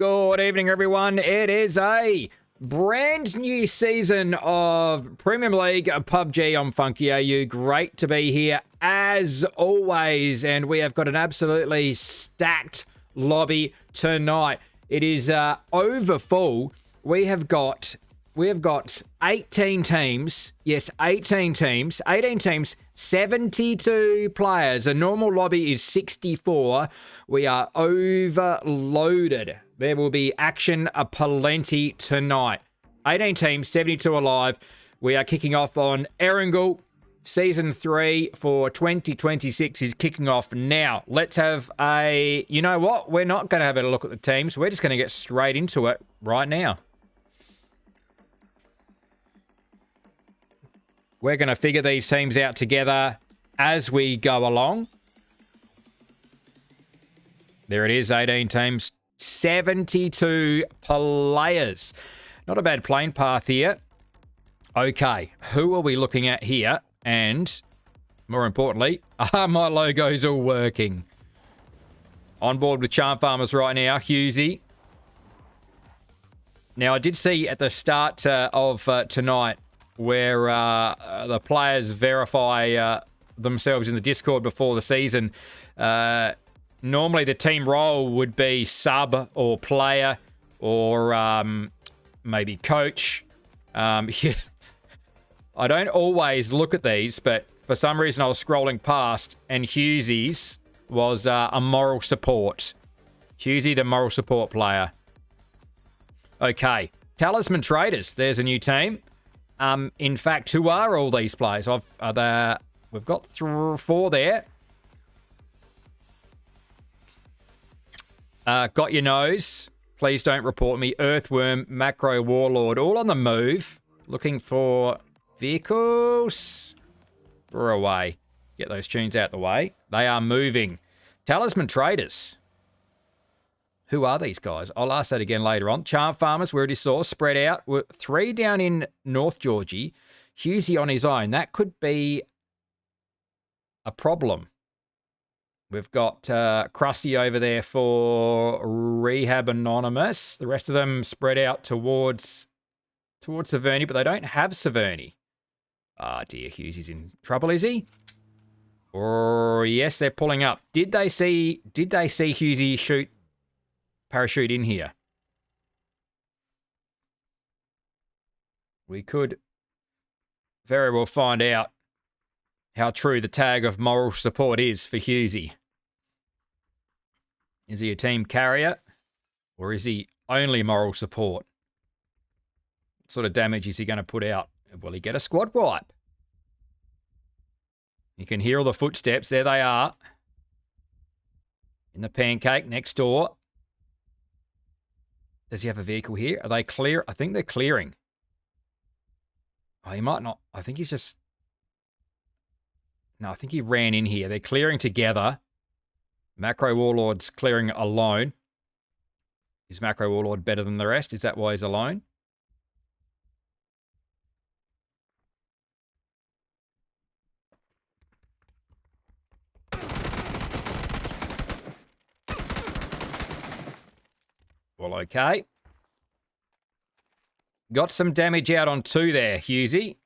Good evening, everyone. It is a brand new season of Premium League PUBG on Funky AU. Great to be here as always, and we have got an absolutely stacked lobby tonight. It is over full. We have got 18 teams. Yes, 18 teams. 18 teams, 72 players. A normal lobby is 64. We are overloaded. There will be action aplenty tonight. 18 teams, 72 alive. We are kicking off on Erangel. Season 3 for 2026 is kicking off now. Let's have a... You know what? We're not going to have a look at the teams. We're just going to get straight into it right now. We're going to figure these teams out together as we go along. There it is, 18 teams, 72 players. Not a bad playing path here. Okay, who are we looking at here? And, more importantly, are my logos all working? On board with Charm Farmers right now, Hughesy. Now, I did see at the start of tonight where the players verify themselves in the Discord before the season. Normally the team role would be sub or player or maybe coach. I don't always look at these, but for some reason I was scrolling past and Hughesy's was a moral support. Hughesy, the moral support player. Okay, Talisman Traders, there's a new team. In fact, who are all these players? We've got 4 there. Got your nose. Please don't report me. Earthworm, Macro Warlord, all on the move. Looking for vehicles. We're away. Get those tunes out the way. They are moving. Talisman Traders. Who are these guys? I'll ask that again later on. Charm Farmers, we already saw, spread out. We're 3 down in North Georgie. Hughesy on his own. That could be a problem. We've got Krusty over there for Rehab Anonymous. The rest of them spread out towards Severny, but they don't have Severny. Ah, dear, Hughesy's in trouble, is he? Or yes, they're pulling up. Did they see Hughesy parachute in here? We could very well find out how true the tag of moral support is for Hughesy. Is he a team carrier or is he only moral support? What sort of damage is he going to put out? Will he get a squad wipe? You can hear all the footsteps. There they are. In the pancake next door. Does he have a vehicle here? Are they clear? I think they're clearing. Oh, he might not. I think he's just... No, I think he ran in here. They're clearing together. Macro Warlord's clearing alone. Is Macro Warlord better than the rest? Is that why he's alone? Well, okay. Got some damage out on 2 there, Hughesy.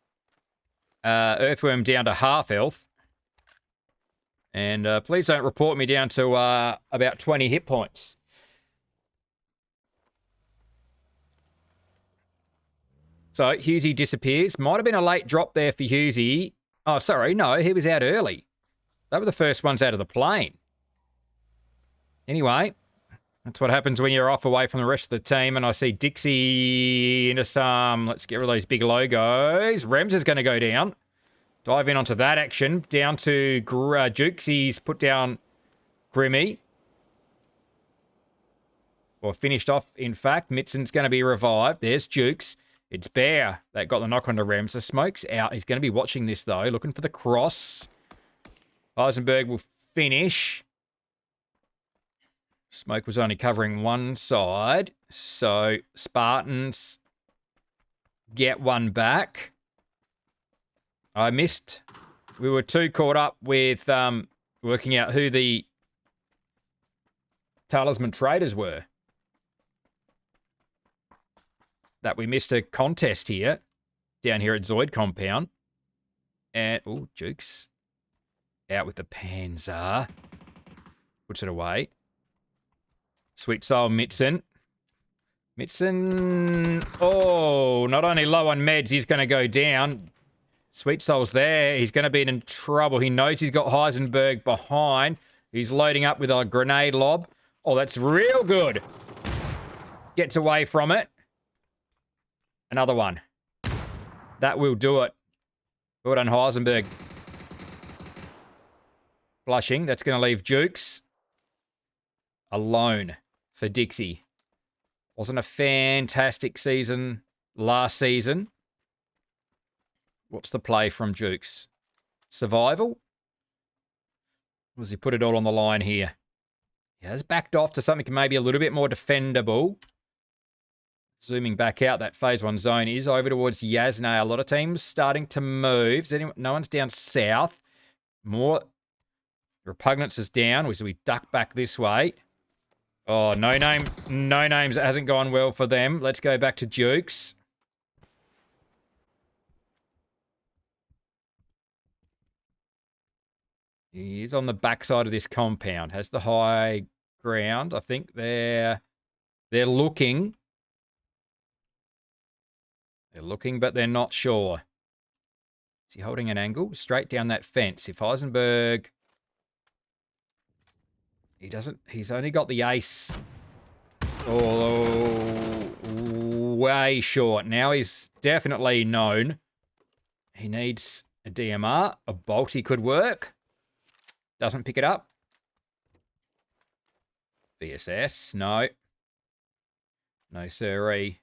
Earthworm down to half health. And please don't report me down to about 20 hit points. So, Hughesy disappears. Might have been a late drop there for Hughesy. Oh, sorry. No, he was out early. They were the first ones out of the plane. Anyway, that's what happens when you're off away from the rest of the team. And I see Dixie into some... Let's get rid of those big logos. Rems is going to go down. Dive in onto that action. Down to Jukes. He's put down Grimmy. Or finished off, in fact. Mitson's going to be revived. There's Jukes. It's Bear that got the knock onto Rems. The smoke's out. He's going to be watching this, though. Looking for the cross. Eisenberg will finish. Smoke was only covering one side. So Spartans get one back. I missed. We were too caught up with working out who the Talisman Traders were. that we missed a contest here, down here at Zoid Compound. And, oh, Jukes. Out with the Panzer. Puts it away. Sweet Soul Mitson. Mitson, oh, not only low on meds, he's going to go down. Sweet Soul's there. He's going to be in trouble. He knows he's got Heisenberg behind. He's loading up with a grenade lob. Oh, that's real good. Gets away from it. Another one. That will do it. Well done, Heisenberg. Flushing. That's going to leave Jukes alone for Dixie. Wasn't a fantastic season last season. What's the play from Jukes? Survival? Or does he put it all on the line here? He has backed off to something maybe a little bit more defendable. Zooming back out, that phase 1 zone is over towards Yasna. A lot of teams starting to move. No one's down south. More Repugnance is down, so we duck back this way. Oh, no names. It hasn't gone well for them. Let's go back to Jukes. He's on the backside of this compound. Has the high ground. I think they're looking. They're looking, but they're not sure. Is he holding an angle? Straight down that fence. If Heisenberg... He doesn't... He's only got the ace. Oh, way short. Now he's definitely known. He needs a DMR. A bolt he could work. Doesn't pick it up. VSS. No. No, sirree.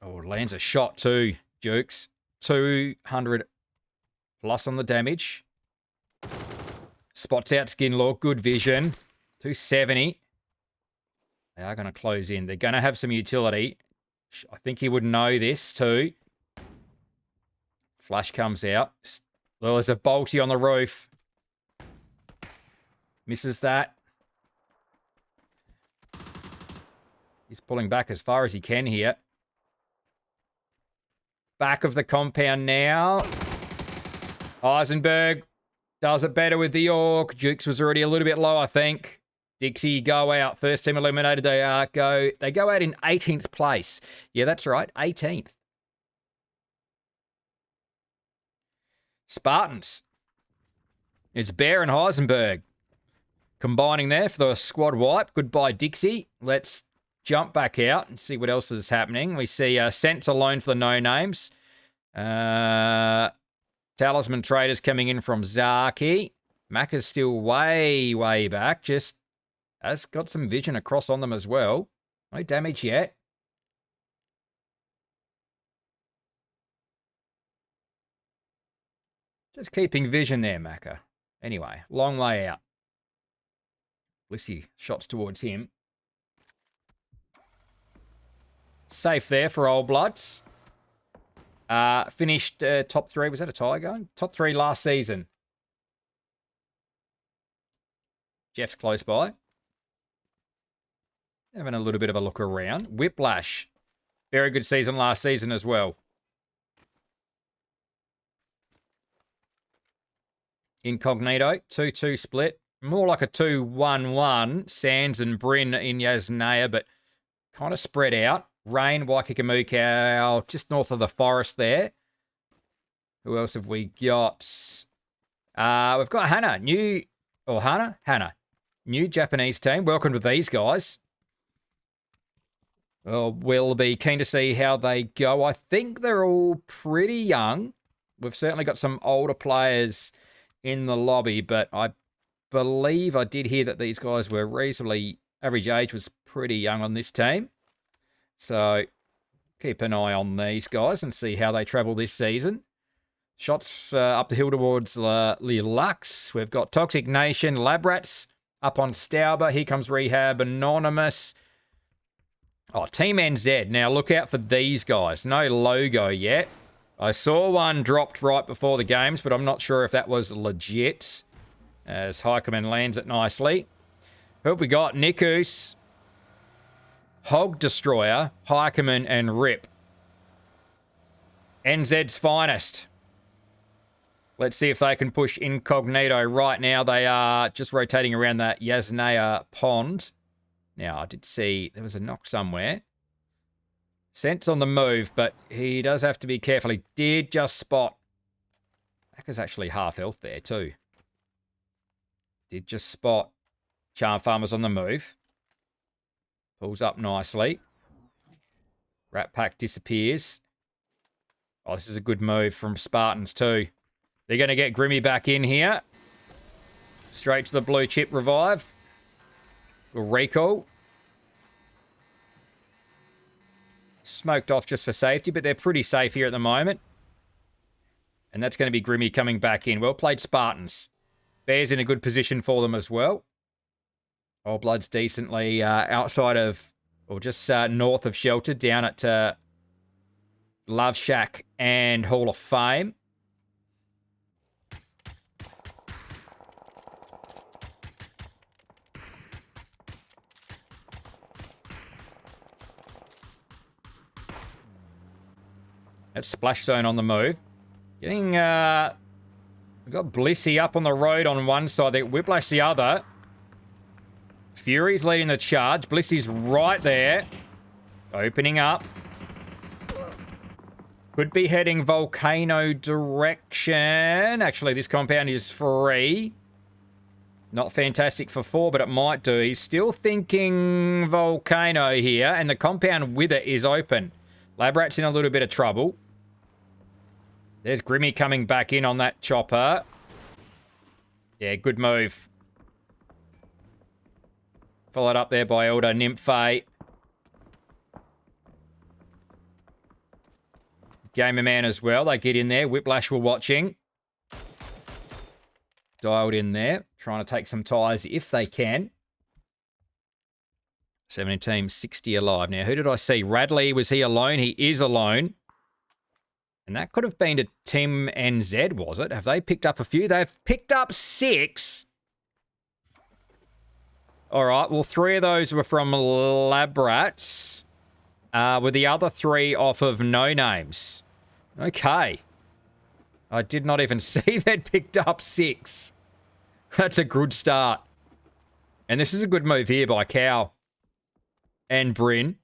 Oh, lands a shot too, Jukes. 200 plus on the damage. Spots out Skinlaw. Good vision. 270. They are going to close in. They're going to have some utility. I think he would know this too. Flash comes out. Well, there's a bolty on the roof. Misses that. He's pulling back as far as he can here. Back of the compound now. Heisenberg does it better with the Orc. Jukes was already a little bit low, I think. Dixie go out. First team eliminated. They go out in 18th place. Yeah, that's right. 18th. Spartans. It's Bear and Heisenberg. Combining there for the squad wipe. Goodbye, Dixie. Let's jump back out and see what else is happening. We see Sense alone for the no-names. Talisman Traders coming in from Zaki. Mac is still way, way back. Just has got some vision across on them as well. No damage yet. Just keeping vision there, Macca. Anyway, long way out. Blissy shots towards him. Safe there for Old Bloods. Finished top 3. Was that a tie going? Top 3 last season. Jeff's close by. Having a little bit of a look around. Whiplash. Very good season last season as well. Incognito. 2-2 split. More like a 2-1-1. Sands and Bryn in Yasnaya, but kind of spread out. Rain, Waikakamukau, just north of the forest there. Who else have we got? We've got Hannah. Hannah. New Japanese team. Welcome to these guys. Well, we'll be keen to see how they go. I think they're all pretty young. We've certainly got some older players in the lobby, but I believe I did hear that these guys were reasonably... Average age was pretty young on this team. So keep an eye on these guys and see how they travel this season. Shots up the hill towards LEAUGE. We've got Toxic Nation, Labrats up on Stauber. Here comes Rehab, Anonymous. Oh, Team NZ. Now look out for these guys. No logo yet. I saw one dropped right before the games, but I'm not sure if that was legit. As Heikeman lands it nicely. Who have we got? Nikus. Hog Destroyer, Hikerman, and Rip. NZ's finest. Let's see if they can push Incognito. Right now, they are just rotating around that Yasnaya pond. Now, I did see there was a knock somewhere. Scent's on the move, but he does have to be careful. He did just spot. That actually half health there too. Did just spot Charm Farmer's on the move. Pulls up nicely. Rat Pack disappears. Oh, this is a good move from Spartans too. They're going to get Grimmy back in here. Straight to the blue chip revive. We'll recall. Smoked off just for safety, but they're pretty safe here at the moment. And that's going to be Grimmy coming back in. Well played, Spartans. Bear's in a good position for them as well. Old Blood's decently outside of, or just north of Shelter, down at Love Shack and Hall of Fame. That's Splash Zone on the move. Getting, we've got Blissey up on the road on one side, they Whiplash the other. Fury's leading the charge. Blissey's right there. Opening up. Could be heading Volcano direction. Actually, this compound is free. Not fantastic for 4, but it might do. He's still thinking Volcano here, and the compound with it is open. Labrat's in a little bit of trouble. There's Grimmy coming back in on that chopper. Yeah, good move. Followed up there by Elder Nymphe. Gamer Man as well. They get in there. Whiplash were watching. Dialed in there. Trying to take some ties if they can. 17 teams, 60 alive. Now, who did I see? Radley, was he alone? He is alone. And that could have been to Team NZ, was it? Have they picked up a few? They've picked up 6. All right, well, 3 of those were from Labrats, with the other 3 off of No Names. Okay. I did not even see they'd picked up 6. That's a good start. And this is a good move here by Cow and Bryn.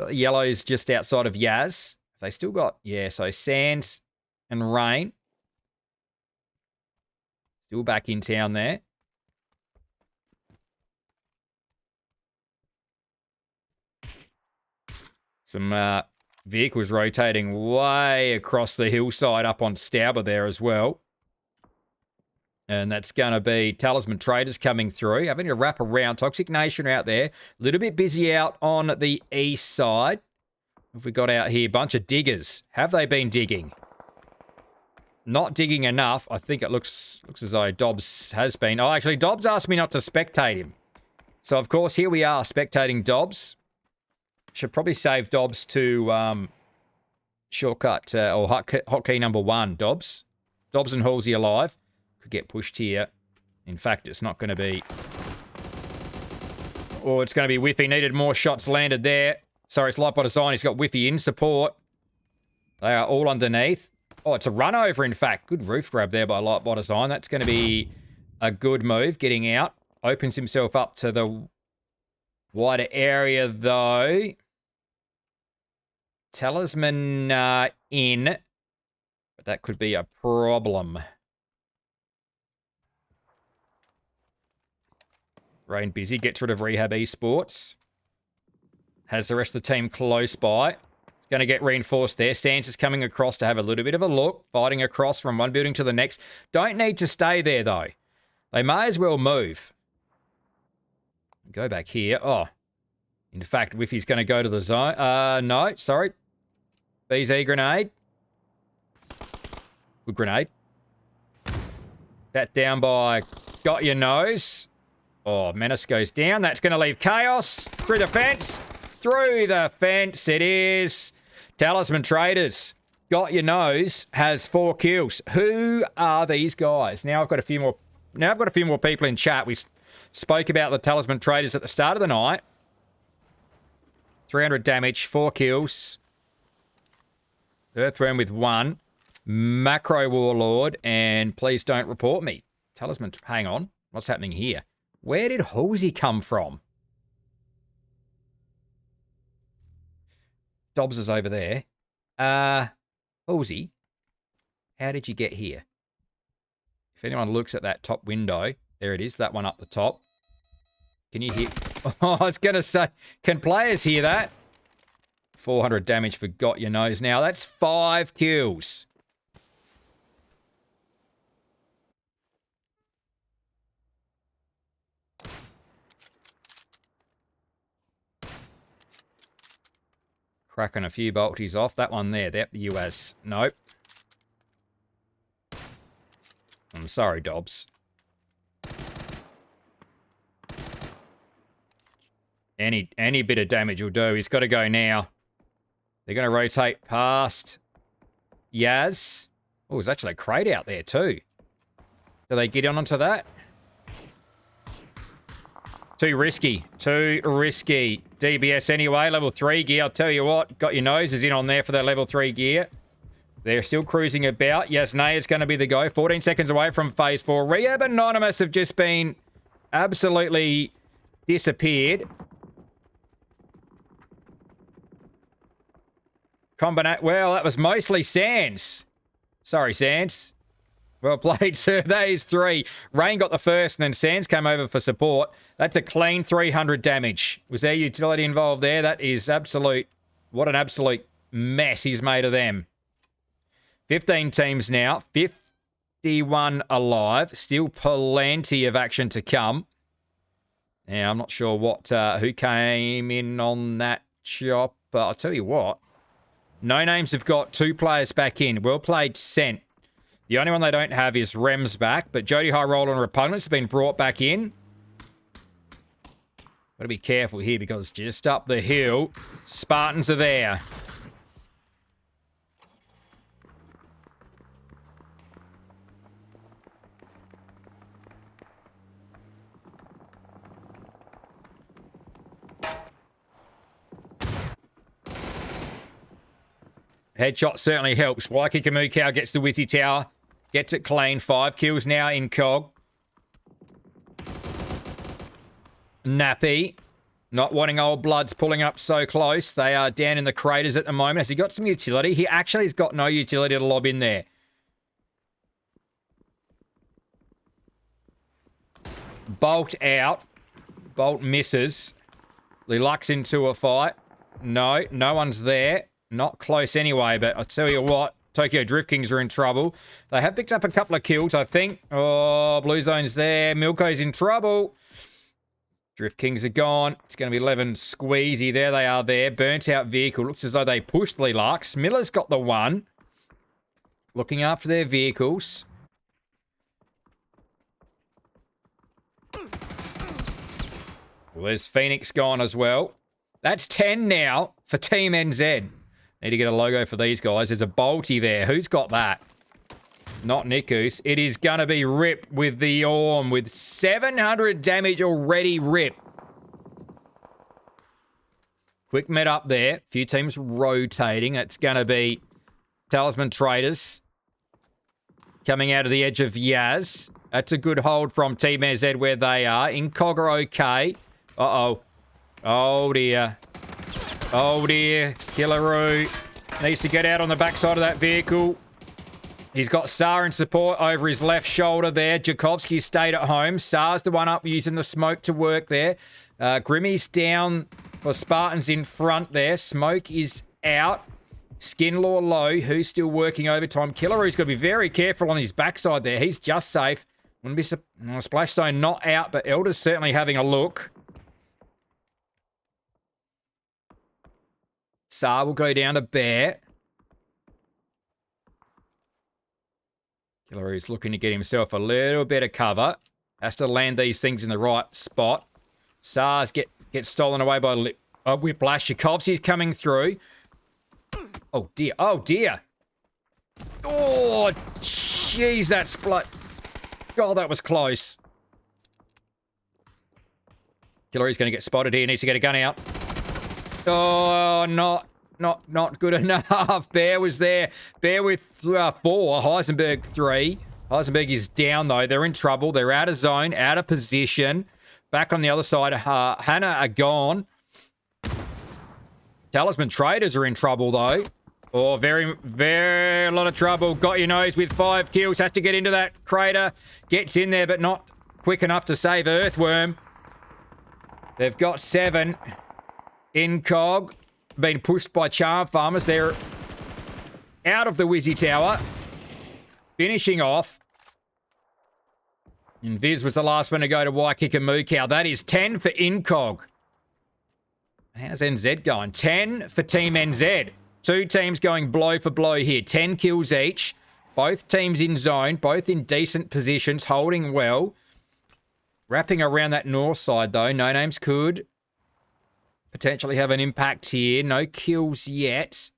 Yellow's just outside of Yaz. They still got, yeah, so Sands and Rain. Still back in town there. Some vehicles rotating way across the hillside up on Stauber there as well. And that's going to be Talisman Traders coming through. Having to wrap around. Toxic Nation out there. A little bit busy out on the east side. What have we got out here? Bunch of diggers. Have they been digging? Not digging enough. I think it looks as though Dobbs has been. Oh, actually, Dobbs asked me not to spectate him. So, of course, here we are spectating Dobbs. Should probably save Dobbs to shortcut or hotkey number 1, Dobbs. Dobbs and Halsey alive. Could get pushed here. In fact, it's not going to be... Oh, it's going to be Whiffy. Needed more shots landed there. Sorry, it's Light by Design. He's got Whiffy in support. They are all underneath. Oh, it's a run over, in fact. Good roof grab there by Light by Design. That's going to be a good move. Getting out. Opens himself up to the wider area, though. Talisman in. But that could be a problem. Rain busy. Gets rid of Rehab Esports. Has the rest of the team close by. It's going to get reinforced there. Sands is coming across to have a little bit of a look. Fighting across from one building to the next. Don't need to stay there, though. They may as well move. Go back here. Oh. In fact, Whiffy's going to go to the zone. No, sorry. BZ grenade. Good grenade. That down by Got Your Nose. Oh, Menace goes down. That's going to leave Chaos through the fence. Through the fence it is. Talisman Traders. Got Your Nose has 4 kills. Who are these guys? Now I've got a few more people in chat. We spoke about the Talisman Traders at the start of the night. 300 damage, 4 kills. Earthworm with 1. Macro Warlord, and please don't report me. Talisman, hang on. What's happening here? Where did Halsey come from? Dobbs is over there. Halsey, how did you get here? If anyone looks at that top window, there it is, that one up the top. Can you hear? Oh, I was going to say, can players hear that? 400 damage for Got Your Nose now. That's 5 kills. Cracking a few bolties off. That one there. Yep, the US. Nope. I'm sorry, Dobbs. Any bit of damage will do. He's got to go now. They're going to rotate past Yaz. Oh, there's actually a crate out there too. Do they get onto that? Too risky. Too risky. DBS anyway. Level 3 gear. I'll tell you what. Got Your Noses in on there for their level 3 gear. They're still cruising about. Yes, Nay is going to be the go. 14 seconds away from phase 4. Rehab Anonymous have just been absolutely disappeared. Well, that was mostly Sands. Sorry, Sands. Well played, sir. That is 3. Rain got the first, and then Sands came over for support. That's a clean 300 damage. Was there utility involved there? That is absolute... What an absolute mess he's made of them. 15 teams now. 51 alive. Still plenty of action to come. Now, I'm not sure who came in on that chop, but I'll tell you what. No Names have got 2 players back in. Well played, Sent. The only one they don't have is Rem's back, but Jody High Roller and Repugnance have been brought back in. Got to be careful here because just up the hill, Spartans are there. Headshot certainly helps. Waikiki Mukau gets the Wizzy Tower. Gets it clean. 5 kills now in Cog. Nappy. Not wanting Old Bloods pulling up so close. They are down in the craters at the moment. Has he got some utility? He actually has got no utility to lob in there. Bolt out. Bolt misses. Lux into a fight. No one's there. Not close anyway, but I'll tell you what, Tokyo Drift Kings are in trouble. They have picked up a couple of kills, I think. Oh, Blue Zone's there. Milko's in trouble. Drift Kings are gone. It's going to be 11 squeezy. There they are there. Burnt out vehicle. Looks as though they pushed Lux. Miller's got the 1. Looking after their vehicles. Well, there's Phoenix gone as well. That's 10 now for Team NZ. Need to get a logo for these guys. There's a Bolty there. Who's got that? Not Nikus. It is going to be Rip with the Orm with 700 damage already. Rip. Quick met up there. Few teams rotating. It's going to be Talisman Traders coming out of the edge of Yaz. That's a good hold from Team NZ where they are. Incog are okay. Uh-oh. Oh, dear. Oh, dear. Killaroo needs to get out on the backside of that vehicle. He's got Sar in support over his left shoulder there. Jakovsky stayed at home. Sar's the one up using the smoke to work there. Grimmy's down for Spartans in front there. Smoke is out. Skinlaw low. Who's still working overtime? Killaroo's got to be very careful on his backside there. He's just safe. Wouldn't be Splash Zone not out, but Elder's certainly having a look. Sar will go down to Bear. Killaroo's looking to get himself a little bit of cover. Has to land these things in the right spot. Sars gets stolen away by Whiplash. Tchaikovsky's coming through. Oh, dear. Oh, dear. Oh, jeez, that split. God, that was close. Killaroo's going to get spotted here. Needs to get a gun out. Oh, not good enough. Bear was there. Bear with 4. Heisenberg 3. Heisenberg is down, though. They're in trouble. They're out of zone, out of position. Back on the other side, Hannah are gone. Talisman Traders are in trouble, though. Oh, very lot of trouble. Got your nose with 5 kills. Has to get into that crater. Gets in there, but not quick enough to save Earthworm. They've got 7. Incog. Been pushed by Charm Farmers. They're out of the Wizzy Tower. Finishing off. And Viz was the last one to go to Waikika Moo Cow. That is 10 for Incog. How's NZ going? 10 for Team NZ. 2 teams going blow for blow here. 10 kills each. Both teams in zone. Both in decent positions. Holding well. Wrapping around that north side, though. No Names could potentially have an impact here. No kills yet.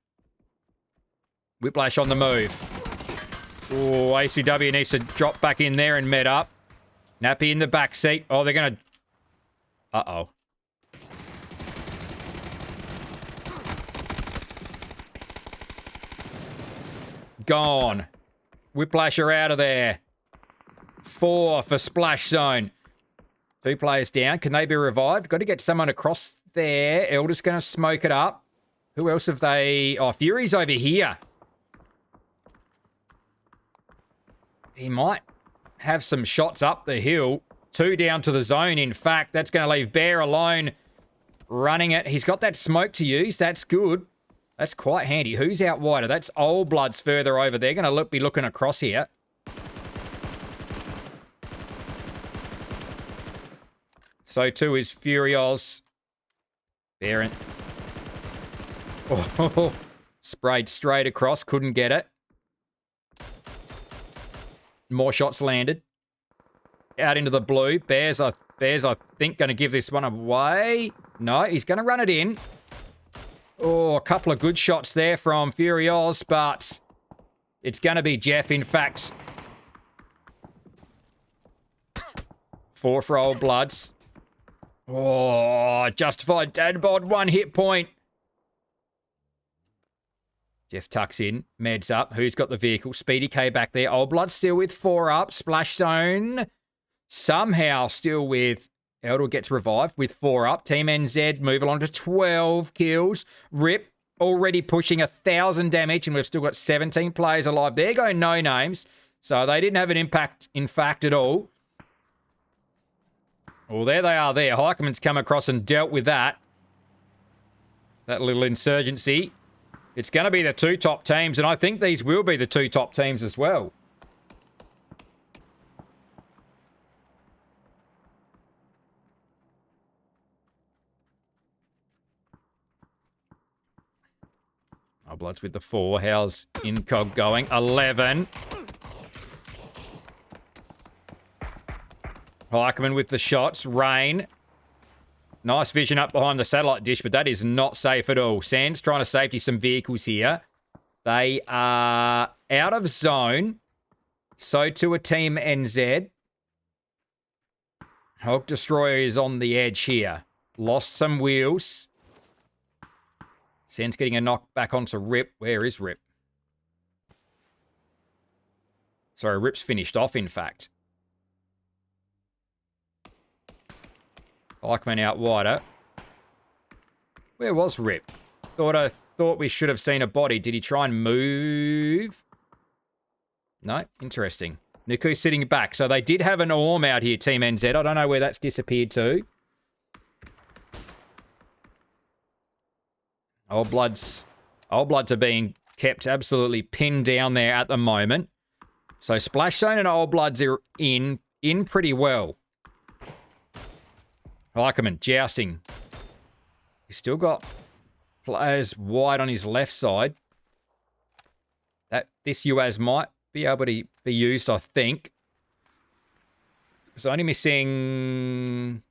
Whiplash on the move. Oh, ACW needs to drop back in there and med up. Nappy in the back seat. Oh, they're going to... Uh-oh. Gone. Whiplash are out of there. 4 for Splash Zone. 2 players down. Can they be revived? Got to get someone across there. Elder's going to smoke it up. Who else have they... Oh, Fury's over here. He might have some shots up the hill. 2 down to the zone, in fact. That's going to leave Bear alone running it. He's got that smoke to use. That's good. That's quite handy. Who's out wider? That's Old Blood's further over there. Going to be looking across here. So too is Furios. Bear. Oh, sprayed straight across. Couldn't get it. More shots landed. Out into the blue. Bears, I think, going to give this one away. No, he's going to run it in. Oh, a couple of good shots there from Furios, but it's going to be Jeff, in fact. 4 for Old Bloods. Oh, justified dad bod. 1 hit point. Jeff tucks in, meds up. Who's got the vehicle? Speedy K back there. Old Blood still with 4 up. Splash Zone somehow still with... Elder gets revived with 4 up. Team NZ move along to 12 kills. Rip already pushing 1,000 damage, and we've still got 17 players alive. There go No Names. So they didn't have an impact, in fact, at all. Well, there they are there. Heikeman's come across and dealt with that. That little insurgency. It's going to be the 2 top teams, and I think these will be the 2 top teams as well. Oh, Bloods with the 4. How's Incog going? 11. Heikeman with the shots. Rain. Nice vision up behind the satellite dish, but that is not safe at all. Sands trying to safety some vehicles here. They are out of zone. So too a Team NZ. Hulk Destroyer is on the edge here. Lost some wheels. Sands getting a knock back onto Rip. Where is Rip? Sorry, Rip's finished off, in fact. Eichmann out wider. Where was Rip? Thought we should have seen a body. Did he try and move? No? Interesting. Nuku's sitting back. So they did have an Orm out here, Team NZ. I don't know where that's disappeared to. Old Bloods are being kept absolutely pinned down there at the moment. So Splash Zone and Old Bloods are in pretty well. Heikeman jousting. He's still got players wide on his left side. This UAS might be able to be used, I think. It's only missing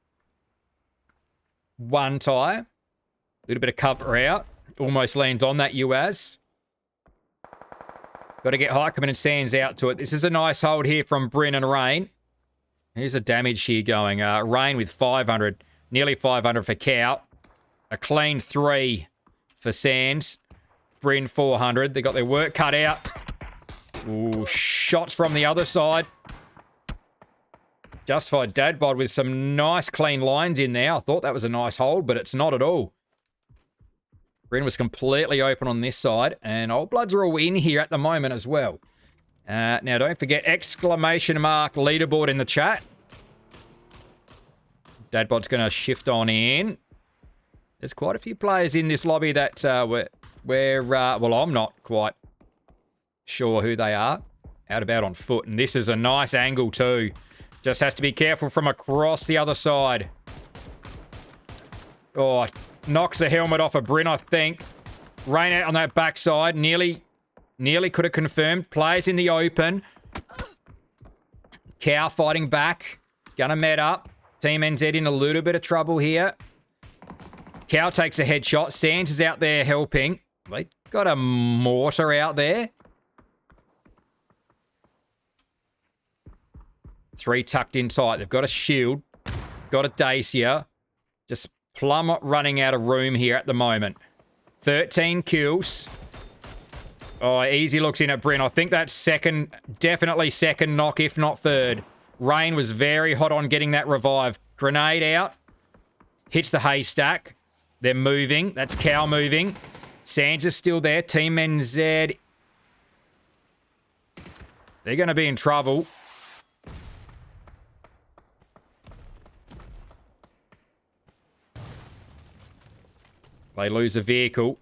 1 tyre. A little bit of cover out. Almost lands on that UAS. Got to get Heikeman and Sands out to it. This is a nice hold here from Bryn and Rain. Here's a damage here going. Rain with 500. Nearly 500 for Cow. A clean 3 for Sands. Bryn 400. They got their work cut out. Ooh, shots from the other side. Justified Dadbod with some nice clean lines in there. I thought that was a nice hold, but it's not at all. Bryn was completely open on this side, and Old Bloods are all in here at the moment as well. Now, don't forget, exclamation mark leaderboard in the chat. Dadbod's going to shift on in. There's quite a few players in this lobby that well, I'm not quite sure who they are. Out about on foot, and this is a nice angle too. Just has to be careful from across the other side. Oh, knocks the helmet off of Bryn, I think. Rain out on that backside. Nearly could have confirmed. Players in the open. Cow fighting back. Gonna met up. Team NZ in a little bit of trouble here. Cow takes a headshot. Sands is out there helping. They got a mortar out there. 3 tucked in tight. They've got a shield. Got a Dacia. Just plumb running out of room here at the moment. 13 kills. Oh, easy looks in at Bryn. I think that's second, definitely second knock, if not third. Rain was very hot on getting that revive. Grenade out. Hits the haystack. They're moving. That's Cow moving. Sands is still there. Team NZ. They're going to be in trouble. They lose a vehicle.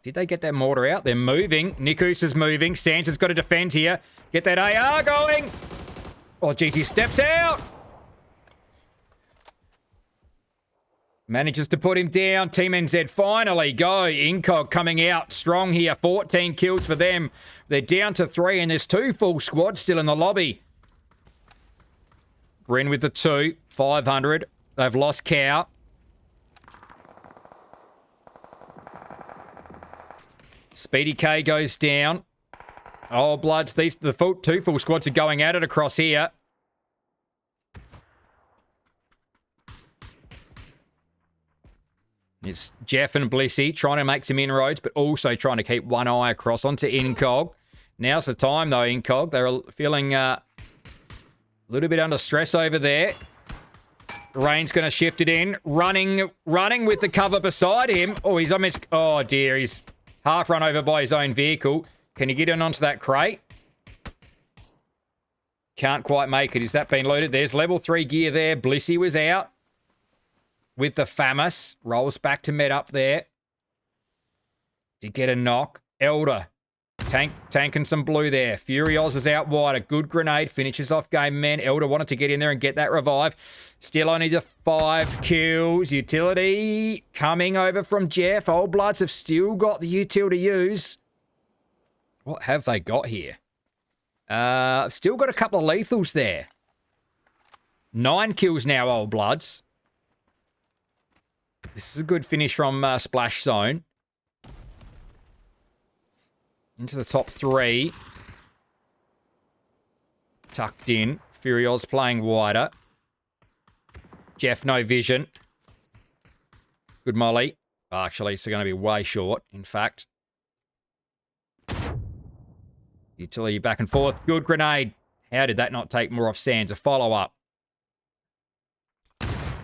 Did they get that mortar out? They're moving. Nikus is moving. Sands has got to defend here. Get that AR going. Oh, geez, he steps out. Manages to put him down. Team NZ finally go. Incog coming out strong here. 14 kills for them. They're down to 3, and there's 2 full squads still in the lobby. Bryn with the 2. 500. They've lost Cow. Speedy K goes down. Oh, Bloods. The 2 full squads are going at it across here. It's Jeff and Blissy trying to make some inroads, but also trying to keep one eye across onto Incog. Now's the time, though, Incog. They're feeling a little bit under stress over there. Rain's going to shift it in. Running with the cover beside him. Oh, he's almost... Oh, dear. He's half run over by his own vehicle. Can he get in onto that crate? Can't quite make it. Is that been loaded? There's level 3 gear there. Blissy was out with the FAMAS. Rolls back to med up there. Did get a knock. Elder. Tanking some blue there. Furioz is out wide. A good grenade. Finishes off game man. Elder wanted to get in there and get that revive. Still only the 5 kills. Utility coming over from Jeff. Old Bloods have still got the util to use. What have they got here? Still got a couple of lethals there. 9 kills now, Old Bloods. This is a good finish from Splash Zone. Into the top 3. Tucked in. Furioz playing wider. Jeff, no vision. Good molly. Actually, it's going to be way short, in fact. Utility back and forth. Good grenade. How did that not take more off Sands? A follow-up.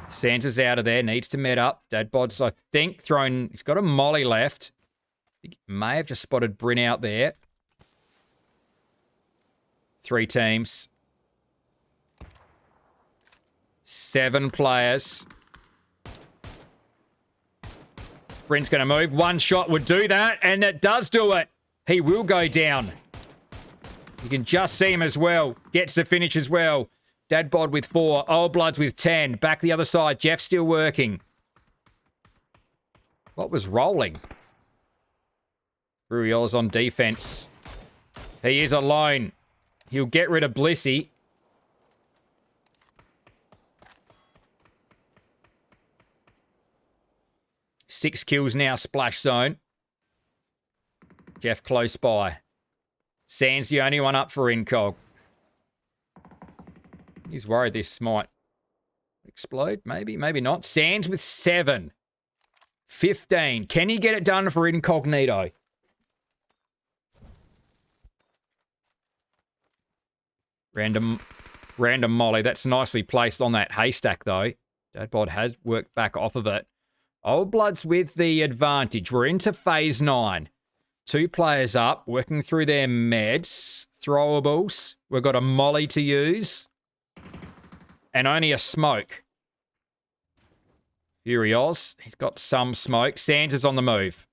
Sands is out of there. Needs to med up. Dadbod's, I think, thrown... He's got a molly left. He may have just spotted Bryn out there. 3 teams. 7 players. Bryn's going to move. 1 shot would do that, and it does do it. He will go down. You can just see him as well. Gets the finish as well. Dadbod with 4. Old Bloods with 10. Back the other side. Jeff still working. What was rolling? Furioz on defense. He is alone. He'll get rid of Blissy. Six kills now, Splash Zone. Jeff close by. Sands the only one up for Incog. He's worried this might explode. Maybe, maybe not. Sands with 7. 15. Can he get it done for Incognito? Random molly. That's nicely placed on that haystack, though. Dadbod has worked back off of it. Old Bloods with the advantage. We're into phase 9. 2 players up, working through their meds. Throwables. We've got a molly to use. And only a smoke. Fury Oz. He's got some smoke. Sands is on the move.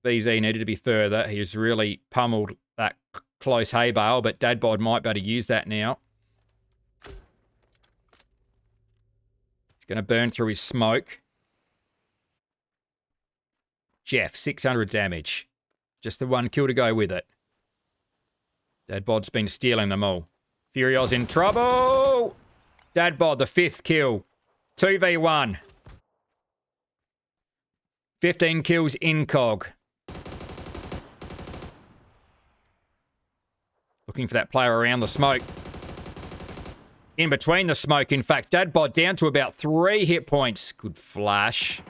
BZ needed to be further. He was really pummeled that close hay bale, but Dadbod might be able to use that now. He's going to burn through his smoke. Jeff, 600 damage. Just the 1 kill to go with it. Dadbod's been stealing them all. Furio's in trouble! Dadbod, the 5th kill. 2v1. 15 kills incog. Looking for that player around the smoke. In between the smoke, in fact. Dadbod down to about 3 hit points. Good flash.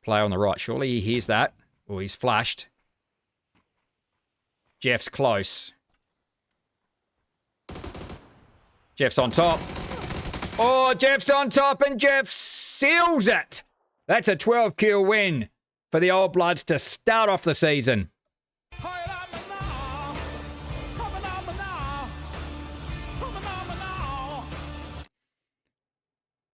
Player on the right. Surely he hears that. Oh, he's flashed. Jeff's close. Jeff's on top. Oh, Jeff's on top and Jeff seals it. That's a 12 kill win for the Old Bloods to start off the season.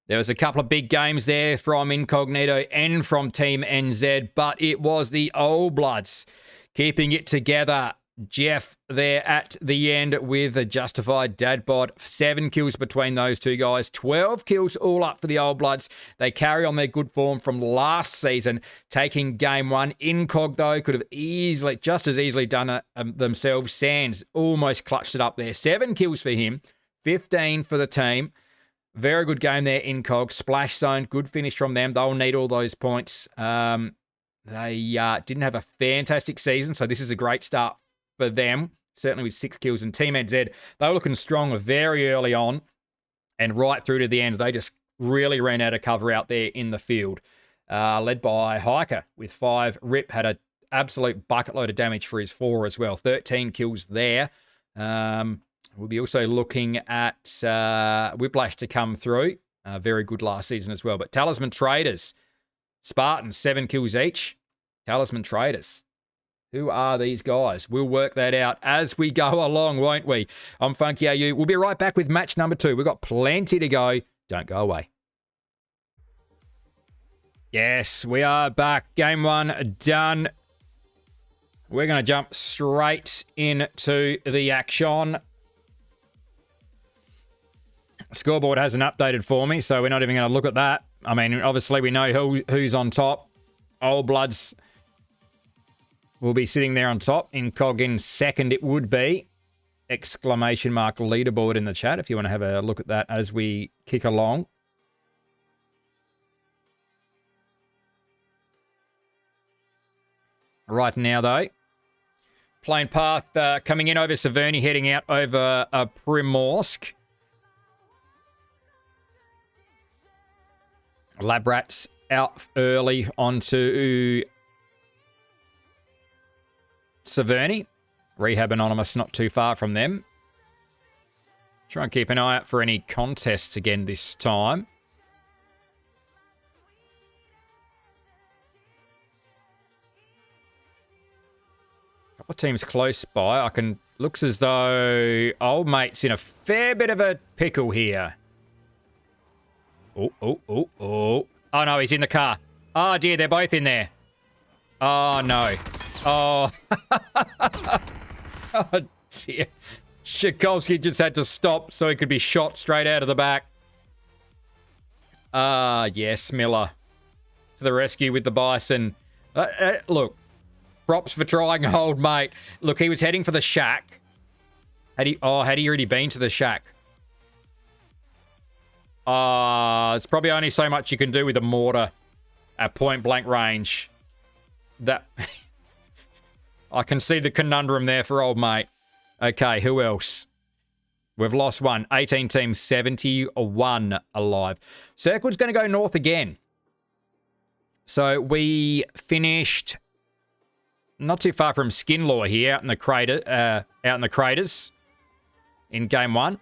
There was a couple of big games there from Incognito and from Team NZ, but it was the Old Bloods keeping it together. Jeff there at the end with a justified Dadbod. 7 kills between those two guys. 12 kills all up for the Old Bloods. They carry on their good form from last season, taking game 1. Incog, though, could have just as easily done it themselves. Sands almost clutched it up there. 7 kills for him. 15 for the team. Very good game there, Incog. Splash Zone, good finish from them. They'll need all those points. They didn't have a fantastic season, so this is a great start for them. Certainly with 6 kills. And Team NZ, they were looking strong very early on and right through to the end. They just really ran out of cover out there in the field. Led by Hiker with 5. Rip had an absolute bucket load of damage for his 4 as well. 13 kills there. We'll be also looking at Whiplash to come through. Very good last season as well. But Talisman Traders, Spartans, 7 kills each. Talisman Traders. Who are these guys? We'll work that out as we go along, won't we? I'm Funky AU. We'll be right back with match number 2. We've got plenty to go. Don't go away. Yes, we are back. Game 1 done. We're going to jump straight into the action. Scoreboard hasn't updated for me, so we're not even going to look at that. I mean, obviously we know who's on top. Old Bloods will be sitting there on top. Incog in second it would be. Exclamation mark leaderboard in the chat if you want to have a look at that as we kick along. Right now, though, plane path coming in over Severny, heading out over Primorsk. Lab Rats out early onto Severny. Rehab Anonymous not too far from them. Try and keep an eye out for any contests again this time. Couple of teams close by. Looks as though old mate's in a fair bit of a pickle here. Oh, no, he's in the car. Oh, dear, they're both in there. Oh, no. Oh. Oh, dear. Shikovsky just had to stop so he could be shot straight out of the back. Yes, Miller. To the rescue with the Bison. Look, props for trying, old mate. Look, he was heading for the shack. Had he already been to the shack? It's probably only so much you can do with a mortar at point blank range. That I can see the conundrum there for old mate. Okay, who else? We've lost one. 18 teams, 71 alive. Circle's going to go north again. So we finished not too far from Skinlaw here, out in the craters, in game 1.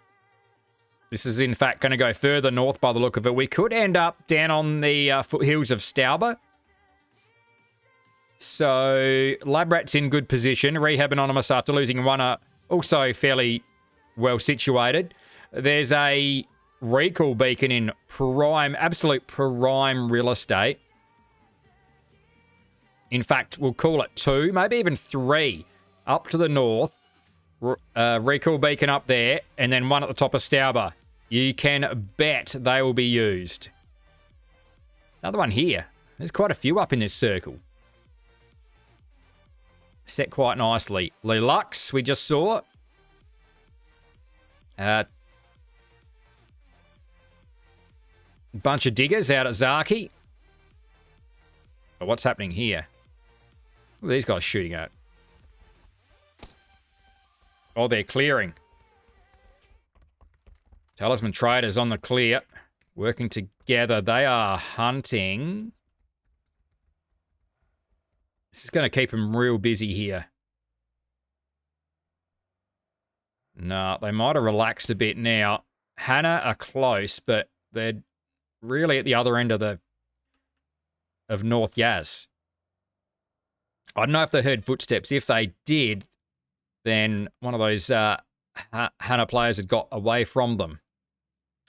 This is in fact going to go further north by the look of it. We could end up down on the foothills of Stauber. So Labrat's in good position. Rehab Anonymous, after losing one, are also fairly well situated. There's a recall beacon in prime, absolute prime real estate. In fact, we'll call it 2, maybe even 3, up to the north. Recall beacon up there, and then one at the top of Stauber. You can bet they will be used. Another one here. There's quite a few up in this circle. Set quite nicely. LEAUGE, we just saw. Bunch of diggers out at Zaki. But what's happening here? What are these guys shooting at? Oh, they're clearing. Talisman Traders on the clear. Working together. They are hunting. This is going to keep them real busy here. No, they might have relaxed a bit now. Hannah are close, but they're really at the other end of North Yaz. I don't know if they heard footsteps. If they did, then one of those Hannah players had got away from them.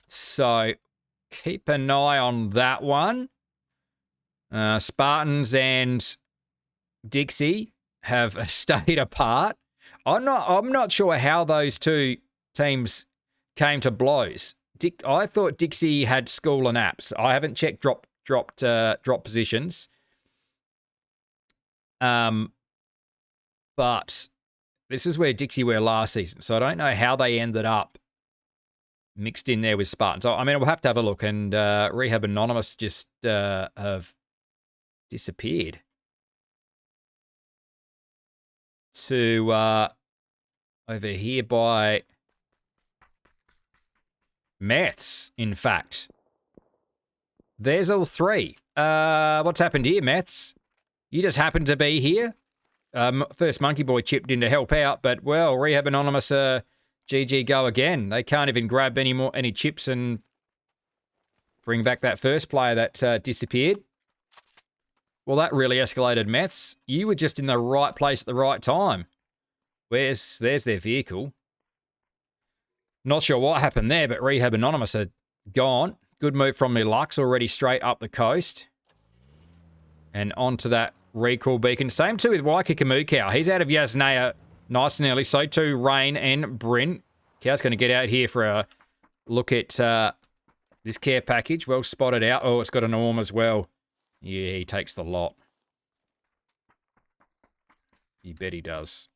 So keep an eye on that one. Spartans and Dixie have stayed apart. I'm not sure how those two teams came to blows. I thought Dixie had school and apps. I haven't checked drop positions. But this is where Dixie were last season, so I don't know how they ended up mixed in there with Spartans. I mean, we'll have to have a look, and Rehab Anonymous just have disappeared to over here by Meths, in fact. There's all 3. What's happened here, Meths? You just happened to be here. First Monkey Boy chipped in to help out, but, well, Rehab Anonymous, GG go again. They can't even grab any chips and bring back that first player that disappeared. Well, that really escalated, Meths. You were just in the right place at the right time. There's their vehicle. Not sure what happened there, but Rehab Anonymous are gone. Good move from LEAUGE, already straight up the coast. And onto that recall beacon. Same too with Waikiki Cow. He's out of Yasnaya nice and early. So too Rain and Bryn. Cow's going to get out here for a look at this care package. Well spotted out. Oh, it's got an orm as well. Yeah, he takes the lot. You bet he does.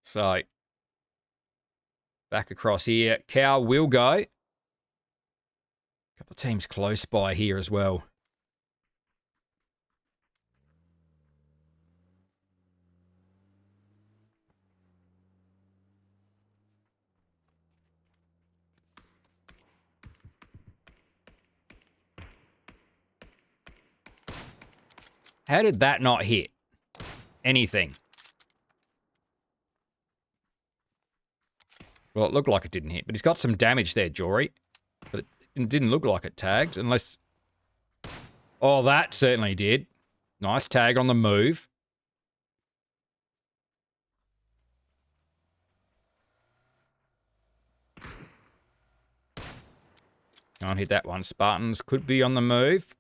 So, back across here. Cow will go. A couple of teams close by here as well. How did that not hit anything? Well, it looked like it didn't hit, but he's got some damage there, Jory. But it didn't look like it tagged, unless... Oh, that certainly did. Nice tag on the move. Can't hit that one. Spartans could be on the move.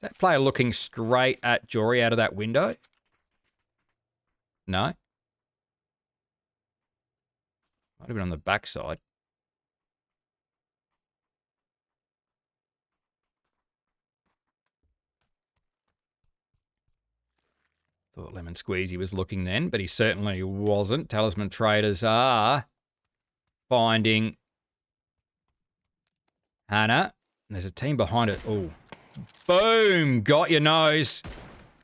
That player looking straight at Jory out of that window? No? Might have been on the backside. Thought Lemon Squeezy was looking then, but he certainly wasn't. Talisman Traders are finding Hannah. There's a team behind it. Oh. Boom. Got your nose.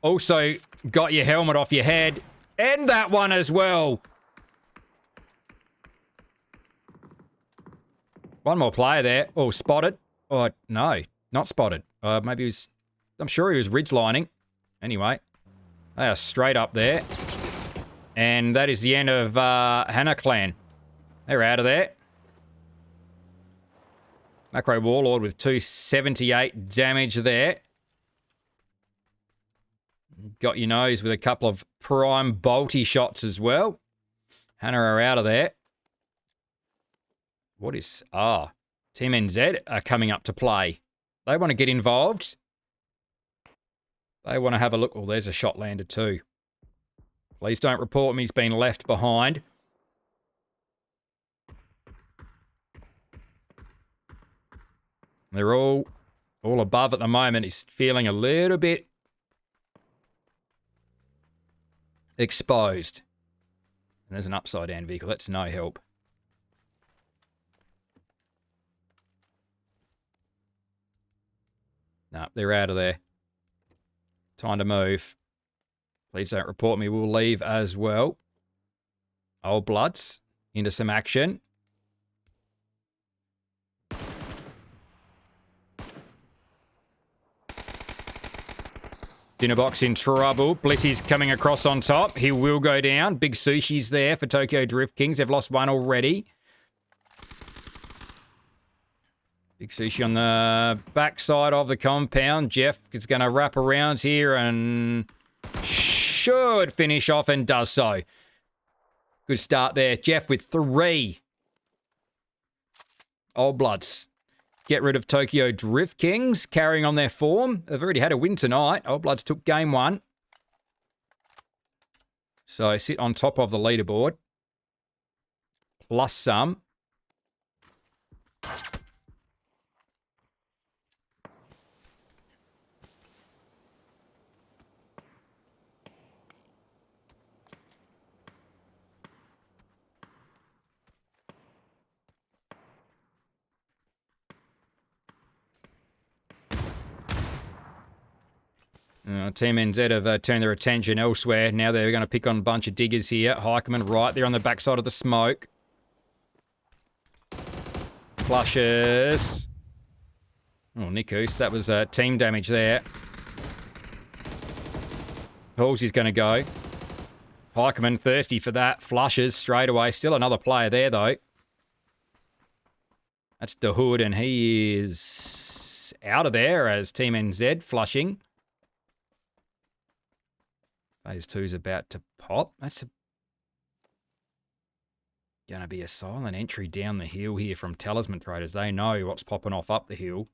Also got your helmet off your head. And that one as well. One more player there. Oh, spotted. Oh, no. Not spotted. Maybe he was... I'm sure he was ridgelining. Anyway. They are straight up there. And that is the end of Hannah clan. They're out of there. Macro Warlord with 278 damage there. Got your nose with a couple of prime bolty shots as well. Hannah are out of there. What is... Ah, Team NZ are coming up to play. They want to get involved. They want to have a look. Oh, there's a shot landed too. Please don't report me he's been left behind. They're all above at the moment. He's feeling a little bit exposed. And there's an upside down vehicle. That's no help. No, they're out of there. Time to move. Please don't report me. We'll leave as well. Old Bloods into some action. Dinnerbox in trouble. Blissy's coming across on top. He will go down. Big Sushi's there for Tokyo Drift Kings. They've lost one already. Big Sushi on the backside of the compound. Jeff is going to wrap around here and should finish off and does so. Good start there. Jeff with 3. Old Bloods get rid of Tokyo Drift Kings, carrying on their form. They've already had a win tonight. Old Bloods took game 1. So sit on top of the leaderboard. Plus some. Team NZ have turned their attention elsewhere. Now they're going to pick on a bunch of diggers here. Heikeman right there on the backside of the smoke. Flushes. Oh, Nikus, that was team damage there. Halsey's going to go. Heikeman thirsty for that. Flushes straight away. Still another player there, though. That's DeHood, and he is out of there as Team NZ flushing. Phase 2's about to pop. That's going to be a silent entry down the hill here from Talisman Traders. They know what's popping off up the hill.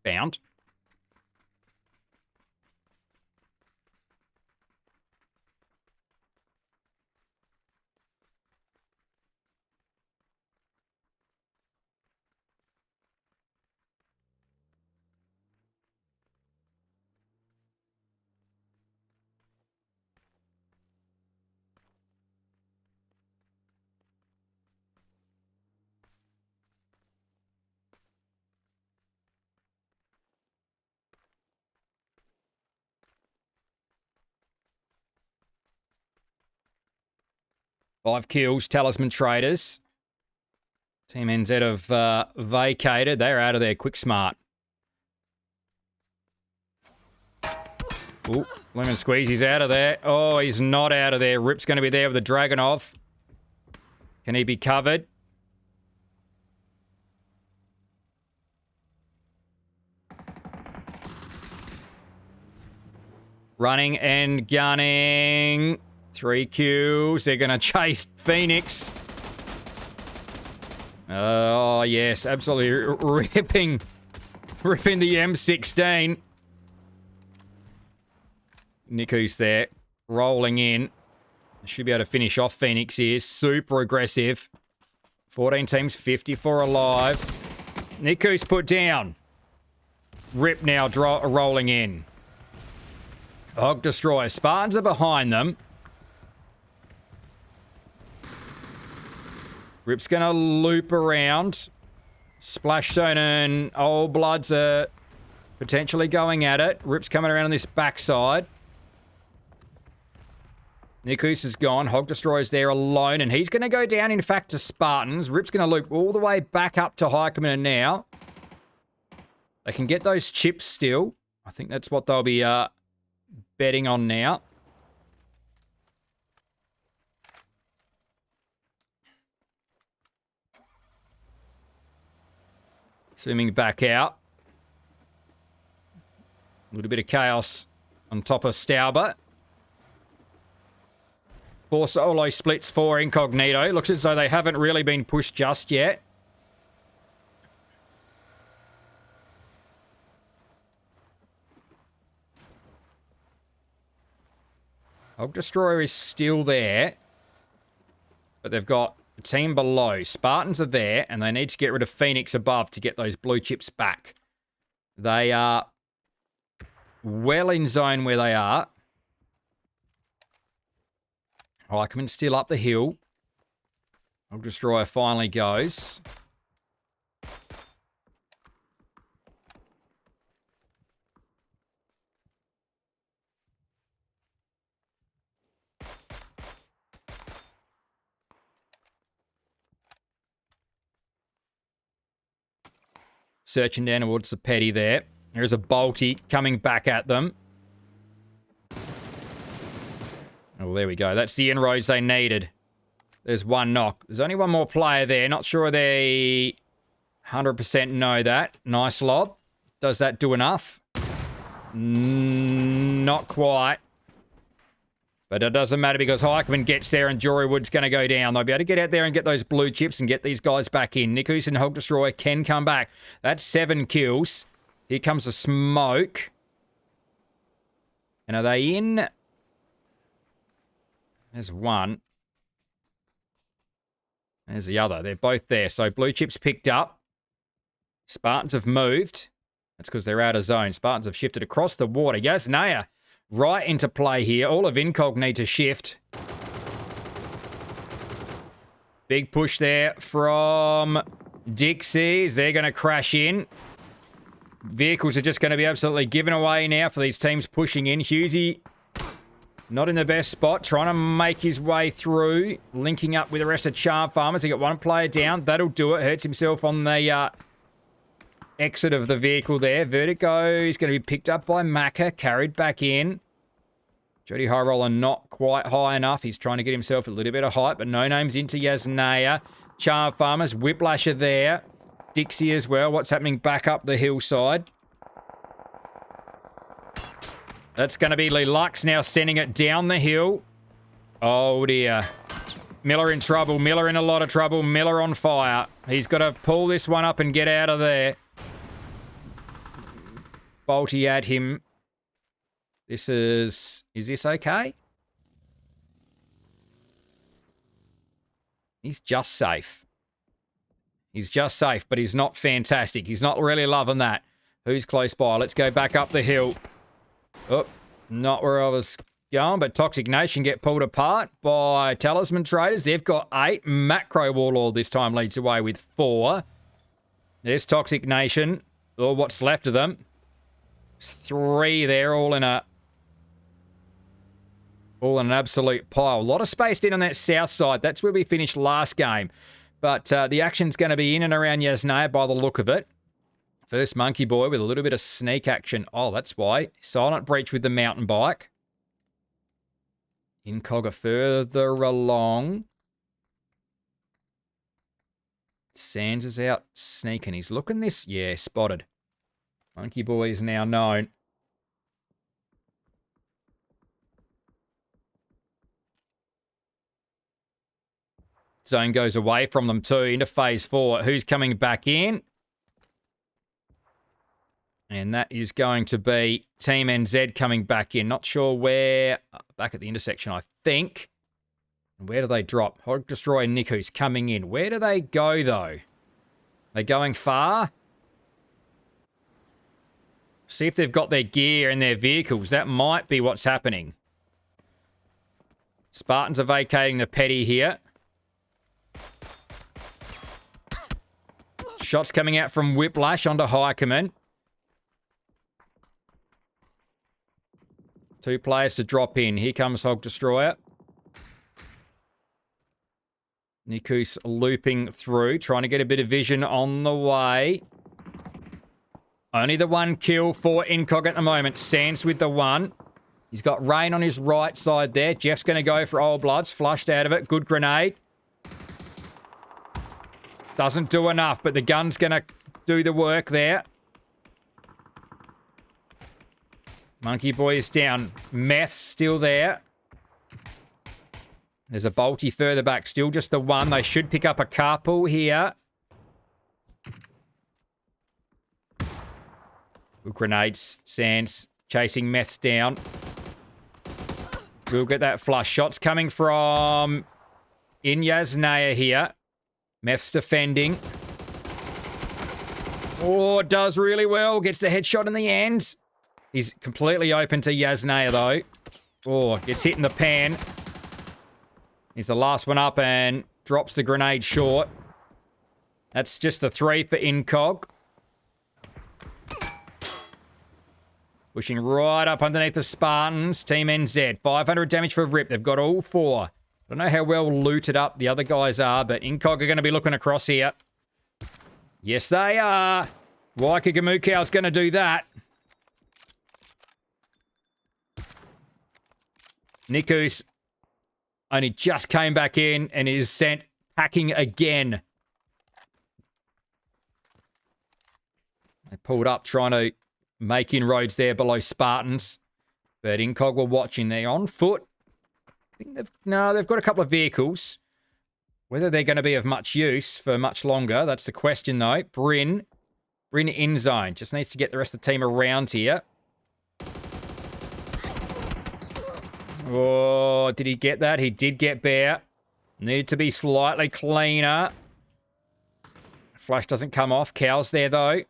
Bound. Five kills, Talisman Traders. Team NZ have vacated. They're out of there quick smart. Ooh, Lemon Squeezy's out of there. Oh, he's not out of there. Rip's going to be there with the Dragonov. Can he be covered? Running and gunning. 3 kills. They're going to chase Phoenix. Oh, yes. Absolutely ripping the M16. Niku's there. Rolling in. Should be able to finish off Phoenix here. Super aggressive. 14 teams, 54 alive. Niku's put down. Rip now rolling in. Hog Destroyer. Spartans are behind them. Rip's going to loop around. Splashstone and Old Bloods are potentially going at it. Rip's coming around on this backside. Nikus is gone. Hog Destroyer's there alone, and he's going to go down, in fact, to Spartans. Rip's going to loop all the way back up to Heikeman now. They can get those chips still. I think that's what they'll be betting on now. Zooming back out. A little bit of chaos on top of Stauber. 4 solo splits for Incognito. Looks as though they haven't really been pushed just yet. Hog Destroyer is still there. But they've got a team below. Spartans are there, and they need to get rid of Phoenix above to get those blue chips back. They are well in zone where they are. Heikeman still up the hill. Hog Destroyer finally goes. Searching down towards the petty there. There's a Bolty coming back at them. Oh, there we go. That's the inroads they needed. There's one knock. There's only one more player there. Not sure they 100% know that. Nice lob. Does that do enough? Not quite. But it doesn't matter because Heikeman gets there and Jory Wood's going to go down. They'll be able to get out there and get those blue chips and get these guys back in. Nikus and Hog Destroyer can come back. That's 7 kills. Here comes the smoke. And are they in? There's one. There's the other. They're both there. So blue chips picked up. Spartans have moved. That's because they're out of zone. Spartans have shifted across the water. Yasnaya right into play here. All of Incog need to shift. Big push there from Dixies. They're going to crash in. Vehicles are just going to be absolutely given away now for these teams pushing in. Husey not in the best spot, trying to make his way through, linking up with the rest of Charm Farmers. He got one player down. That'll do it. Hurts himself on the exit of the vehicle there. Vertigo is going to be picked up by Macca, carried back in. Jody High Roller not quite high enough. He's trying to get himself a little bit of height, but no names into Yasnaya. Charm Farmers, Whiplash are there. Dixie as well. What's happening back up the hillside? That's going to be Lux now sending it down the hill. Oh, dear. Miller in trouble. Miller in a lot of trouble. Miller on fire. He's got to pull this one up and get out of there. Bolty at him. This is... Is this okay? He's just safe. He's just safe, but he's not fantastic. He's not really loving that. Who's close by? Let's go back up the hill. Oh, not where I was going, but Toxic Nation get pulled apart by Talisman Traders. They've got 8. Macro Warlord this time leads away with 4. There's Toxic Nation, or what's left of them. It's 3 there, all in an absolute pile. A lot of spaced in on that south side. That's where we finished last game. But the action's going to be in and around Yasnaya by the look of it. First Monkey Boy with a little bit of sneak action. Oh, that's why. Silent Breach with the mountain bike. Incog are further along. Sands is out sneaking. He's looking this. Yeah, spotted. Monkey Boy is now known. Zone goes away from them too into phase 4. Who's coming back in? And that is going to be Team NZ coming back in. Not sure where. Back at the intersection, I think. Where do they drop? Hog Destroyer and Niku's coming in. Where do they go, though? They going far? See if they've got their gear and their vehicles. That might be what's happening. Spartans are vacating the petty here. Shots coming out from Whiplash onto Highcommand. 2 players to drop in. Here comes Hog Destroyer. Niku's looping through, trying to get a bit of vision on the way. Only the 1 kill for Incog at the moment. Sands with the 1. He's got Rain on his right side there. Jeff's going to go for Old Bloods. Flushed out of it. Good grenade. Doesn't do enough, but the gun's going to do the work there. Monkey Boy is down. Meth's still there. There's a Bolty further back. Still just the 1. They should pick up a couple here. Good grenades. Sands chasing Meths down. We'll get that flush. Shots coming from Yasnaya here. Meth's defending. Oh, does really well. Gets the headshot in the end. He's completely open to Yasnaya, though. Oh, gets hit in the pan. He's the last one up and drops the grenade short. That's just the 3 for Incog. Pushing right up underneath the Spartans. Team NZ. 500 damage for Rip. They've got all 4. I don't know how well looted up the other guys are, but Incog are going to be looking across here. Yes, they are. Waikagamukau's going to do that. Niku's only just came back in and is sent packing again. They pulled up trying to make inroads there below Spartans. But Incog were watching. They're on foot. I think they've got a couple of vehicles. Whether they're going to be of much use for much longer, that's the question though. Bryn in zone. Just needs to get the rest of the team around here. Oh, did he get that? He did get Bear. Needed to be slightly cleaner. Flash doesn't come off. Cow's there though.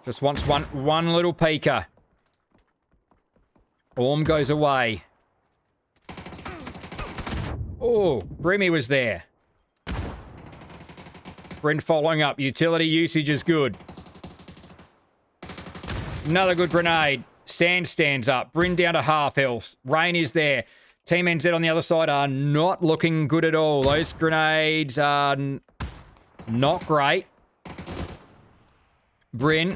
Just wants one little peeker. Orm goes away. Oh, Brimmy was there. Bryn following up. Utility usage is good. Another good grenade. Sand stands up. Bryn down to half health. Rain is there. Team NZ on the other side are not looking good at all. Those grenades are not great. Bryn.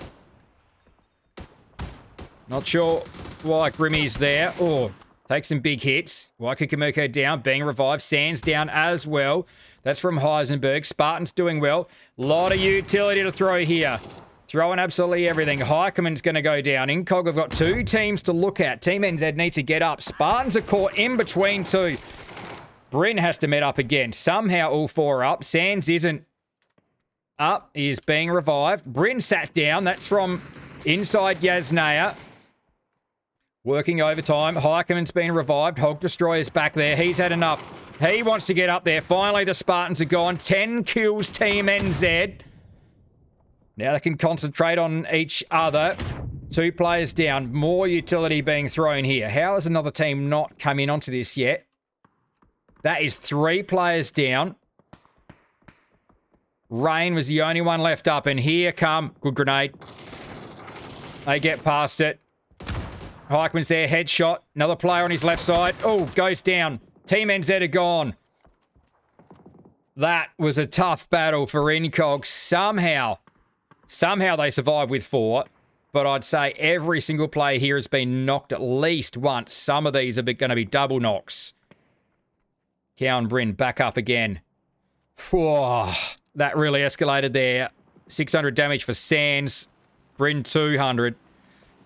Not sure why Grimmy's there. Oh, takes some big hits. Waikagamukau down, being revived. Sands down as well. That's from Heisenberg. Spartan's doing well. Lot of utility to throw here. Throwing absolutely everything. Highcommand's going to go down. Incog have got 2 teams to look at. Team NZ needs to get up. Spartans are caught in between 2. Bryn has to met up again. Somehow all 4 are up. Sands isn't up. He is being revived. Bryn sat down. That's from inside Yasnaya. Working overtime. Highcommand's been revived. Hog Destroyer's back there. He's had enough. He wants to get up there. Finally, the Spartans are gone. 10 kills, Team NZ. Now they can concentrate on each other. 2 players down. More utility being thrown here. How has another team not come in onto this yet? That is 3 players down. Rain was the only one left up. And here come... Good grenade. They get past it. Highcommand's there. Headshot. Another player on his left side. Oh, goes down. Team NZ are gone. That was a tough battle for Incog. Somehow they survived with 4, but I'd say every single player here has been knocked at least once. Some of these are going to be double knocks. Cow and Bryn back up again. Whoa, that really escalated there. 600 damage for Sands. Bryn 200.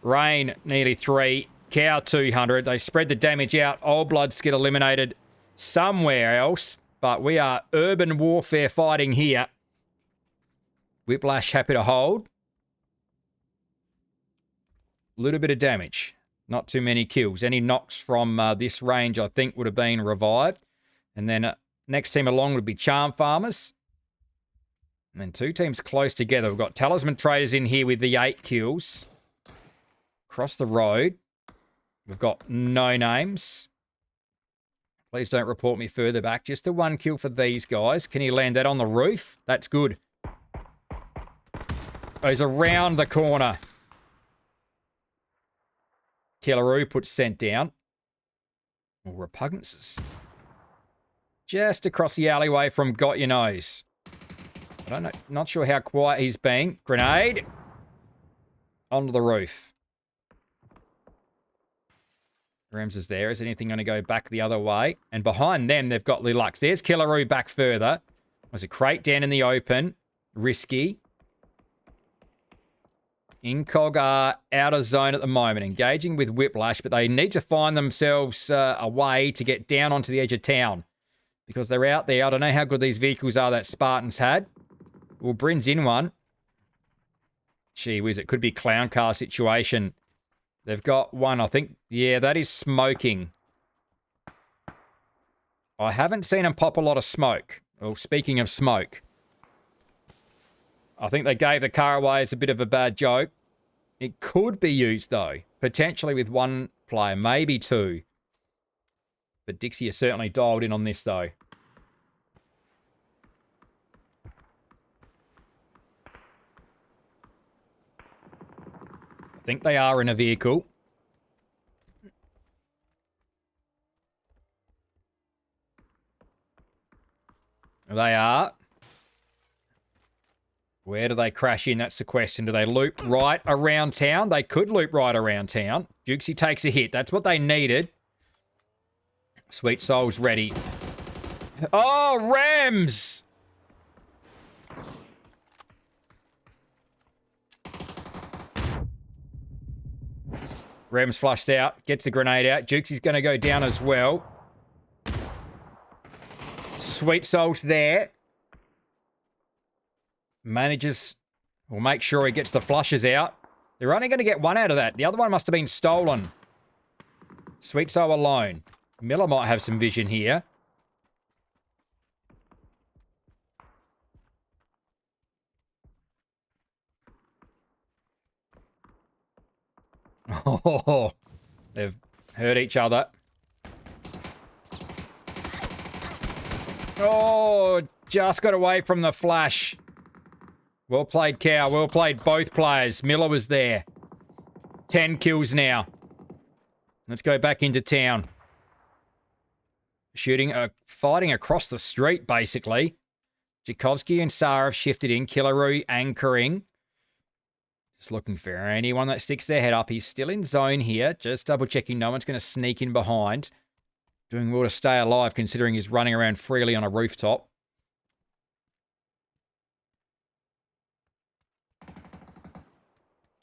Rain nearly 3. Cow 200. They spread the damage out. Old Bloods get eliminated somewhere else, but we are urban warfare fighting here. Whiplash happy to hold. A little bit of damage. Not too many kills. Any knocks from this range, I think, would have been revived. And then next team along would be Charm Farmers. And then 2 teams close together. We've got Talisman Traders in here with the 8 kills. Across the road, we've got No Names. Please don't report me further back. Just the 1 kill for these guys. Can he land that on the roof? That's good. Oh, he's around the corner. Killaroo puts Scent down. Well, Repugnance is just across the alleyway from Got Your Nose. I don't know, not sure how quiet he's been. Grenade. Onto the roof. Rams is there. Is anything going to go back the other way? And behind them, they've got Lilux. There's Killaroo back further. There's a crate down in the open. Risky. Incog are out of zone at the moment, engaging with Whiplash, but they need to find themselves a way to get down onto the edge of town because they're out there. I don't know how good these vehicles are that Spartans had. Well, Bryn's in one. Gee whiz, it could be clown car situation. They've got one, I think. Yeah, that is smoking. I haven't seen them pop a lot of smoke. Well, speaking of smoke, I think they gave the car away as a bit of a bad joke. It could be used, though. Potentially with 1 player, maybe 2. But Dixie is certainly dialed in on this, though. I think they are in a vehicle. They are. Where do they crash in? That's the question. Do they loop right around town? They could loop right around town. Dukesy takes a hit. That's what they needed. Sweet Soul's ready. Oh, Rams! Rams flushed out. Gets the grenade out. Dukesy's going to go down as well. Sweet Soul's there. Manages, will make sure he gets the flushes out. They're only going to get 1 out of that. The other one must have been stolen. Sweet Soul alone. Miller might have some vision here. Oh, they've hurt each other. Oh, just got away from the flash. Well played, Cow. Well played, both players. Miller was there. 10 kills now. Let's go back into town. Shooting, fighting across the street, basically. Jakovsky and Sarah have shifted in. Killaroo anchoring. Just looking for anyone that sticks their head up. He's still in zone here. Just double checking no one's going to sneak in behind. Doing well to stay alive considering he's running around freely on a rooftop.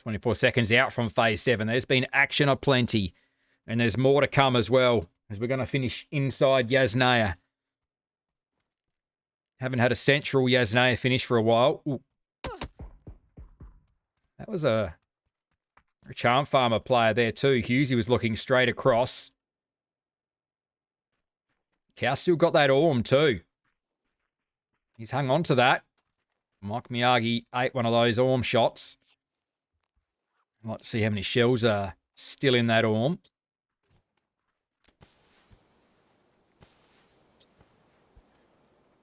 "24 seconds out from phase 7. There's been action aplenty. And there's more to come as well as we're going to finish inside Yasnaya. Haven't had a central Yasnaya finish for a while. Ooh. That was a Charm Farmer player there too. Hughesy was looking straight across. Cow still got that Orm too. He's hung on to that. Mike Miyagi ate one of those Orm shots. I'd like to see how many shells are still in that Orm.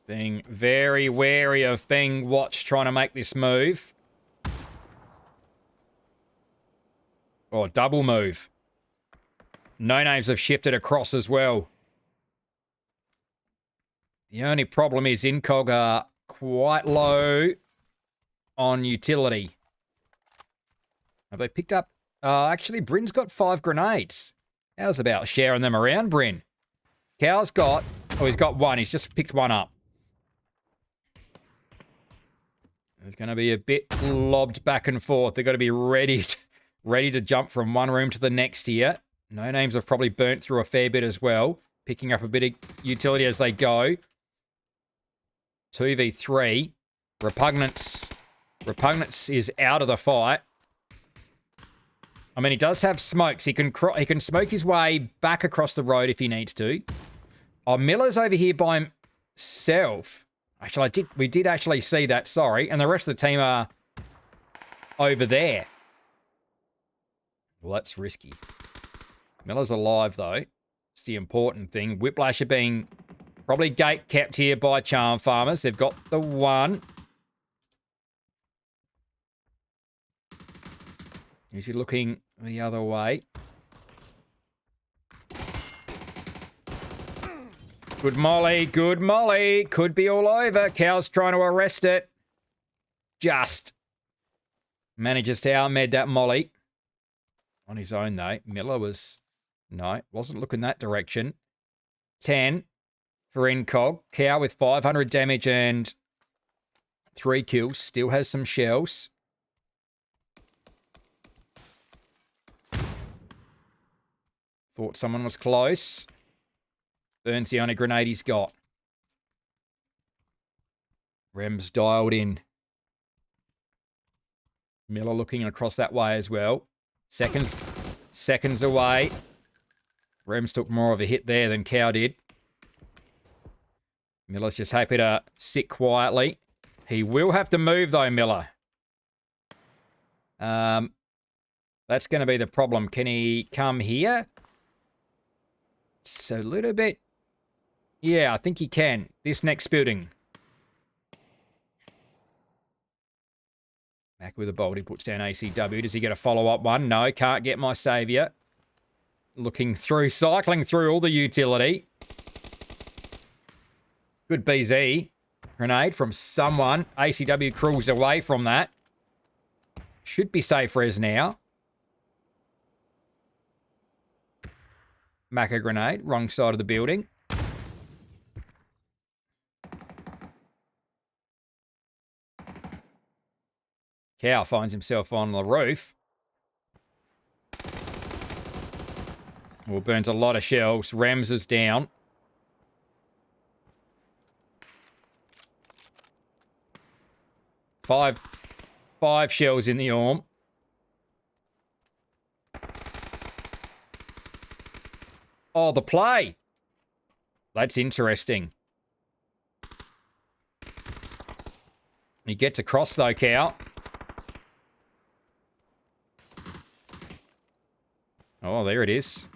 Being very wary of being watched trying to make this move. Oh, double move. No names have shifted across as well. The only problem is Incog are quite low on utility. Have they picked up... actually, Bryn's got 5 grenades. How's about sharing them around, Bryn? Cow's got... Oh, he's got 1. He's just picked 1 up. There's going to be a bit lobbed back and forth. They've got to be ready to jump from one room to the next here. No names have probably burnt through a fair bit as well. Picking up a bit of utility as they go. 2v3. Repugnance is out of the fight. I mean, he does have smokes. He can smoke his way back across the road if he needs to. Oh, Miller's over here by himself. Actually, we did actually see that, sorry. And the rest of the team are over there. Well, that's risky. Miller's alive, though. It's the important thing. Whiplash are being probably gate kept here by Charm Farmers. They've got the one. Is he looking the other way? Good Molly, good Molly. Could be all over. Cow's trying to arrest it. Just manages to outmed that Molly. On his own, though. Miller was... No, wasn't looking that direction. 10 for Incog. Cow with 500 damage and 3 kills. Still has some shells. Thought someone was close. Burns the only grenade he's got. Rem's dialed in. Miller looking across that way as well. Seconds away. Rems took more of a hit there than Cow did. Miller's just happy to sit quietly. He will have to move though, Miller. That's going to be the problem. Can he come here? It's a little bit... Yeah, I think he can. This next building. Back with a bolt. He puts down ACW. Does he get a follow-up one? No, can't get my saviour. Looking through, cycling through all the utility. Good BZ. Grenade from someone. ACW crawls away from that. Should be safe res now. Macca grenade. Wrong side of the building. Cow finds himself on the roof. Well, burns a lot of shells. Rams is down. Five shells in the arm. Oh, the play. That's interesting. He gets across though, Cow. Oh, there it is.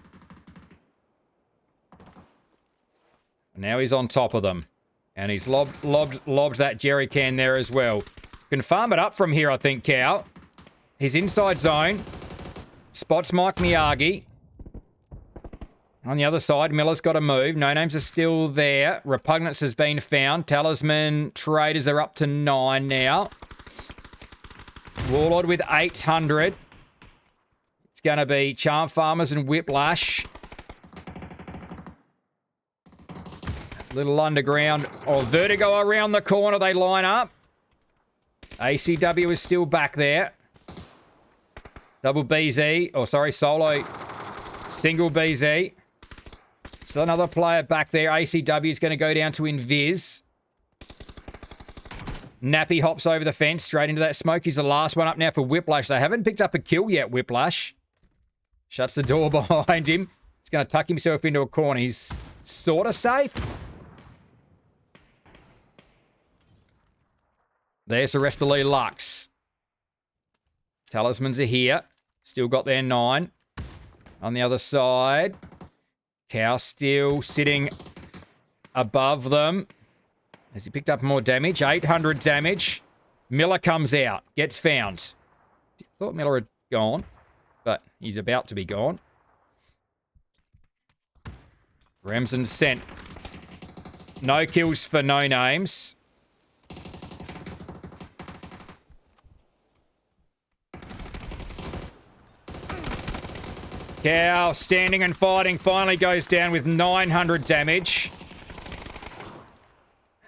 Now he's on top of them. And he's lobbed that jerry can there as well. Can farm it up from here, I think, Cow. He's inside zone. Spots Mike Miyagi. On the other side, Miller's got to move. No names are still there. Repugnance has been found. Talisman Traders are up to 9 now. Warlord with 800. It's going to be Charm Farmers and Whiplash. Little underground or vertigo around the corner. They line up. ACW is still back there. Double BZ. Oh, sorry, solo. Single BZ. So another player back there. ACW is going to go down to Invis. Nappy hops over the fence straight into that smoke. He's the last one up now for Whiplash. They haven't picked up a kill yet, Whiplash. Shuts the door behind him. He's going to tuck himself into a corner. He's sort of safe. There's the rest of Lee Lux. Talismans are here. Still got their 9. On the other side. Cow still sitting above them. Has he picked up more damage? 800 damage. Miller comes out. Gets found. Thought Miller had gone. But he's about to be gone. Remsen sent. No kills for no names. Cow standing and fighting finally goes down with 900 damage.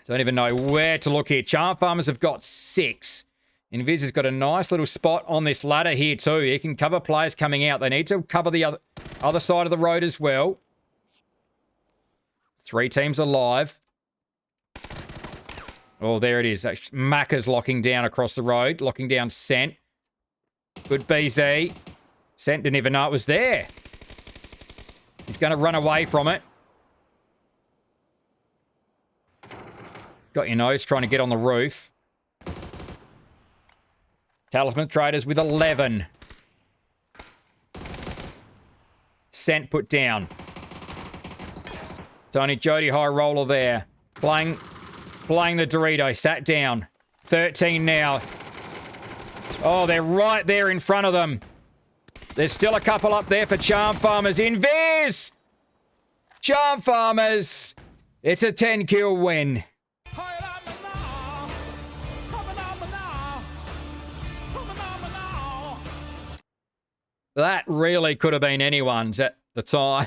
Don't even know where to look here. Charm Farmers have got 6. Invis has got a nice little spot on this ladder here too. He can cover players coming out. They need to cover the other side of the road as well. 3 teams alive. Oh, there it is. Macca's locking down across the road. Locking down Scent. Good BZ. Scent didn't even know it was there. He's going to run away from it. Got your nose trying to get on the roof. Talisman Traders with 11. Scent put down. Tony Jody high roller there. Playing the Dorito. Sat down. 13 now. Oh, they're right there in front of them. There's still a couple up there for Charm Farmers. Invis! Charm Farmers! It's a 10-kill win. That really could have been anyone's at the time.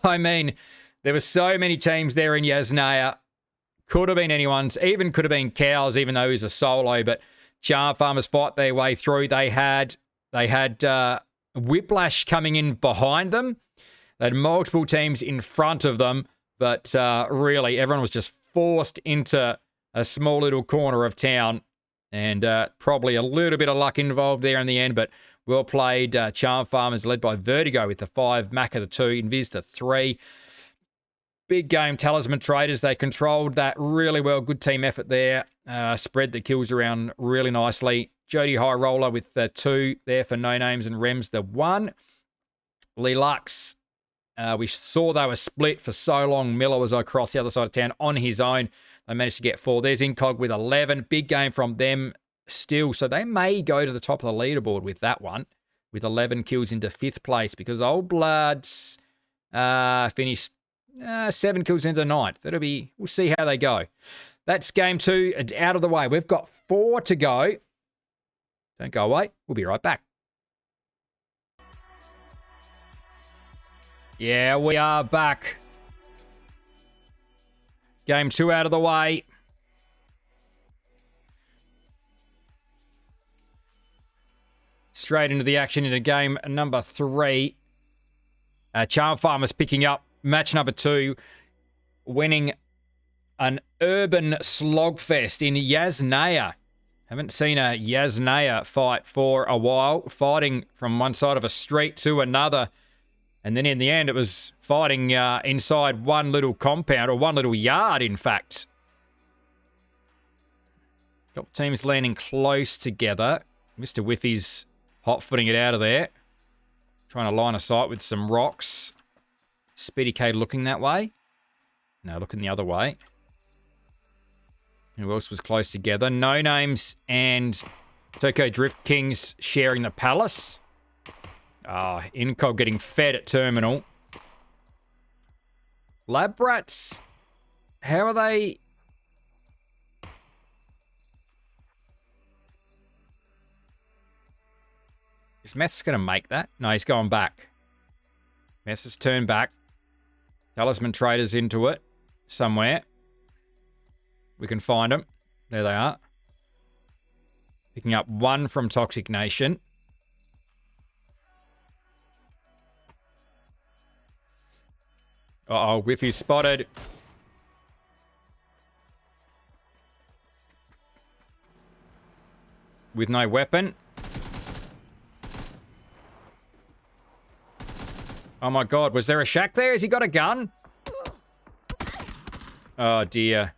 I mean, there were so many teams there in Yasnaya. Could have been anyone's. Even could have been Cow's, even though he's a solo. But Charm Farmers fight their way through. They had Whiplash coming in behind them. They had multiple teams in front of them. But really, everyone was just forced into a small little corner of town. And probably a little bit of luck involved there in the end. But well played. Charm Farmers led by Vertigo with the 5, Macca the 2, Invis the 3. Big game, Talisman Traders. They controlled that really well. Good team effort there. Spread the kills around really nicely. Jody High Roller with the 2 there for No Names, and Rems the 1. LEAUGE. We saw they were split for so long. Miller was across the other side of town on his own. They managed to get 4. There's Incog with 11. Big game from them still. So they may go to the top of the leaderboard with that one, with 11 kills into 5th place, because Old Bloods finished 7 kills into 9th. We'll see how they go. That's game 2 out of the way. We've got 4 to go. Don't go away. We'll be right back. Yeah, we are back. Game 2 out of the way. Straight into the action into game number 3. Charm Farmers picking up match number 2, winning an urban slogfest in Yasnaya. Haven't seen a Yasnaya fight for a while, fighting from one side of a street to another. And then in the end, it was fighting inside one little compound, or one little yard, in fact. Got teams landing close together. Mr. Whiffy's hot-footing it out of there. Trying to line a sight with some rocks. Speedy K looking that way. No, looking the other way. Who else was close together? No Names and Toko Drift Kings sharing the palace. Incog getting fed at terminal. Lab Rats, how are they? Is Meth's going to make that? No, he's going back. Meth has turned back. Talisman Traders into it somewhere. We can find them. There they are. Picking up 1 from Toxic Nation. Uh-oh, Whiffy's spotted. With no weapon. Oh my god, was there a shack there? Has he got a gun? Oh dear.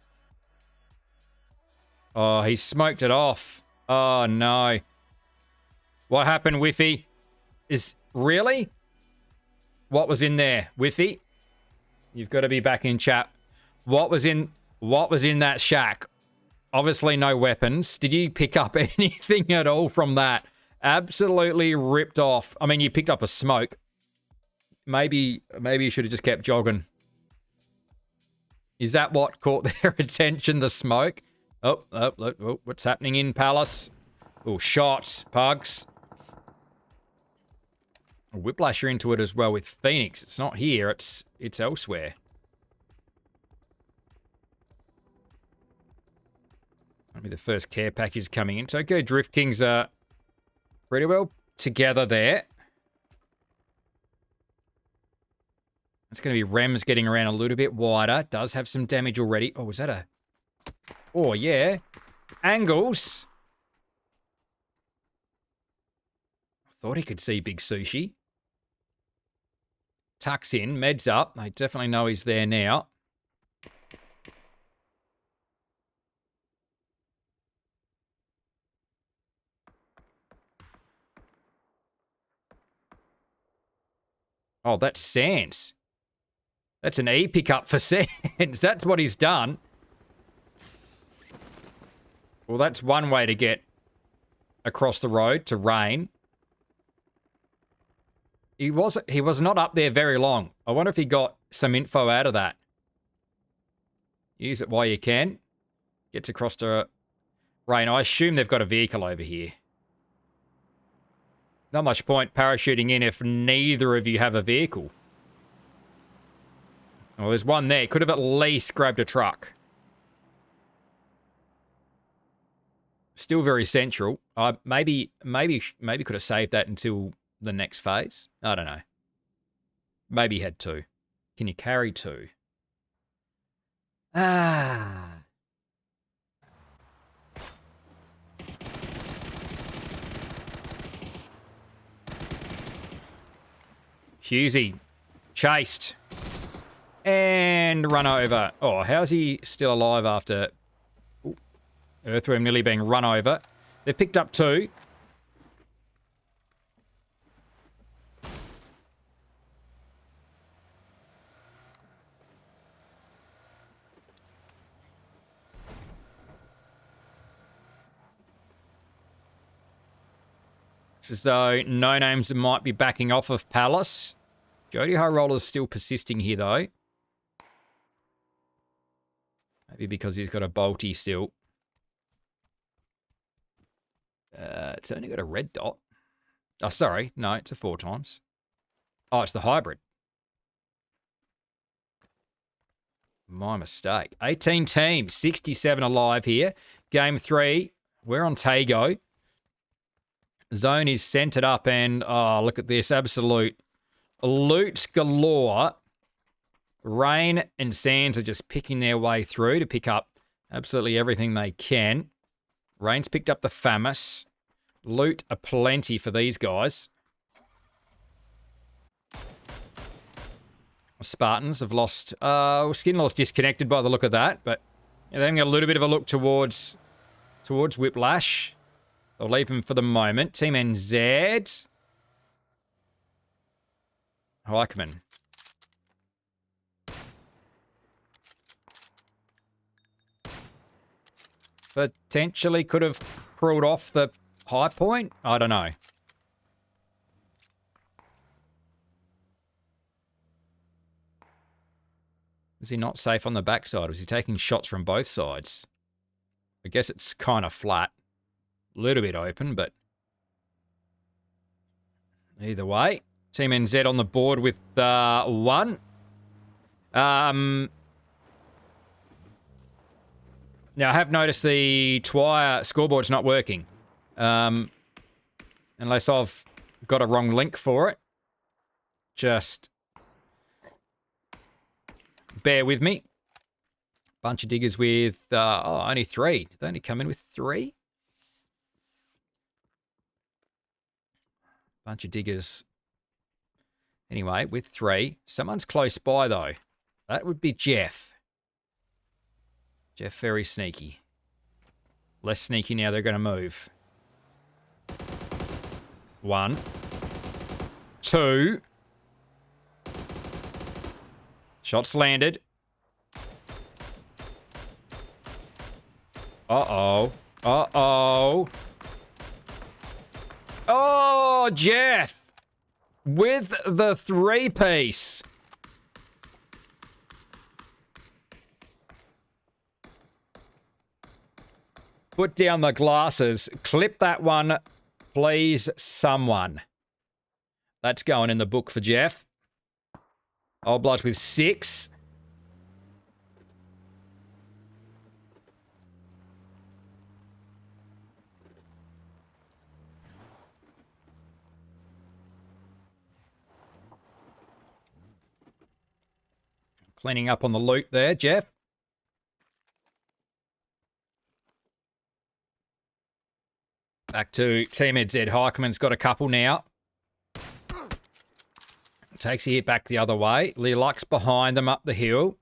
Oh, he smoked it off. Oh no. What happened, Whiffy? Really? What was in there, Whiffy? You've got to be back in chat. What was in that shack? Obviously no weapons. Did you pick up anything at all from that? Absolutely ripped off. I mean, you picked up a smoke. Maybe you should have just kept jogging. Is that what caught their attention, the smoke? Oh, what's happening in Palace? Oh, shots, Pugs. Whiplash are into it as well with Phoenix. It's not here, it's elsewhere. That'll be the first care package coming in. So go Drift Kings are pretty well together there. It's going to be Rems getting around a little bit wider. Does have some damage already. Oh, was that a... Oh, yeah. Angles. I thought he could see Big Sushi. Tucks in. Meds up. They definitely know he's there now. Oh, that's Sands. That's an E pickup for Sands. That's what he's done. Well, that's one way to get across the road to Rain. He was not up there very long. I wonder if he got some info out of that. Use it while you can. Gets across to Rain. I assume they've got a vehicle over here. Not much point parachuting in if neither of you have a vehicle. Well, there's one there. Could have at least grabbed a truck. Still very central. Maybe could have saved that until the next phase. I don't know. Maybe he had two. Can you carry two? Ah. Husey chased and run over. Oh, how's he still alive after Earthworm nearly being run over? They've picked up two. It's as though No Names might be backing off of Palace. Jody High Roller's still persisting here, though. Maybe because he's got a bolty still. It's only got a red dot. Oh, sorry. No, it's a 4 times. Oh, it's the hybrid. My mistake. 18 teams, 67 alive here. Game 3, we're on Tago. Zone is centered up and, oh, look at this. Absolute loot galore. Rain and Sands are just picking their way through to pick up absolutely everything they can. Rain's picked up the FAMAS. Loot aplenty for these guys. Spartans have lost... Skinlaw's disconnected by the look of that, but they're having a little bit of a look towards Whiplash. They'll leave him for the moment. Team NZ. Heikman. Potentially could have crawled off the high point. I don't know. Is he not safe on the backside? Was he taking shots from both sides? I guess it's kind of flat. A little bit open, but either way. Team NZ on the board with 1. Now, I have noticed the Twire scoreboard's not working. Unless I've got a wrong link for it. Just bear with me. Bunch of diggers with, only 3. Did they only come in with 3? Bunch of diggers. Anyway, with 3. Someone's close by, though. That would be Jeff. Jeff, very sneaky. Less sneaky now, they're going to move. 1. 2. Shots landed. Uh-oh. Uh-oh. Oh, Jeff. With the 3-piece. Put down the glasses. Clip that one, please, someone. That's going in the book for Jeff. Old Blood with 6. Cleaning up on the loot there, Jeff. Back to Team NZ. Heikman's got a couple now. Takes a hit back the other way. LEAUGE behind them up the hill.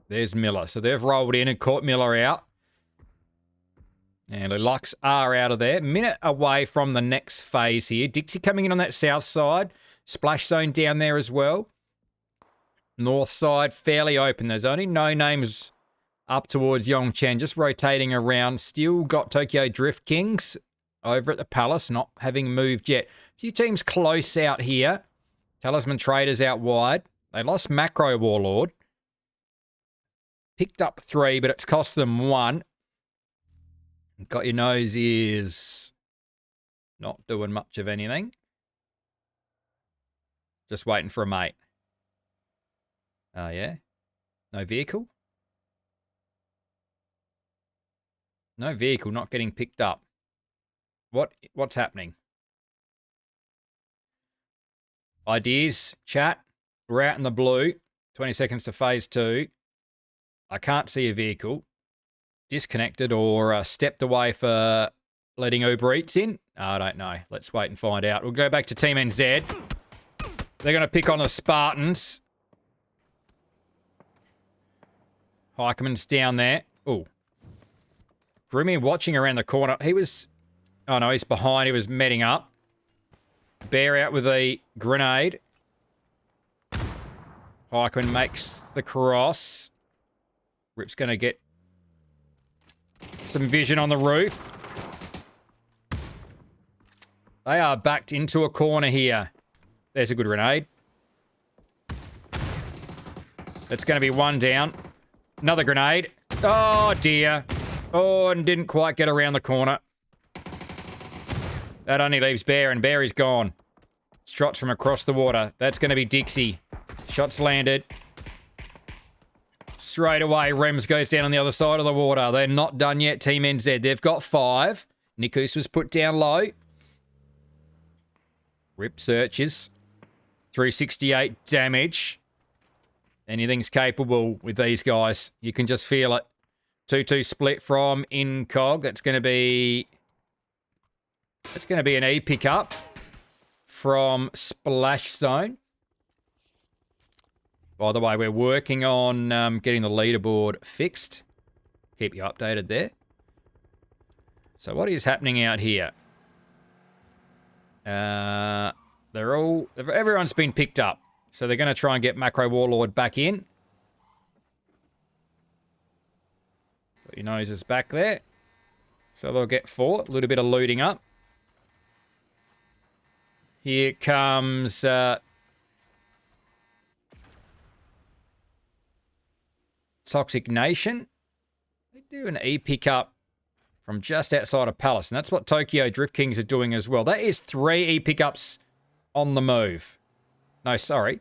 There's Miller. So they've rolled in and caught Miller out. And LEAUGE are out of there. Minute away from the next phase here. Dixie coming in on that south side. Splash zone down there as well. North side, fairly open. There's only no names up towards Yongchen, just rotating around. Still got Tokyo Drift Kings over at the Palace, not having moved yet. A few teams close out here. Talisman Traders out wide. They lost Macro Warlord. Picked up 3, but it's cost them 1. Got Your Nose is not doing much of anything. Just waiting for a mate. Oh, yeah? No vehicle? No vehicle, not getting picked up. What's happening? Ideas, chat. We're out in the blue. 20 seconds to phase 2. I can't see a vehicle. Disconnected or stepped away for letting Uber Eats in. I don't know. Let's wait and find out. We'll go back to Team NZ. They're going to pick on the Spartans. Heikeman's down there. Oh. Grimmy watching around the corner. He was... Oh, no, he's behind. He was meting up. Bear out with a grenade. Heikeman makes the cross. Rip's going to get some vision on the roof. They are backed into a corner here. There's a good grenade. That's going to be 1 down. Another grenade. Oh, dear. Oh, and didn't quite get around the corner. That only leaves Bear, and Bear is gone. Shots from across the water. That's going to be Dixie. Shots landed. Straight away, Rems goes down on the other side of the water. They're not done yet, Team NZ. They've got 5. Nikus was put down low. Rip searches. 368 damage. Anything's capable with these guys. You can just feel it. 2-2 split from Incog. That's going to be an E pickup from Splash Zone. By the way, we're working on getting the leaderboard fixed. Keep you updated there. So what is happening out here? Everyone's been picked up. So they're going to try and get Macro Warlord back in. Got Your Noses back there. So they'll get 4. A little bit of looting up. Here comes... Toxic Nation. They do an E pickup from just outside of Palace. And that's what Tokyo Drift Kings are doing as well. That is 3 E pickups on the move. No, sorry.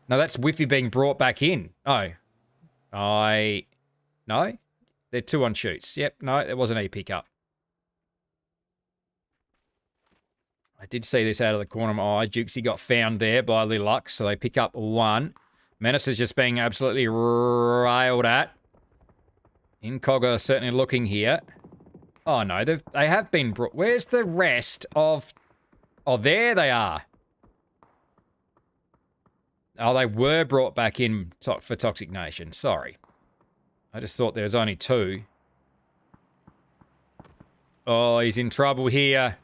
No, that's Whiffy being brought back in. Oh. No? They're 2 on shoots. Yep, no, there was an E pickup. I did see this out of the corner of my eye. Jukesy got found there by Lilux, so they pick up 1. Menace is just being absolutely railed at. Incog are certainly looking here. Oh, no, they have been brought... Where's the rest of... Oh, there they are. Oh, they were brought back in for Toxic Nation. Sorry. I just thought there was only 2. Oh, he's in trouble here.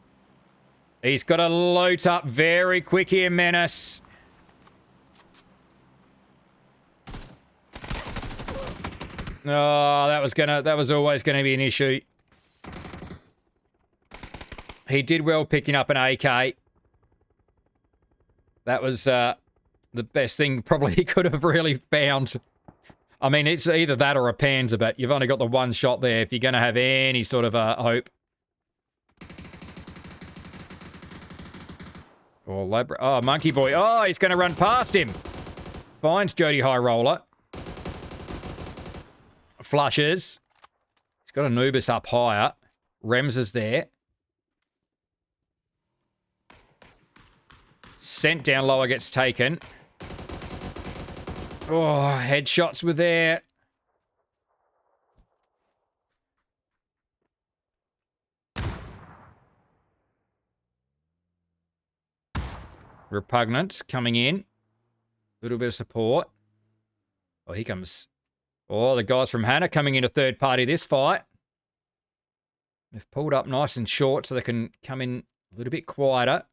He's got to loot up very quick here, Menace. Oh, that was always gonna be an issue. He did well picking up an AK. That was the best thing probably he could have really found. I mean, it's either that or a Panzer, but you've only got the 1 shot there if you're gonna have any sort of hope. Oh, Monkey Boy. Oh, he's gonna run past him. Finds Jody High Roller. Flushes. He's got Anubis up higher. Rems is there. Sent down lower, gets taken. Oh, headshots were there. Repugnance coming in. A little bit of support. Oh, here comes... Oh, the guys from Hannah coming into third party this fight. They've pulled up nice and short so they can come in a little bit quieter.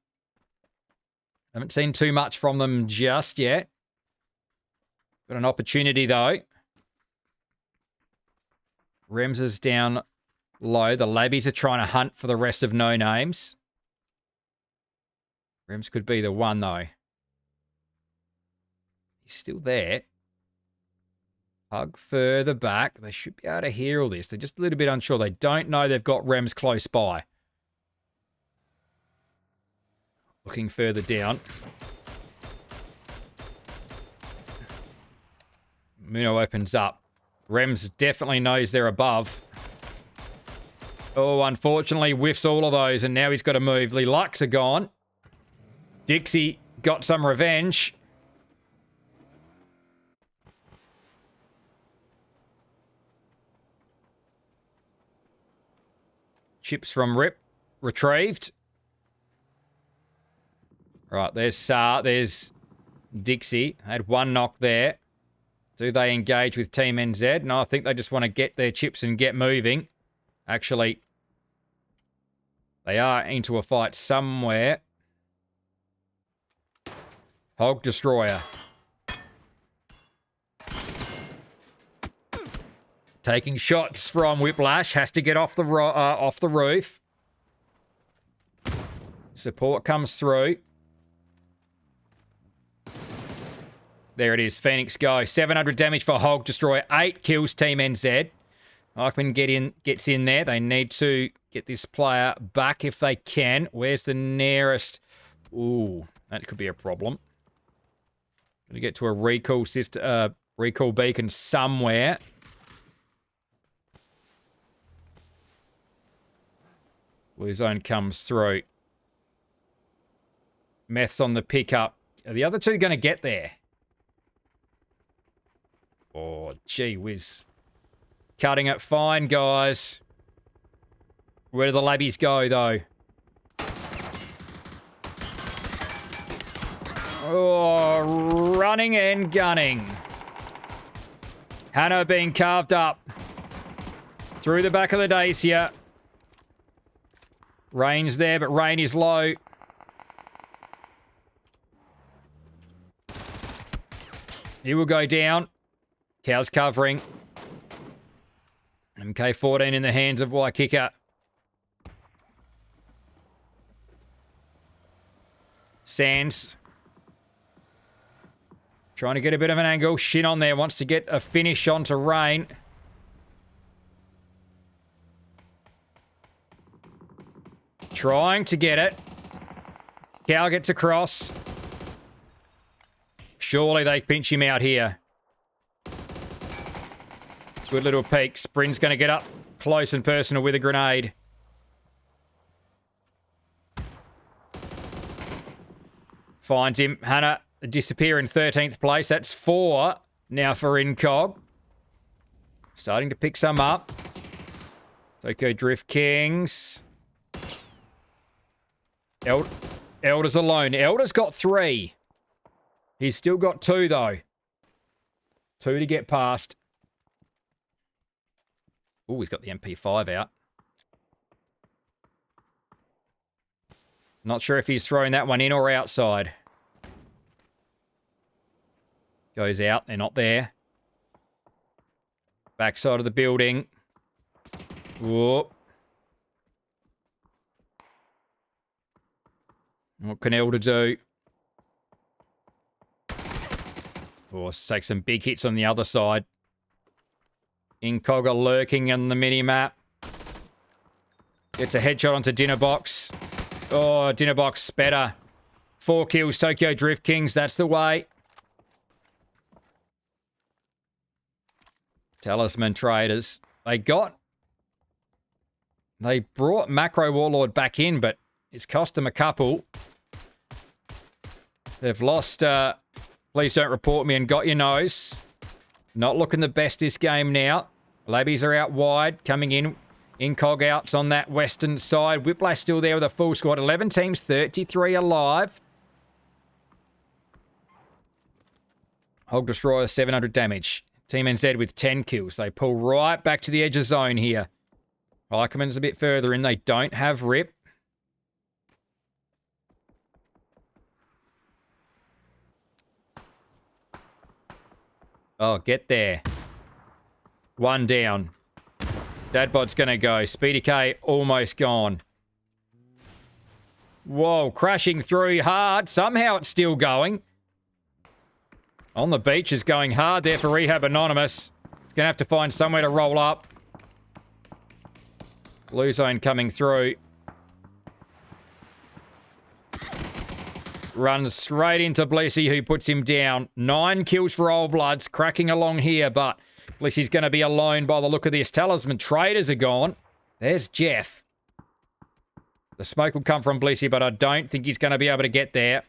Haven't seen too much from them just yet. Got an opportunity, though. Rems is down low. The Labbies are trying to hunt for the rest of No Names. Rems could be the one, though. He's still there. Hug further back. They should be able to hear all this. They're just a little bit unsure. They don't know they've got Rems close by. Looking further down. Muno opens up. Rems definitely knows they're above. Oh, unfortunately, whiffs all of those, and now he's got to move. The Lux are gone. Dixie got some revenge. Chips from Rip. Retrieved. Right, there's Dixie. Had one knock there. Do they engage with Team NZ? No, I think they just want to get their chips and get moving. Actually, they are into a fight somewhere. Hog Destroyer. Taking shots from Whiplash. Has to get off the roof. Support comes through. There it is. Phoenix go. 700 damage for Hog Destroyer. 8 kills Team NZ. Eichmann gets in there. They need to get this player back if they can. Where's the nearest? Ooh, that could be a problem. Gonna get to a recall system, recall beacon somewhere. Blue zone comes through. Meth's on the pickup. Are the other two going to get there? Oh, gee whiz. Cutting it fine, guys. Where do the Labbies go, though? Oh, running and gunning. Hanno being carved up. Through the back of the Dacia. Rain's there, but rain is low. He will go down. Cow's covering. MK14 in the hands of Waikika. Sands. Trying to get a bit of an angle. Shin on there. Wants to get a finish onto Rain. Trying to get it. Cow gets across. Surely they pinch him out here. Good little peek. Sprint's going to get up close and personal with a grenade. Finds him. Hannah disappear in 13th place. That's 4 now for Incog. Starting to pick some up. Tokyo Drift Kings. Elder's alone. Elder's got 3. He's still got 2, though. 2 to get past. Oh, he's got the MP5 out. Not sure if he's throwing that one in or outside. Goes out. They're not there. Backside of the building. Whoop. What can Elder do? Oh, take some big hits on the other side. Incog are lurking on the mini-map. Gets a headshot onto Dinnerbox. Oh, Dinnerbox better. 4 kills, Tokyo Drift Kings. That's the way. Talisman Traders. They brought Macro Warlord back in, but it's cost them a couple. They've lost, Please Don't Report Me and Got Your Nose. Not looking the best this game now. Labbies are out wide, coming in. Incog outs on that western side. Whiplash still there with a full squad. 11 teams, 33 alive. Hog Destroyer, 700 damage. Team NZ with 10 kills. They pull right back to the edge of zone here. Eichmann's a bit further in. They don't have Rip. Oh, get there. One down. Dadbot's going to go. Speedy K almost gone. Whoa, crashing through hard. Somehow it's still going. On the beach is going hard there for Rehab Anonymous. It's going to have to find somewhere to roll up. Blue zone coming through. Runs straight into Blissey, who puts him down. 9 kills for Old Bloods, cracking along here, but Blissey's going to be alone by the look of this. Talisman Traders are gone. There's Jeff. The smoke will come from Blissey, but I don't think he's going to be able to get there.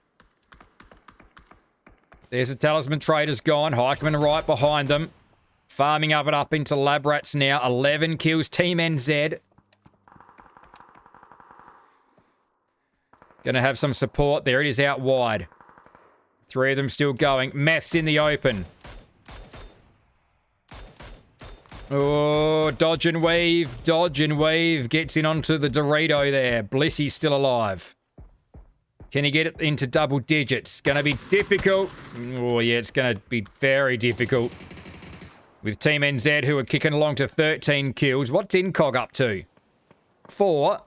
There's the Talisman Traders gone. Heikman right behind them. Farming up into Labrats now. 11 kills. Team NZ. Going to have some support. There it is out wide. 3 of them still going. Meth's in the open. Oh, dodge and weave. Dodge and weave. Gets in onto the Dorito there. Blissey's still alive. Can he get it into double digits? Going to be difficult. Oh, yeah, it's going to be very difficult. With Team NZ, who are kicking along to 13 kills. What's Incog up to? 4.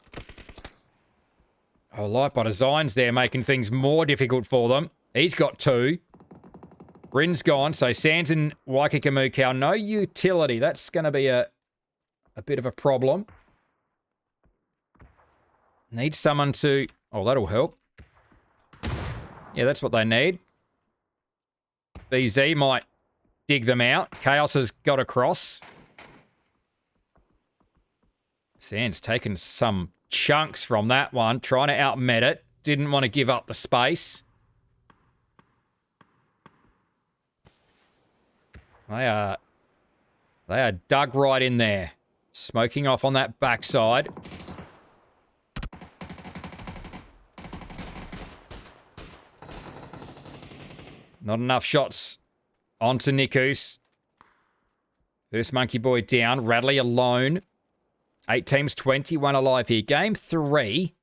Oh, Light by Design's there, making things more difficult for them. He's got 2. Rin's gone, so Sands and Waikakamukau, no utility. That's going to be a bit of a problem. Need someone to... Oh, that'll help. Yeah, that's what they need. BZ might dig them out. Chaos has got across. Sands taken some chunks from that one, trying to outmet it. Didn't want to give up the space. They are dug right in there. Smoking off on that backside. Not enough shots onto Nikus. First Monkey Boy down. Radley alone. 8 teams, 21 alive here. Game 3.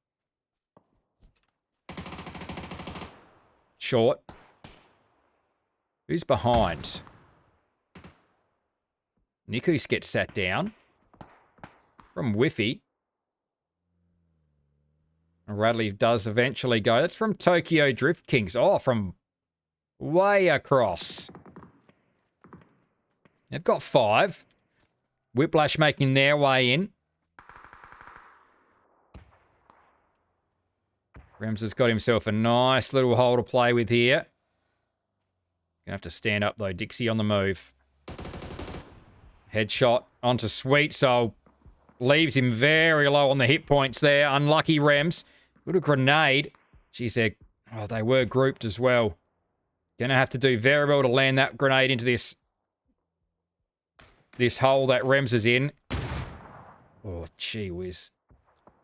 Short. Who's behind? Nikus gets sat down. From Whiffy. Radley does eventually go. That's from Tokyo Drift Kings. Oh, from way across. They've got 5. Whiplash making their way in. Rems has got himself a nice little hole to play with here. Gonna have to stand up though. Dixie on the move. Headshot onto Sweet Soul. Leaves him very low on the hit points there. Unlucky Rems. Good a grenade. Geez, they were grouped as well. Gonna have to do very well to land that grenade into this hole that Rems is in. Oh, gee whiz.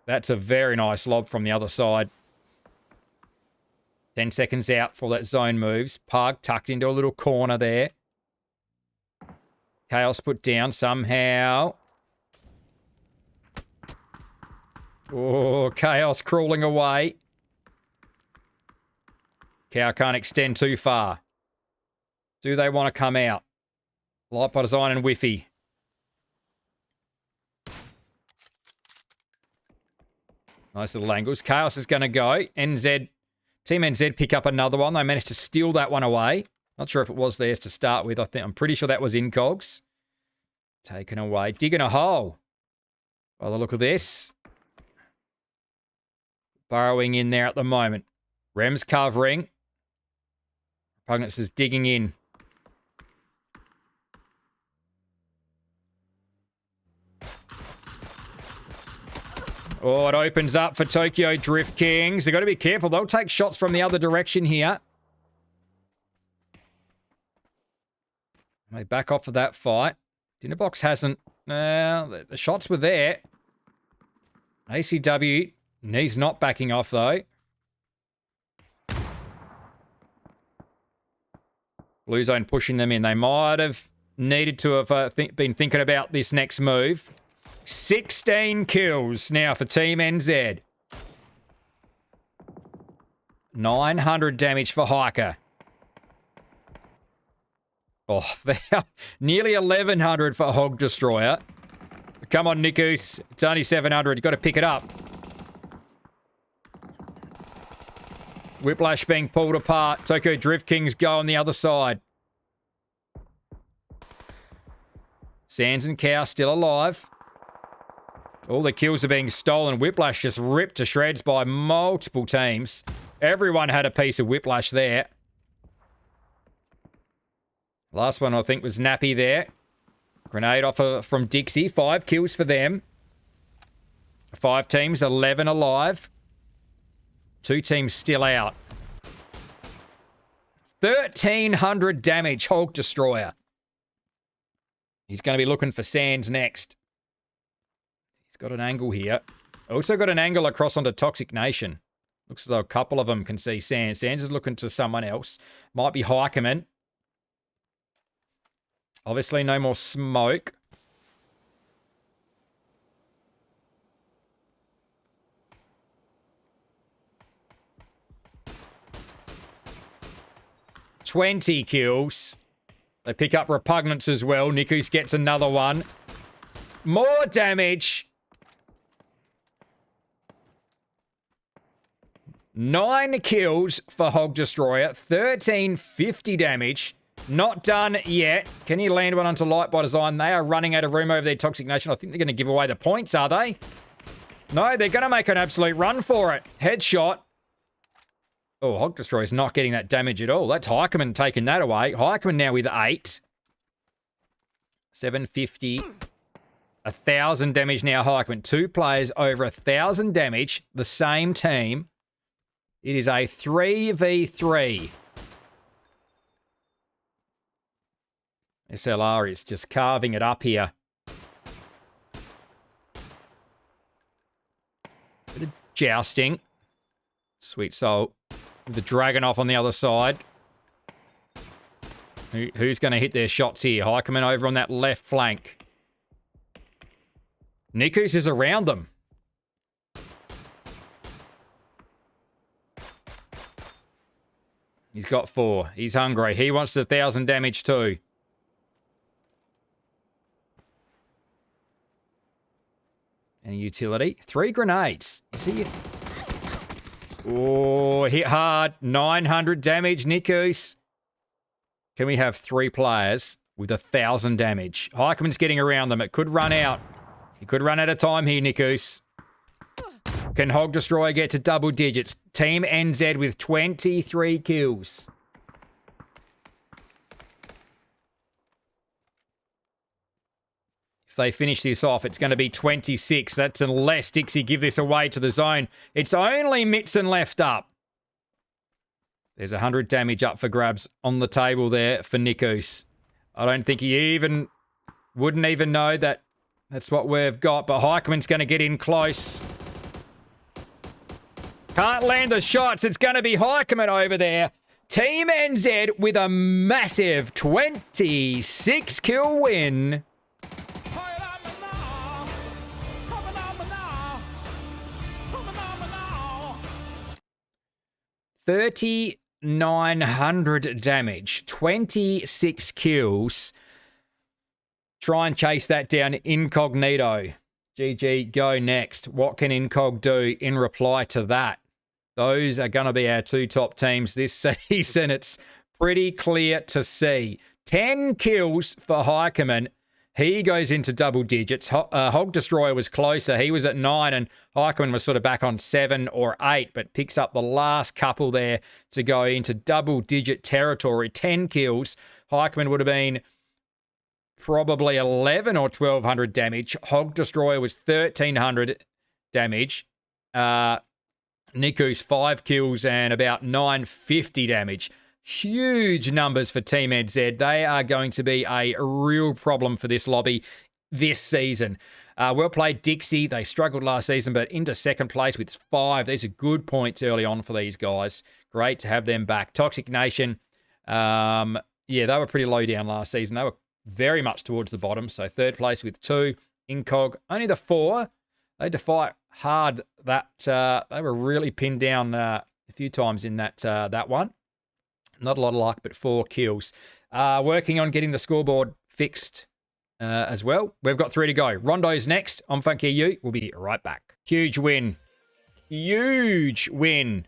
That's a very nice lob from the other side. 10 seconds out for that zone moves. Pug tucked into a little corner there. Chaos put down somehow. Oh, Chaos crawling away. Cow can't extend too far. Do they want to come out? Light by Design and Whiffy. Nice little angles. Chaos is going to go. Team NZ pick up another one. They managed to steal that one away. Not sure if it was theirs to start with. I'm pretty sure that was Incogs. Taken away. Digging a hole. By the look of this. Burrowing in there at the moment. Rem's covering. Pugnance is digging in. Oh, it opens up for Tokyo Drift Kings. They've got to be careful. They'll take shots from the other direction here. They back off of that fight. Dinnerbox hasn't... the shots were there. ACW, he's not backing off, though. Blue Zone pushing them in. They might have needed to have been thinking about this next move. 16 kills now for Team NZ. 900 damage for Hiker. Oh, nearly 1,100 for Hog Destroyer. Come on, Nikus. It's only 700. You've got to pick it up. Whiplash being pulled apart. Tokyo Drift Kings go on the other side. Sands and Cow still alive. All the kills are being stolen. Whiplash just ripped to shreds by multiple teams. Everyone had a piece of Whiplash there. Last one, I think, was Nappy there. Grenade offer from Dixie. 5 kills for them. 5 teams, 11 alive. 2 teams still out. 1,300 damage, Hulk Destroyer. He's going to be looking for Sands next. He's got an angle here. Also got an angle across onto Toxic Nation. Looks as though a couple of them can see Sands. Sands is looking to someone else. Might be Heikeman. Obviously, no more smoke. $20 kills. They pick up Repugnance as well. Nikus gets another one. More damage. 9 kills for Hog Destroyer. 1,350 damage. Not done yet. Can he land one onto Light by Design? They are running out of room over their Toxic Nation. I think they're going to give away the points, are they? No, they're going to make an absolute run for it. Headshot. Oh, Hog Destroyer's not getting that damage at all. That's Heikeman taking that away. Heikeman now with 8. 750. 1,000 damage now, Heikeman. 2 players over 1,000 damage. The same team. It is a 3v3. SLR is just carving it up here. Bit of jousting. Sweet Soul. With the Dragon off on the other side. Who's going to hit their shots here? Heikeman over on that left flank. Nikus is around them. He's got 4. He's hungry. He wants the 1,000 damage too. Any utility? 3 grenades. You see it? Oh, hit hard. 900 damage, Nikus. Can we have 3 players with 1,000 damage? Heikeman's getting around them. It could run out. He could run out of time here, Nikus. Can Hog Destroyer get to double digits? Team NZ with 23 kills. If they finish this off, it's going to be 26. That's unless Dixie give this away to the zone. It's only Mitson left up. There's 100 damage up for grabs on the table there for Nikus. I don't think he wouldn't even know that that's what we've got. But Heikeman's going to get in close. Can't land the shots. It's going to be Heikeman over there. Team NZ with a massive 26 kill win. 3,900 damage, 26 kills. Try and chase that down incognito. GG, go next. What can Incog do in reply to that? Those are going to be our 2 top teams this season. It's pretty clear to see. 10 kills for Heikeman. He goes into double digits. Hog Destroyer was closer. He was at 9, and Heikeman was sort of back on 7 or 8, but picks up the last couple there to go into double-digit territory. 10 kills. Heikeman would have been probably 11 or 1,200 damage. Hog Destroyer was 1,300 damage. Nikus 5 kills and about 950 damage. Huge numbers for Team NZ. They are going to be a real problem for this lobby this season. Well played, Dixie. They struggled last season, but into second place with 5. These are good points early on for these guys. Great to have them back. Toxic Nation, yeah, they were pretty low down last season. They were very much towards the bottom, so third place with 2. Incog, only the 4. They had to fight hard. That they were really pinned down a few times in that one. Not a lot of luck, but 4 kills. Working on getting the scoreboard fixed as well. We've got 3 to go. Rondo's next on Funky U. We'll be right back. Huge win. Huge win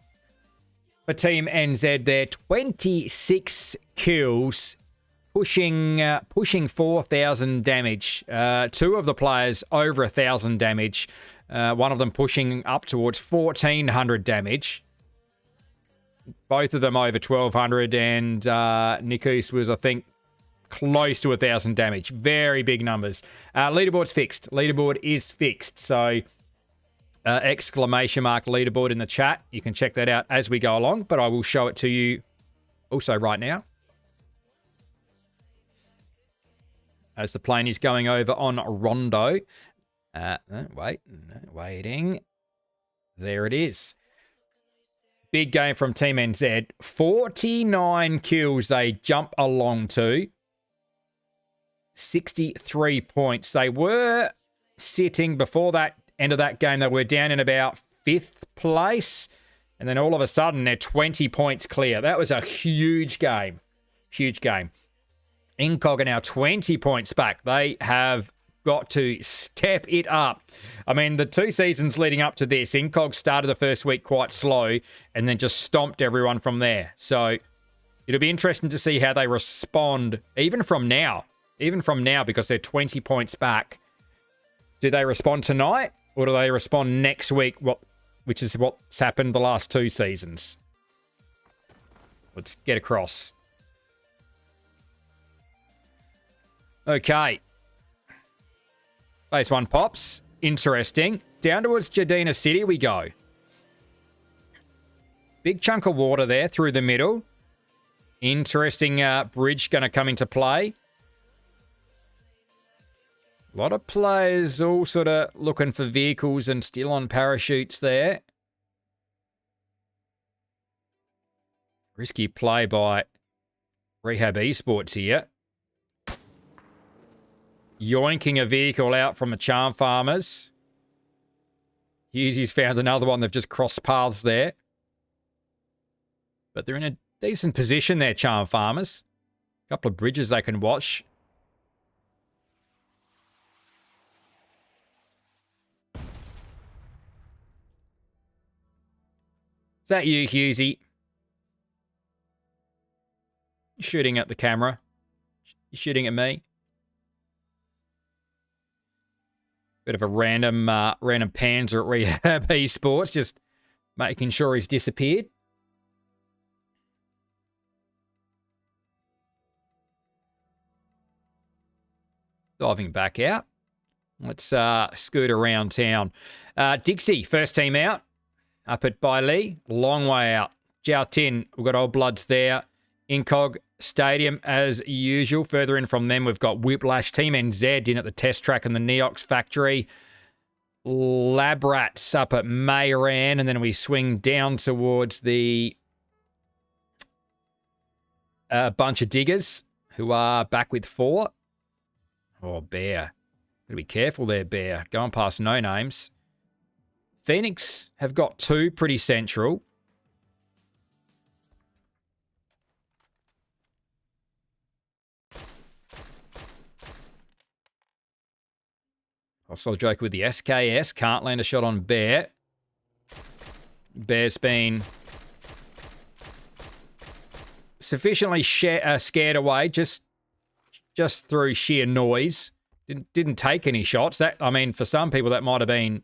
for Team NZ there. 26 kills, pushing 4,000 damage. 2 of the players over 1,000 damage. One of them pushing up towards 1,400 damage. Both of them over 1,200, and Nikus was, I think, close to 1,000 damage. Very big numbers. Leaderboard's fixed. Leaderboard is fixed. So, exclamation mark leaderboard in the chat. You can check that out as we go along, but I will show it to you also right now. As the plane is going over on Rondo. Waiting. There it is. Big game from Team NZ. 49 kills they jump along to. 63 points. They were sitting before that end of that game. They were down in about 5th place. And then all of a sudden, they're 20 points clear. That was a huge game. Huge game. Incog are now 20 points back. They have got to step it up. I mean, the 2 seasons leading up to this, Incog started the first week quite slow and then just stomped everyone from there. So it'll be interesting to see how they respond even from now, because they're 20 points back. Do they respond tonight or do they respond next week, which is what's happened the last 2 seasons? Let's get across. Okay. Phase 1 pops. Interesting. Down towards Jadina City we go. Big chunk of water there through the middle. Interesting bridge going to come into play. A lot of players all sort of looking for vehicles and still on parachutes there. Risky play by Rehab Esports here. Yoinking a vehicle out from the Charm Farmers. Hughesy's found another one. They've just crossed paths there. But they're in a decent position there, Charm Farmers. A couple of bridges they can watch. Is that you, Hughesy? You're shooting at the camera. You're shooting at me. Bit of a random Panzer at Rehab Esports, just making sure he's disappeared. Diving back out. Let's scoot around town. Dixie, first team out. Up at Bailey, long way out. Jiao Tin, we've got Old Bloods there. Incog Stadium as usual. Further in from them, we've got Whiplash, Team NZ in at the test track and the Neox factory. Labrats up at Mayran, and then we swing down towards the bunch of diggers who are back with 4. Oh, Bear. Gotta be careful there, Bear. Going past no names. Phoenix have got 2 pretty central. Hostile Joker with the SKS. Can't land a shot on Bear. Bear's been sufficiently scared away just through sheer noise. Didn't take any shots. That, I mean, for some people that might have been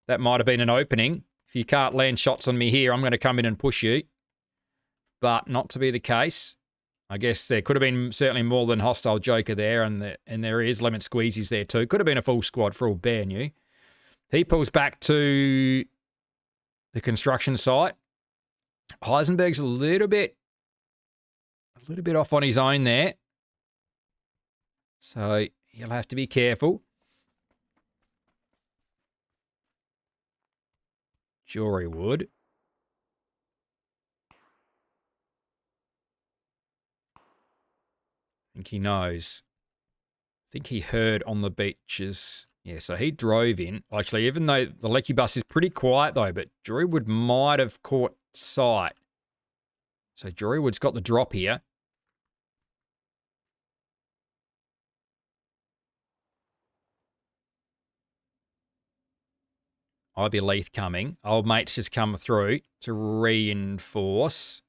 an opening. If you can't land shots on me here, I'm going to come in and push you. But not to be the case. I guess there could have been certainly more than Hostile Joker there, and there is Lemon Squeezies there too. Could have been a full squad for all Bear knew. He pulls back to the construction site. Heisenberg's a little bit off on his own there. So he'll have to be careful. Jory would. I think he knows. I think he heard on the beaches. Yeah, so he drove in. Actually, even though the Lecky bus is pretty quiet though, but Drurywood might have caught sight. So Drurywood's got the drop here. I'll be Leith coming. Old mate's just come through to reinforce.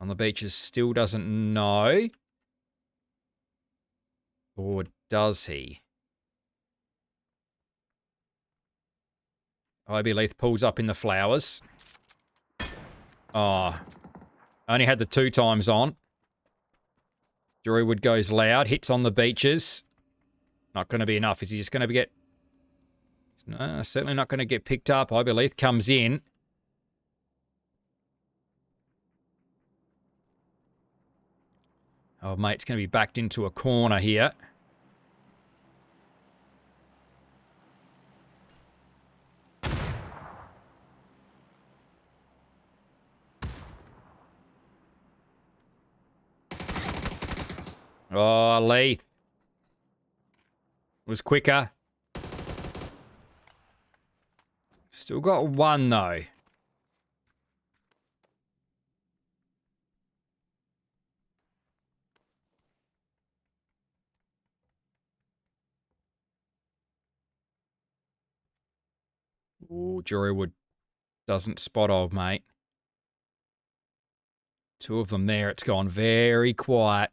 On the beaches, still doesn't know. Or does he? IB Leith pulls up in the flowers. Oh. Only had the 2 times on. Druidwood goes loud. Hits on the beaches. Not going to be enough. Is he just going to get... No, certainly not going to get picked up. IB Leith comes in. Oh, mate's going to be backed into a corner here. Oh, Leith was quicker. Still got 1, though. Oh, Druidwood doesn't spot old mate. 2 of them there. It's gone very quiet.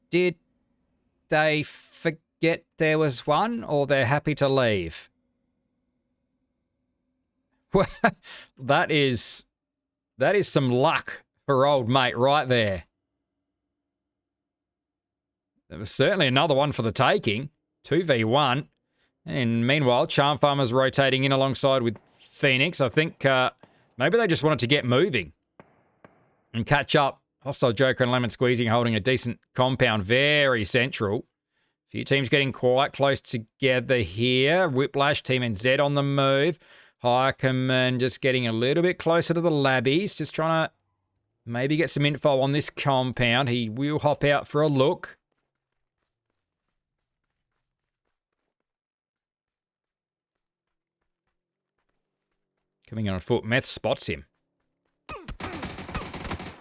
Did they forget there was 1, or they're happy to leave? Well, that is some luck for old mate right there. There was certainly another one for the taking. 2v1. And meanwhile, Charm Farmer's rotating in alongside with Phoenix. I think maybe they just wanted to get moving and catch up. Hostile Joker and Lemon Squeezing holding a decent compound. Very central. A few teams getting quite close together here. Whiplash, Team NZ on the move. Hikerman just getting a little bit closer to the labbies. Just trying to maybe get some info on this compound. He will hop out for a look. Coming on foot. Meth spots him.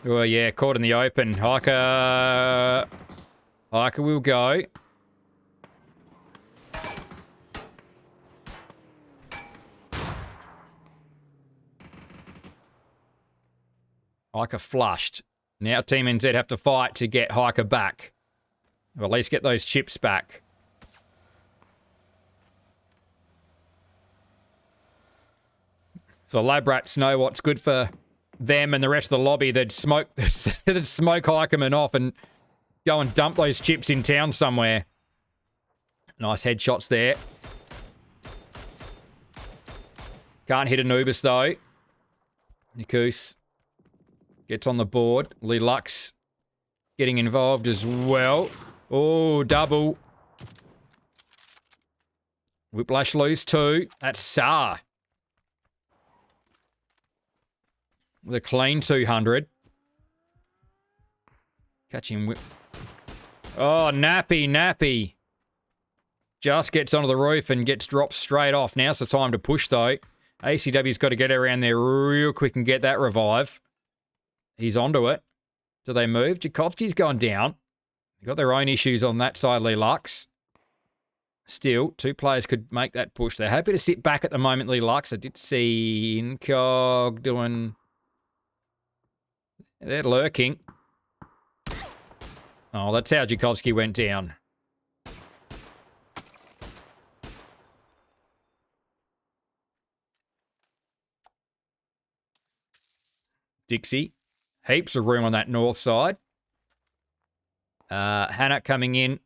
Oh, yeah, caught in the open. Hiker will go. Hiker flushed. Now Team NZ have to fight to get Hiker back. Or at least get those chips back. So lab rats know what's good for them and the rest of the lobby. They'd smoke Hikerman off and go and dump those chips in town somewhere. Nice headshots there. Can't hit Anubis though. Nikus gets on the board. Lelux getting involved as well. Oh, double. Whiplash lose 2. That's Saar. With a clean 200. Catch him. Oh, Nappy. Just gets onto the roof and gets dropped straight off. Now's the time to push, though. ACW's got to get around there real quick and get that revive. He's onto it. Do they move? Jakovsky's gone down. They've got their own issues on that side, Lelux. Still, 2 players could make that push. They're happy to sit back at the moment, Lelux. I did see Incog doing... They're lurking. Oh, that's how Jakovsky went down. Dixie. Heaps of room on that north side. Hannah coming in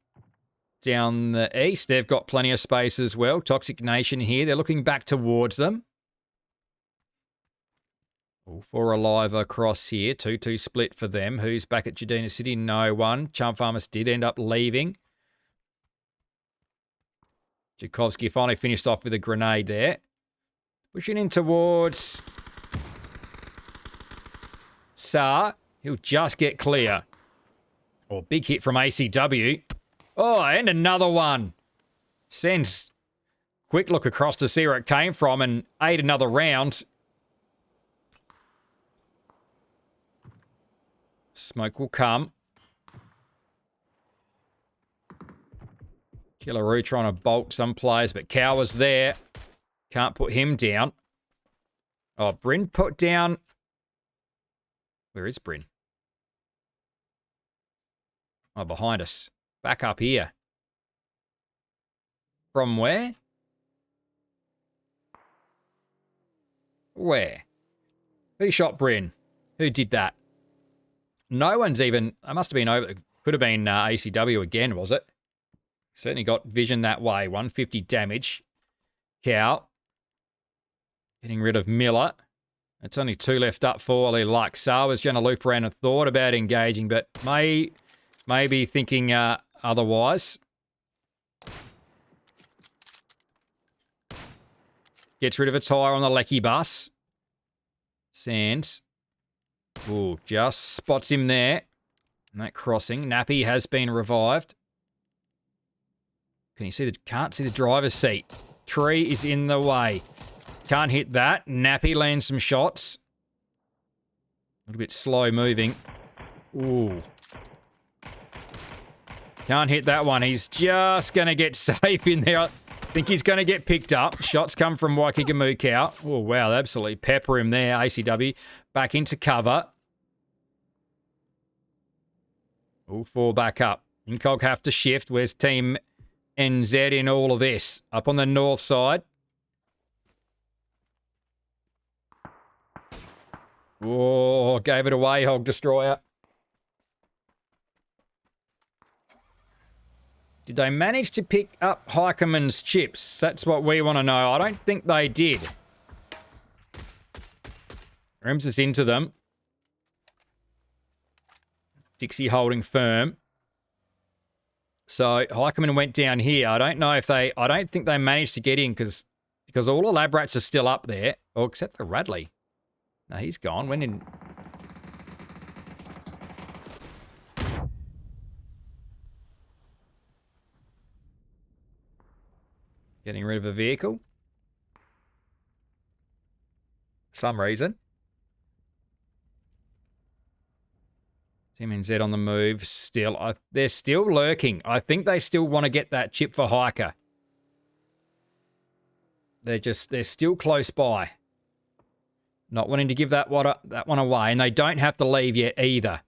down the east. They've got plenty of space as well. Toxic Nation here. They're looking back towards them. All 4 alive across here. 2-2 split for them. Who's back at Jadina City? No one. Charm Farmers did end up leaving. Jakovsky finally finished off with a grenade there. Pushing in towards Saar. He'll just get clear. Oh, big hit from ACW. Oh, and another one. Sends quick look across to see where it came from and ate another round. Smoke will come. Killaroo trying to bolt some players, but Cow was there. Can't put him down. Oh, Bryn put down... Where is Bryn? Oh, behind us. Back up here. From where? Where? Who shot Bryn? Who did that? No one's even... I must have been over... Could have been ACW again, was it? Certainly got vision that way. 150 damage. Cow. Getting rid of Miller. It's only 2 left up for Lee Luck. Saar was going to loop around and thought about engaging, but maybe thinking otherwise. Gets rid of a tyre on the Lecky bus. Sands. Ooh, just spots him there. And that crossing. Nappy has been revived. Can you see the... Can't see the driver's seat. Tree is in the way. Can't hit that. Nappy lands some shots. A little bit slow moving. Ooh. Can't hit that one. He's just going to get safe in there. I think he's going to get picked up. Shots come from Waikikamu Cow. Oh, wow. Absolutely pepper him there, ACW. Back into cover. All 4 back up. Incog have to shift. Where's Team NZ in all of this? Up on the north side. Oh, gave it away, Hog Destroyer. Did they manage to pick up Heikeman's chips? That's what we want to know. I don't think they did. Rems is into them. Dixie holding firm. So Heikeman went down here. I don't know if they... I don't think they managed to get in because all the lab rats are still up there. Oh, except for Radley. No, he's gone. Went in... Getting rid of a vehicle. Some reason. Team NZ on the move still. They're still lurking. I think they still want to get that chip for Hiker. They're still close by. Not wanting to give that one away, and they don't have to leave yet either.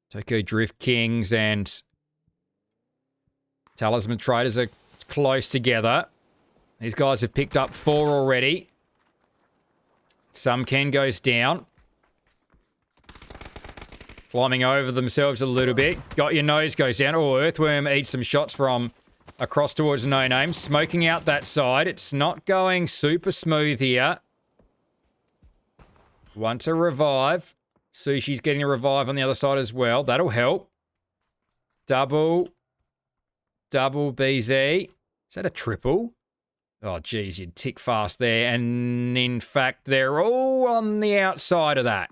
Tokyo Drift Kings and Talisman Traders are close together. These guys have picked up 4 already. Some Ken goes down. Climbing over themselves a little bit. Got Your Nose goes down. Oh, Earthworm eats some shots from across towards No Name. Smoking out that side. It's not going super smooth here. Want to revive. Sushi's getting a revive on the other side as well. That'll help. Double BZ. Is that a triple? Oh, geez, you'd tick fast there. And in fact, they're all on the outside of that.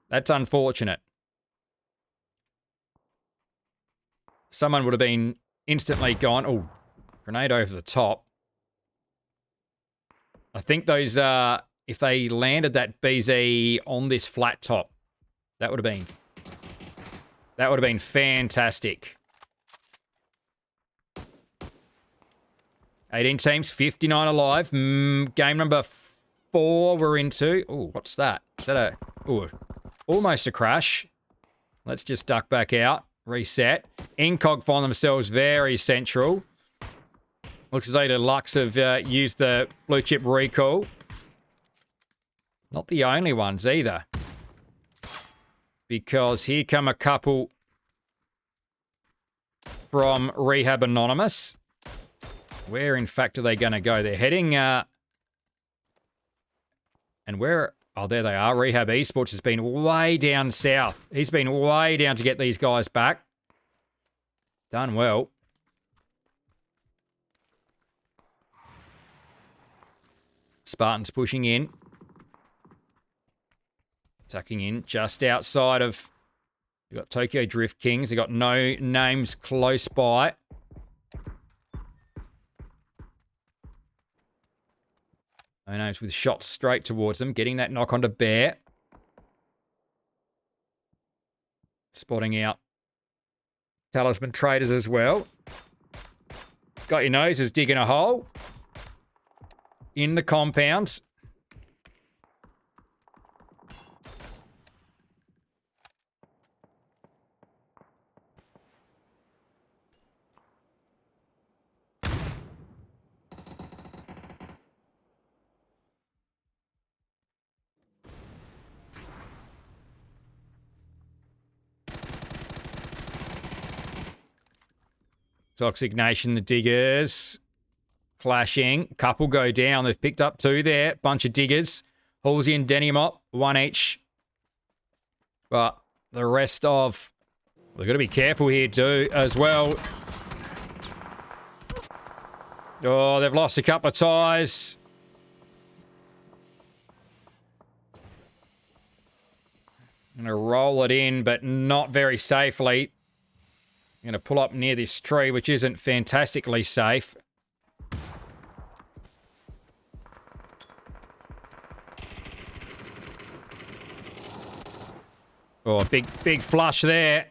That's unfortunate. Someone would have been instantly gone. Oh, grenade over the top. I think those, if they landed that BZ on this flat top, that would have been fantastic. 18 teams, 59 alive. Game number 4 we're into. Oh, what's that? Is that a... Oh, almost a crash. Let's just duck back out. Reset. Incog find themselves very central. Looks as though the Lux have used the blue chip recall. Not the only ones either. Because here come a couple from Rehab Anonymous. Where, in fact, are they going to go? They're heading... and where... Oh, there they are. Rehab Esports has been way down south. He's been way down to get these guys back. Done well. Spartans pushing in. Tucking in just outside of... We've got Tokyo Drift Kings. They've got No Names close by. No Names with shots straight towards them. Getting that knock onto Bear. Spotting out Talisman Traders as well. Got your noses digging a hole in the compound. Toxic Nation, the diggers. Clashing. Couple go down. They've picked up 2 there. Bunch of diggers. Halsey and Denimop, 1 each. But the rest of... We've got to be careful here too, as well. Oh, they've lost a couple of ties. I'm going to roll it in, but not very safely. I'm going to pull up near this tree, which isn't fantastically safe. Oh, big flush there.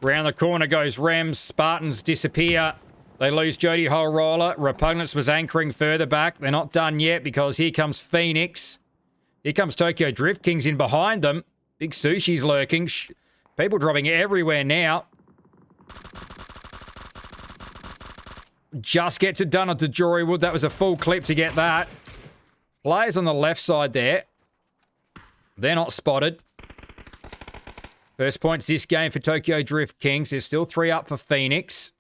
Round the corner goes Rems. Spartans disappear. They lose Jody Hole Roller. Repugnance was anchoring further back. They're not done yet because here comes Phoenix. Here comes Tokyo Drift Kings in behind them. Big Sushi's lurking. People dropping everywhere now. Just gets it done at the Jorywood. That was a full clip to get that. Players on the left side there. They're not spotted. First points this game for Tokyo Drift Kings. There's still 3 up for Phoenix.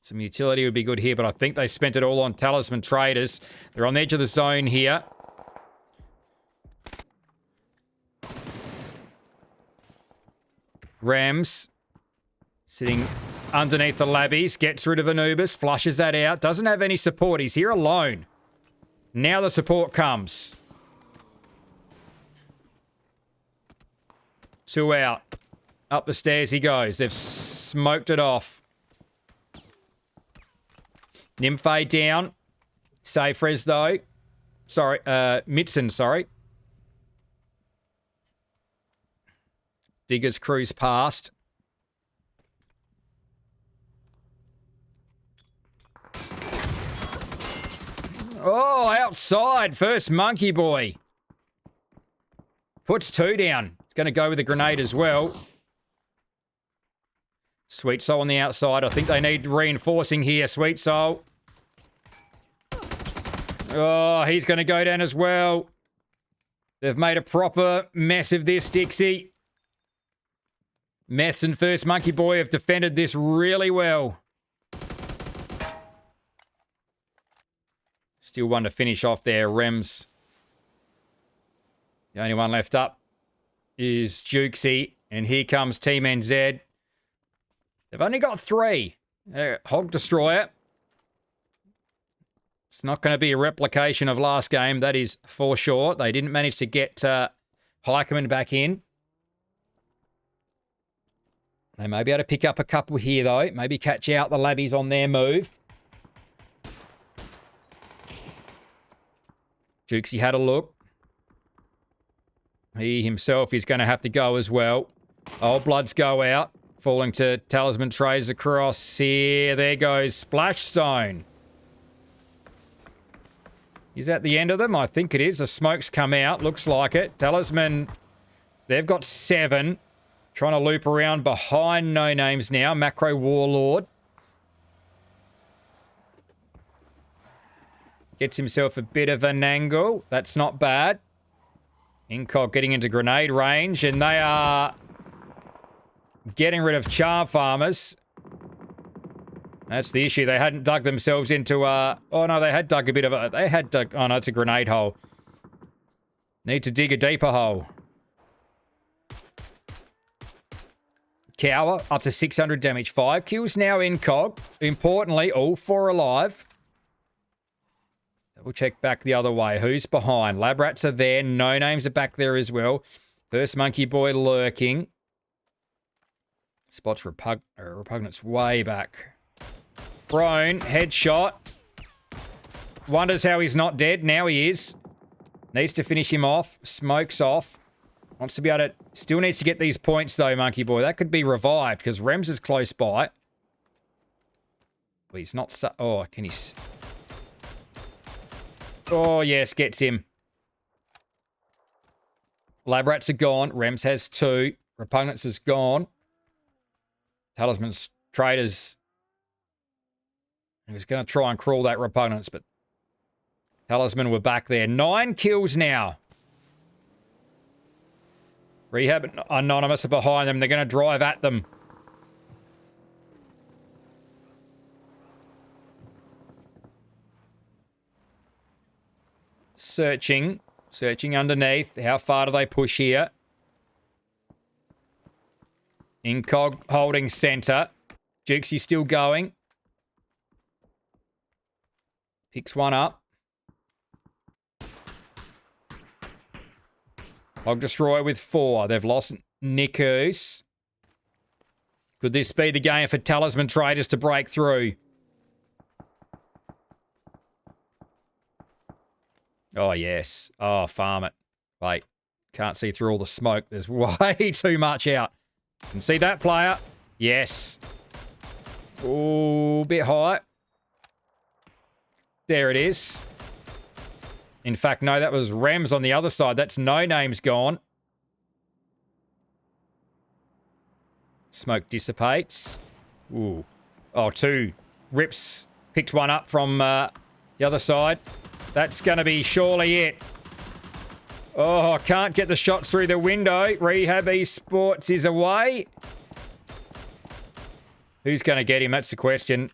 Some utility would be good here, but I think they spent it all on Talisman Traders. They're on the edge of the zone here. Rams sitting underneath the labbies. Gets rid of Anubis. Flushes that out. Doesn't have any support. He's here alone. Now the support comes. 2 out. Up the stairs he goes. They've smoked it off. Nymphe down. Safe res though. Sorry, Mitson, sorry. Diggers cruise past. Oh, outside. First Monkey Boy. Puts 2 down. It's going to go with a grenade as well. Sweet Soul on the outside. I think they need reinforcing here. Sweet Soul. Oh, he's going to go down as well. They've made a proper mess of this, Dixie. Meths and First Monkey Boy have defended this really well. Still one to finish off there, Rems. The only one left up is Jukesy. And here comes Team NZ. They've only got 3. Hog Destroyer. It's not going to be a replication of last game, that is for sure. They didn't manage to get Heikeman back in. They may be able to pick up a couple here, though. Maybe catch out the labbies on their move. Jukesy had a look. He himself is going to have to go as well. Old Bloods go out. Falling to Talisman Traders across here. There goes Splash Zone. Is that the end of them? I think it is. The smoke's come out. Looks like it. Talisman, they've got 7. Trying to loop around behind No Names now. Macro Warlord. Gets himself a bit of an angle. That's not bad. Incog getting into grenade range. And they are getting rid of Char Farmers. That's the issue. They hadn't dug themselves into oh no, they had dug a bit of a... They had dug... Oh no, it's a grenade hole. Need to dig a deeper hole. Cower, up to 600 damage. 5 kills now in Cog. Importantly, all 4 alive. We'll check back the other way. Who's behind? Lab Rats are there. No Names are back there as well. First Monkey Boy lurking. Spots Repugnance way back. Prone, headshot. Wonders how he's not dead. Now he is. Needs to finish him off. Smoke's off. Wants to be able to... Still needs to get these points, though, Monkey Boy. That could be revived, because Rems is close by. Well, he's not... Oh, can he... Oh, yes, gets him. Lab Rats are gone. Rems has 2. Repugnance is gone. Talisman Traders... He was going to try and crawl that Repugnance, but... Talisman were back there. 9 kills now. Rehab Anonymous are behind them. They're going to drive at them. Searching. Searching underneath. How far do they push here? Incog holding center. Jukesy still going. Picks one up. Hog Destroyer with 4. They've lost Nikus. Could this be the game for Talisman Traders to break through? Oh, yes. Oh, farm it. Wait. Can't see through all the smoke. There's way too much out. Can see that player. Yes. Oh, bit high. There it is. In fact, no, that was Rems on the other side. That's No Name's gone. Smoke dissipates. Ooh. Oh, 2. Rips picked one up from the other side. That's going to be surely it. Oh, can't get the shots through the window. Rehab Esports is away. Who's going to get him? That's the question.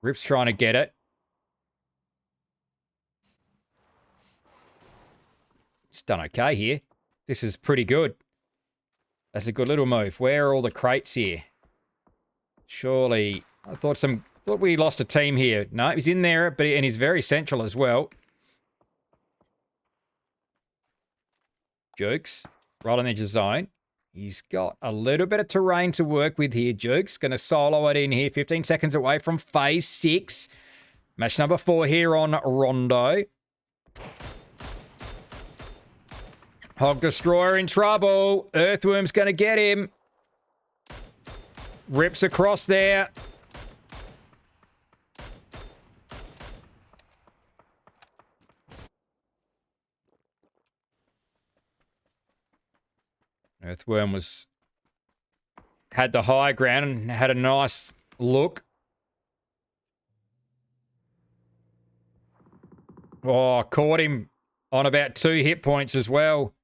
Rip's trying to get it. It's done okay here. This is pretty good. That's a good little move. Where are all the crates here? Surely, I thought we lost a team here. No, he's in there, and he's very central as well. Jukes, right on the edge of zone. He's got a little bit of terrain to work with here, Jukes. Going to solo it in here. 15 seconds away from phase 6. Match number 4 here on Rondo. Hog Destroyer in trouble. Earthworm's going to get him. Rips across there. Earthworm had the high ground and had a nice look. Oh, caught him on about 2 hit points as well.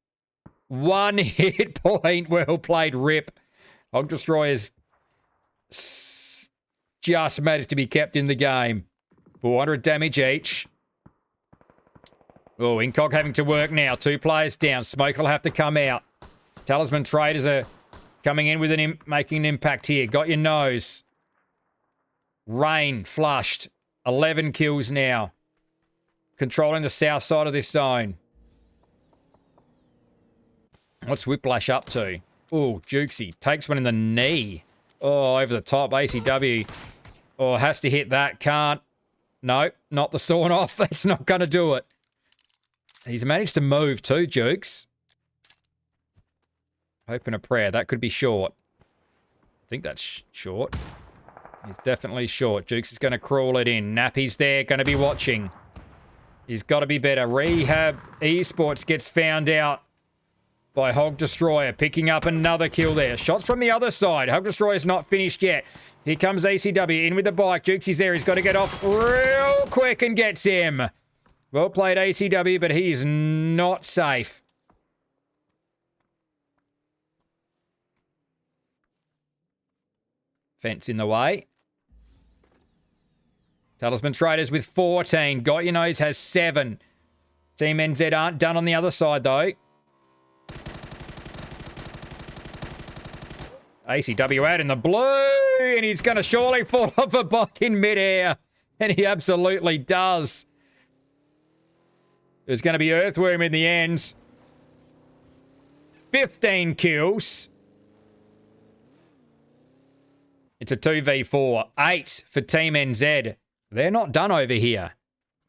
1 hit point. Well played, Rip. Hog Destroyers just managed to be kept in the game. 400 damage each. Oh, Incog having to work now. 2 players down. Smoke will have to come out. Talisman Traders are coming in with making an impact here. Got your nose. Rain flushed. 11 kills now. Controlling the south side of this zone. What's Whiplash up to? Oh, Jukesy. Takes one in the knee. Oh, over the top. ACW. Oh, has to hit that. Can't. Nope. Not the sawn off. That's not going to do it. He's managed to move too, Jukes. Hope and a prayer. That could be short. I think that's short. He's definitely short. Jukes is going to crawl it in. Nappy's there. Going to be watching. He's got to be better. Rehab Esports gets found out by Hog Destroyer. Picking up another kill there. Shots from the other side. Hog Destroyer's not finished yet. Here comes ACW in with the bike. Jukes is there. He's got to get off real quick and gets him. Well played, ACW, but he's not safe. Fence in the way. Talisman Traders with 14. Got Your Nose has 7. Team NZ aren't done on the other side, though. ACW out in the blue, and he's going to surely fall off a bike in midair. And he absolutely does. There's going to be Earthworm in the end. 15 kills. It's a 2v4. 8 for Team NZ. They're not done over here.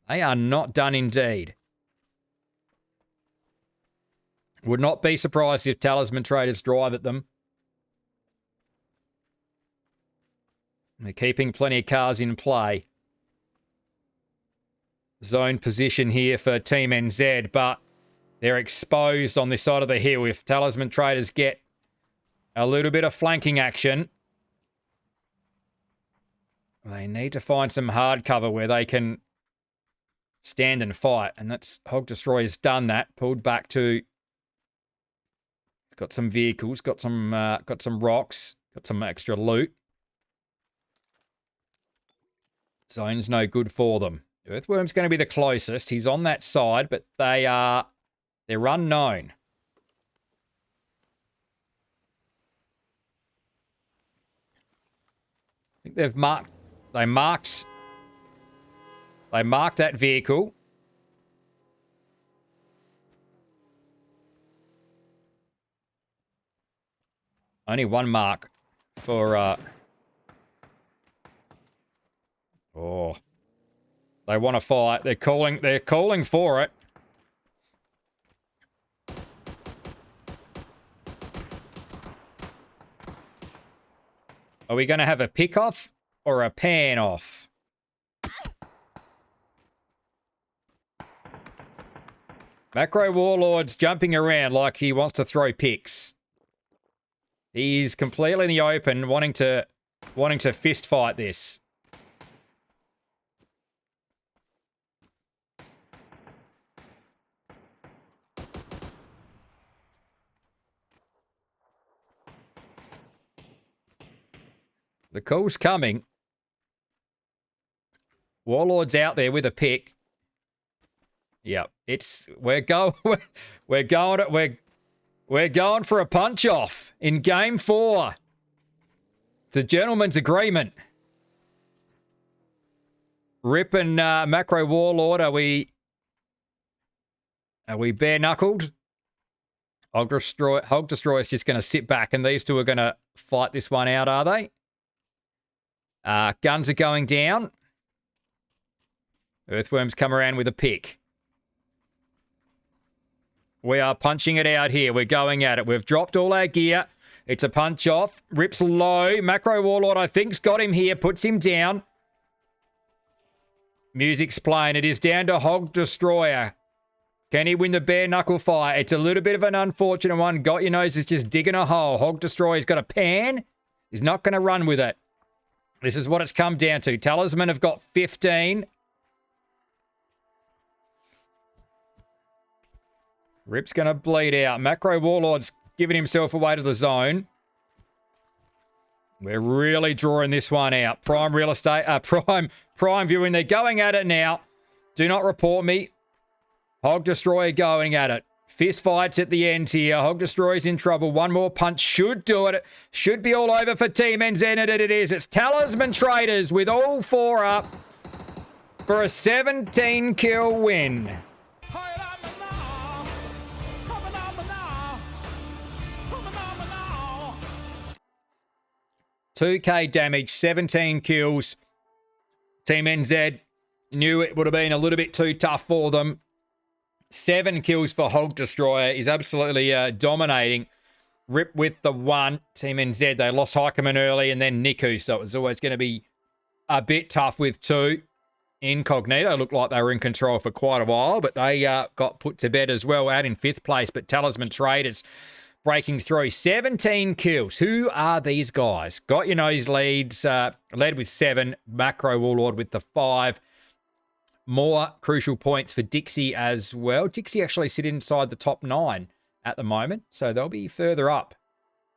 They are not done indeed. Would not be surprised if Talisman Traders drive at them. They're keeping plenty of cars in play. Zone position here for Team NZ, but they're exposed on this side of the hill. If Talisman Traders get a little bit of flanking action, they need to find some hard cover where they can stand and fight. And that's Hog Destroyer's done that. Pulled back to... Got some vehicles, got some rocks, got some extra loot. Zone's no good for them. Earthworm's going to be the closest. He's on that side, but they're unknown. I think they marked that vehicle. Only one mark for oh. They want to fight. They're calling for it. Are we going to have a pick off or a pan off? Macro Warlord's jumping around like he wants to throw picks. He's completely in the open, wanting to fist fight this. The call's coming. Warlord's out there with a pick. Yep, we're going for a punch off in game 4. It's a gentleman's agreement. Rip and Macro Warlord, are we bare knuckled? Hog Destroyer's just going to sit back, and these two are going to fight this one out, are they? Guns are going down. Earthworms come around with a pick. We are punching it out here. We're going at it. We've dropped all our gear. It's a punch off. Rips low. Macro Warlord, I think's got him here. Puts him down. Music's playing. It is down to Hog Destroyer. Can he win the bare knuckle fight? It's a little bit of an unfortunate one. Got Your Nose is just digging a hole. Hog Destroyer's got a pan. He's not going to run with it. This is what it's come down to. Talisman have got 15. Rip's going to bleed out. Macro Warlord's giving himself away to the zone. We're really drawing this one out. Prime real estate, prime viewing. They're going at it now. Do not report me. Hog Destroyer going at it. Fist fights at the end here. Hog Destroyer's in trouble. One more punch should do it. Should be all over for Team NZ, and it is. It's Talisman Traders with all 4 up for a 17-kill win. 2k damage, 17 kills. Team NZ knew it would have been a little bit too tough for them. 7 kills for Hog Destroyer. He's absolutely dominating. Rip with the 1. Team NZ, they lost Heikeman early and then Niku, so it was always going to be a bit tough with 2. Incognito looked like they were in control for quite a while, but they got put to bed as well, out in 5th place. But Talisman Traders breaking through. 17 kills. Who are these guys? Got Your Nose leads, led with 7. Macro Warlord with the 5. More crucial points for Dixie as well. Dixie actually sit inside the top 9 at the moment, so they'll be further up.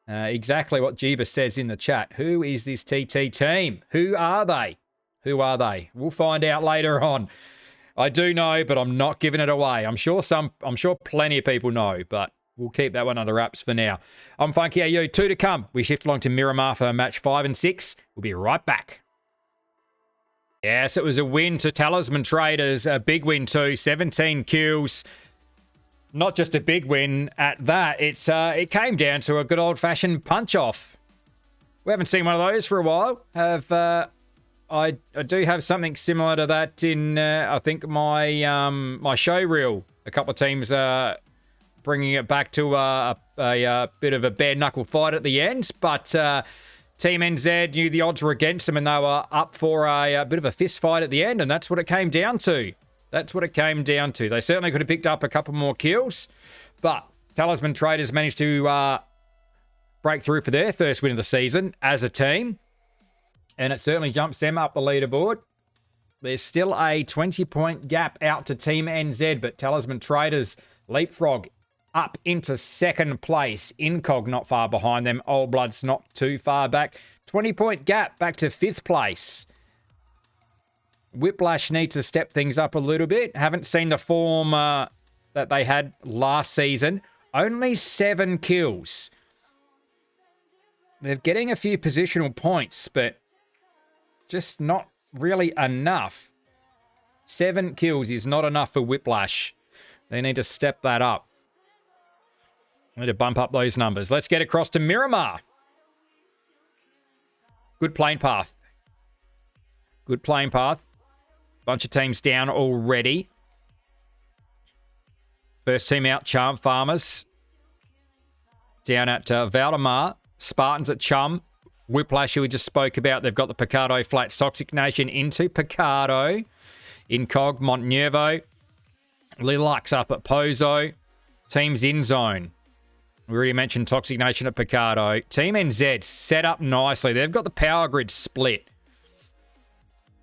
Exactly what Jeebus says in the chat. Who is this TT team? Who are they? Who are they? We'll find out later on. I do know, but I'm not giving it away. I'm sure plenty of people know, but we'll keep that one under wraps for now. I'm Funky AU. 2 to come. We shift along to Miramar for match 5 and 6. We'll be right back. Yes, it was a win to Talisman Traders. A big win too. 17 kills. Not just a big win at that. It came down to a good old-fashioned punch-off. We haven't seen one of those for a while. I do have something similar to that in, I think, my my show reel. A couple of teams bringing it back to a bit of a bare-knuckle fight at the end. But Team NZ knew the odds were against them and they were up for a bit of a fist fight at the end. And that's what it came down to. That's what it came down to. They certainly could have picked up a couple more kills. But Talisman Traders managed to break through for their first win of the season as a team. And it certainly jumps them up the leaderboard. There's still a 20-point gap out to Team NZ, but Talisman Traders leapfrog up into second place. Incog not far behind them. Old Blood's not too far back. 20-point gap back to 5th place. Whiplash needs to step things up a little bit. Haven't seen the form that they had last season. Only 7 kills. They're getting a few positional points, but just not really enough. 7 kills is not enough for Whiplash. They need to step that up. Need to bump up those numbers. Let's get across to Miramar. Good plane path. Good plane path. Bunch of teams down already. First team out, Charm Farmers. Down at Valdemar. Spartans at Chum. Whiplash, who we just spoke about. They've got the Picardo Flats. Toxic Nation into Picardo. Incog, Montnervo. Lilacs up at Pozo. Teams in zone. We already mentioned Toxic Nation at Picardo. Team NZ set up nicely. They've got the power grid split.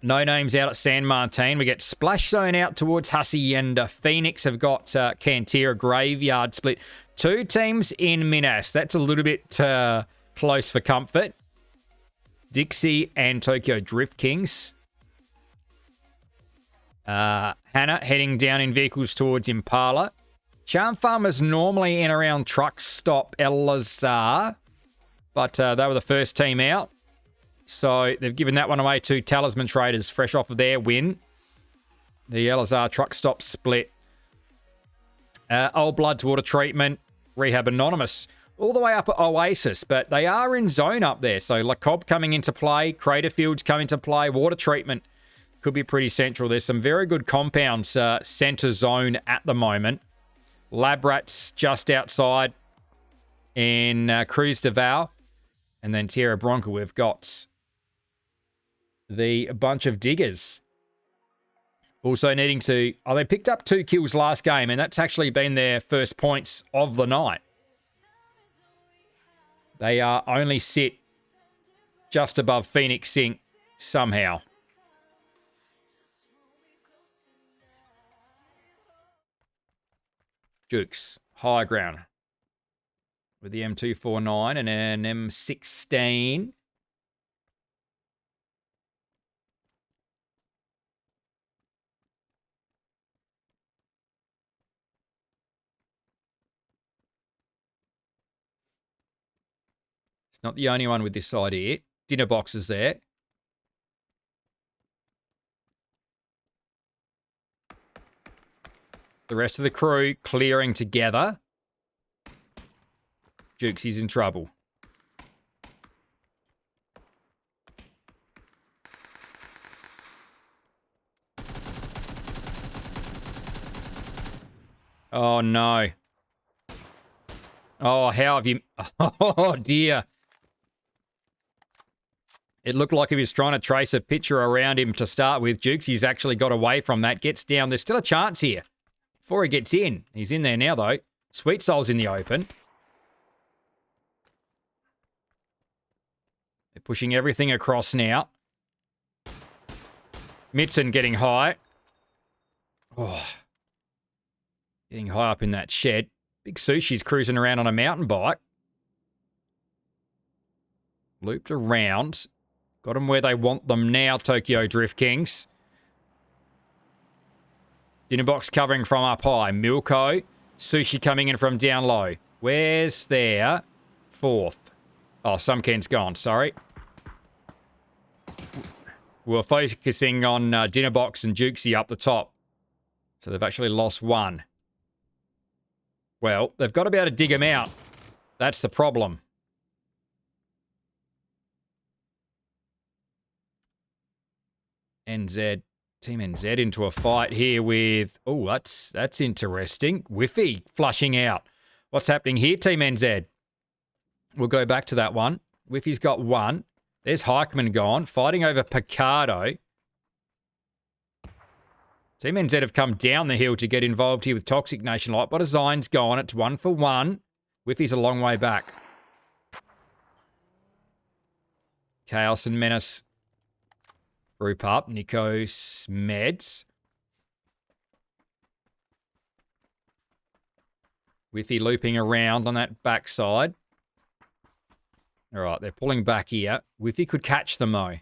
No names out at San Martin. We get Splash Zone out towards Hussey, and Phoenix have got Cantera Graveyard split. 2 teams in Minas. That's a little bit close for comfort. Dixie and Tokyo Drift Kings. Hannah heading down in vehicles towards Impala. Charm Farmers normally in around Truck Stop Elazar, but they were the first team out. So they've given that one away to Talisman Traders, fresh off of their win. The Elazar Truck Stop split. Old Blood's Water Treatment, Rehab Anonymous, all the way up at Oasis, but they are in zone up there. So Lacob coming into play, Crater Fields come into play, Water Treatment could be pretty central. There's some very good compounds center zone at the moment. Lab Rats just outside in Cruz de Val. And then Tierra Bronca, we've got the bunch of diggers. Also needing to... Oh, they picked up 2 kills last game, and that's actually been their first points of the night. They only sit just above Phoenix Sync somehow. Jukes, high ground. With the M249 and an M16. It's not the only one with this idea. Dinner boxes there. The rest of the crew clearing together. Jukes, he's in trouble. Oh, no. Oh, how have you... Oh, dear. It looked like he was trying to trace a picture around him to start with. Jukes, he's actually got away from that. Gets down. There's still a chance here before he gets in. He's in there now, though. Sweet Soul's in the open. They're pushing everything across now. Mitson getting high. Oh. Getting high up in that shed. Big Sushi's cruising around on a mountain bike. Looped around. Got them where they want them now, Tokyo Drift Kings. Dinner box covering from up high. Milko. Sushi coming in from down low. Where's their 4th? Oh, Sumken's gone. Sorry. We're focusing on Dinner box and Jukesy up the top. So they've actually lost 1. Well, they've got to be able to dig him out. That's the problem. NZ, Team NZ into a fight here with... Oh, that's interesting. Whiffy flushing out. What's happening here, Team NZ? We'll go back to that one. Whiffy's got one. There's Heikman gone, fighting over Picardo. Team NZ have come down the hill to get involved here with Toxic Nation Light, but Design's gone. It's 1 for 1. Whiffy's a long way back. Chaos and Menace group up. Nico Smeds. Whiffy looping around on that backside. All right, they're pulling back here. Whiffy could catch them, though.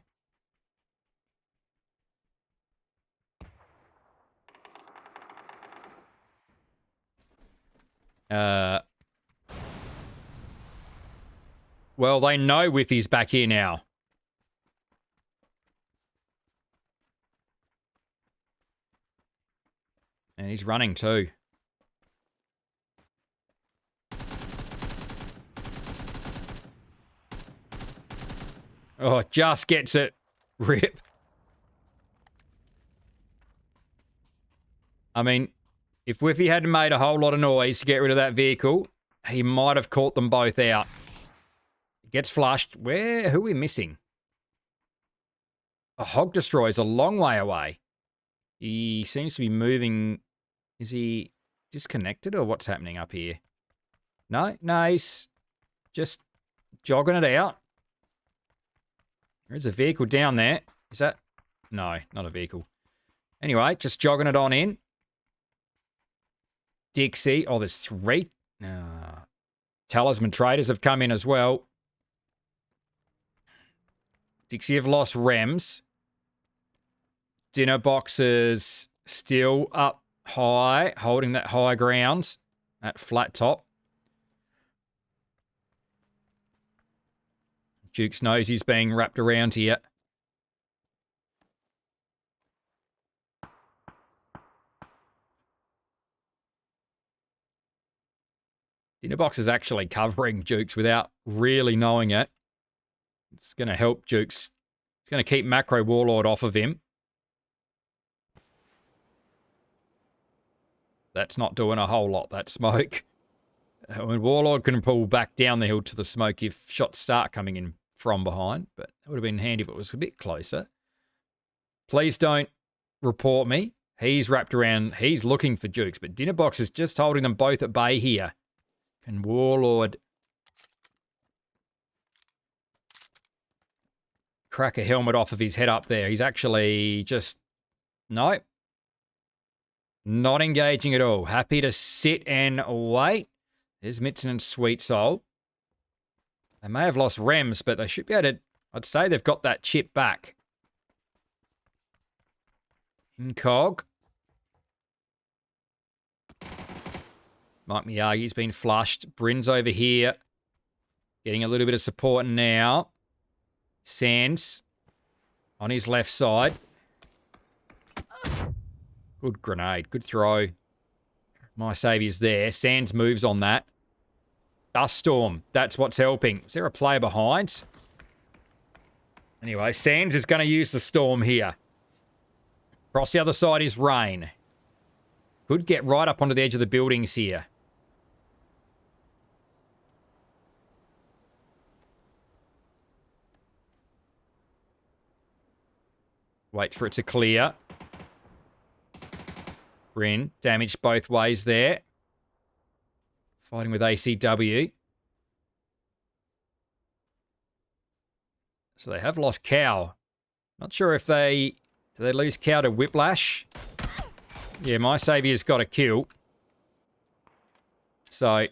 Well, they know Whiffy's back here now. And he's running too. Oh, just gets it. Rip. I mean, if Whiffy hadn't made a whole lot of noise to get rid of that vehicle, he might have caught them both out. Gets flushed. Who are we missing? A Hog Destroyer's a long way away. He seems to be moving. Is he disconnected or what's happening up here? No, he's just jogging it out. There's a vehicle down there. Is that? No, not a vehicle. Anyway, just jogging it on in. Dixie. Oh, there's 3. Talisman Traders have come in as well. Dixie have lost Rems. Dinner boxes still up high, holding that high ground, that flat top. Duke's knows he's being wrapped around here. Dinner box is actually covering Dukes without really knowing it. It's going to help Dukes. It's going to keep Macro Warlord off of him. That's not doing a whole lot, that smoke. I mean, Warlord can pull back down the hill to the smoke if shots start coming in from behind, but that would have been handy if it was a bit closer. Please don't report me. He's wrapped around. He's looking for Dukes, but Dinnerbox is just holding them both at bay here. Can Warlord crack a helmet off of his head up there? He's actually just... Nope. Not engaging at all. Happy to sit and wait. There's Mitson and Sweet Soul. They may have lost Rems, but they should be able to... I'd say they've got that chip back. Incog. Mike Miyagi's been flushed. Bryn's over here. Getting a little bit of support now. Sands on his left side. Good grenade. Good throw. My saviour's there. Sands moves on that. Dust Storm. That's what's helping. Is there a player behind? Anyway, Sands is going to use the Storm here. Across the other side is Rain. Could get right up onto the edge of the buildings here. Waits for it to clear. Bryn, damaged both ways there. Fighting with ACW. So they have lost Cow. Not sure if they... Do they lose Cow to Whiplash? Yeah, my saviour's got a kill. So...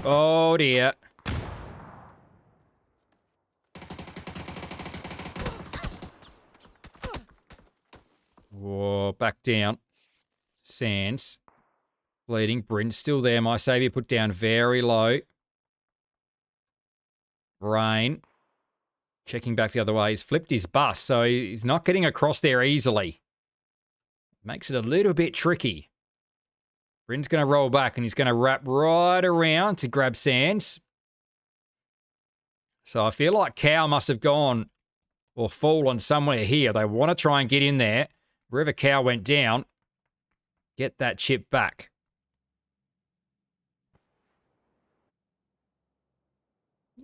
Oh dear. Whoa, back down. Sands. Bleeding. Bryn's still there. My saviour put down very low. Rain. Checking back the other way. He's flipped his bus, so he's not getting across there easily. Makes it a little bit tricky. Bryn's going to roll back and he's going to wrap right around to grab Sands. So I feel like Cow must have gone or fallen somewhere here. They want to try and get in there. Wherever Cow went down, get that chip back.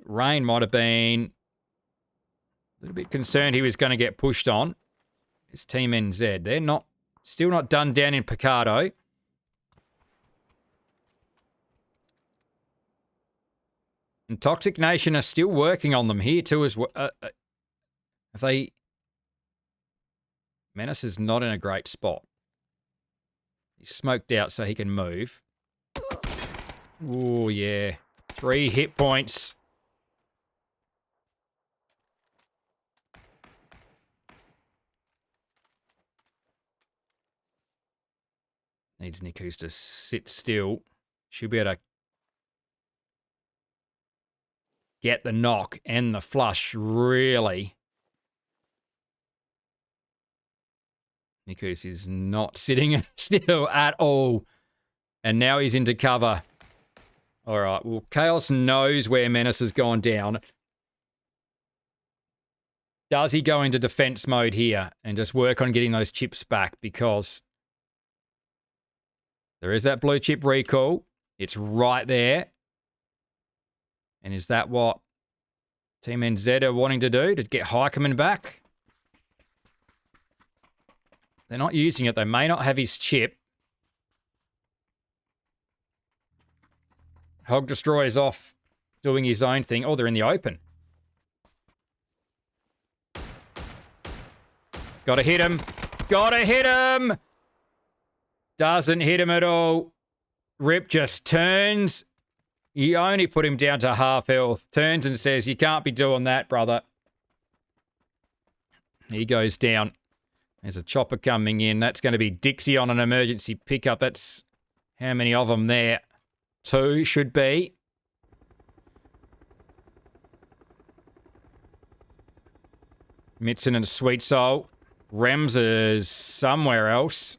Rain might have been a little bit concerned he was going to get pushed on. It's Team NZ. They're still not done down in Picardo. And Toxic Nation are still working on them here too as well. If they... Menace is not in a great spot. He's smoked out so he can move. Oh, yeah. 3 hit points. Needs Nikus to sit still. Should be able to get the knock and the flush, really. Nikus is not sitting still at all. And now he's into cover. All right, well, Chaos knows where Menace has gone down. Does he go into defense mode here and just work on getting those chips back? Because there is that blue chip recall. It's right there. And is that what Team NZ are wanting to do, to get Heikeman back? They're not using it. They may not have his chip. Hog Destroyer's off doing his own thing. Oh, they're in the open. Gotta hit him. Gotta hit him! Doesn't hit him at all. Rip just turns. You only put him down to half health. Turns and says, you can't be doing that, brother. He goes down. There's a chopper coming in. That's going to be Dixie on an emergency pickup. That's how many of them there? 2 should be. Mitson and Sweet Soul. Rems is somewhere else.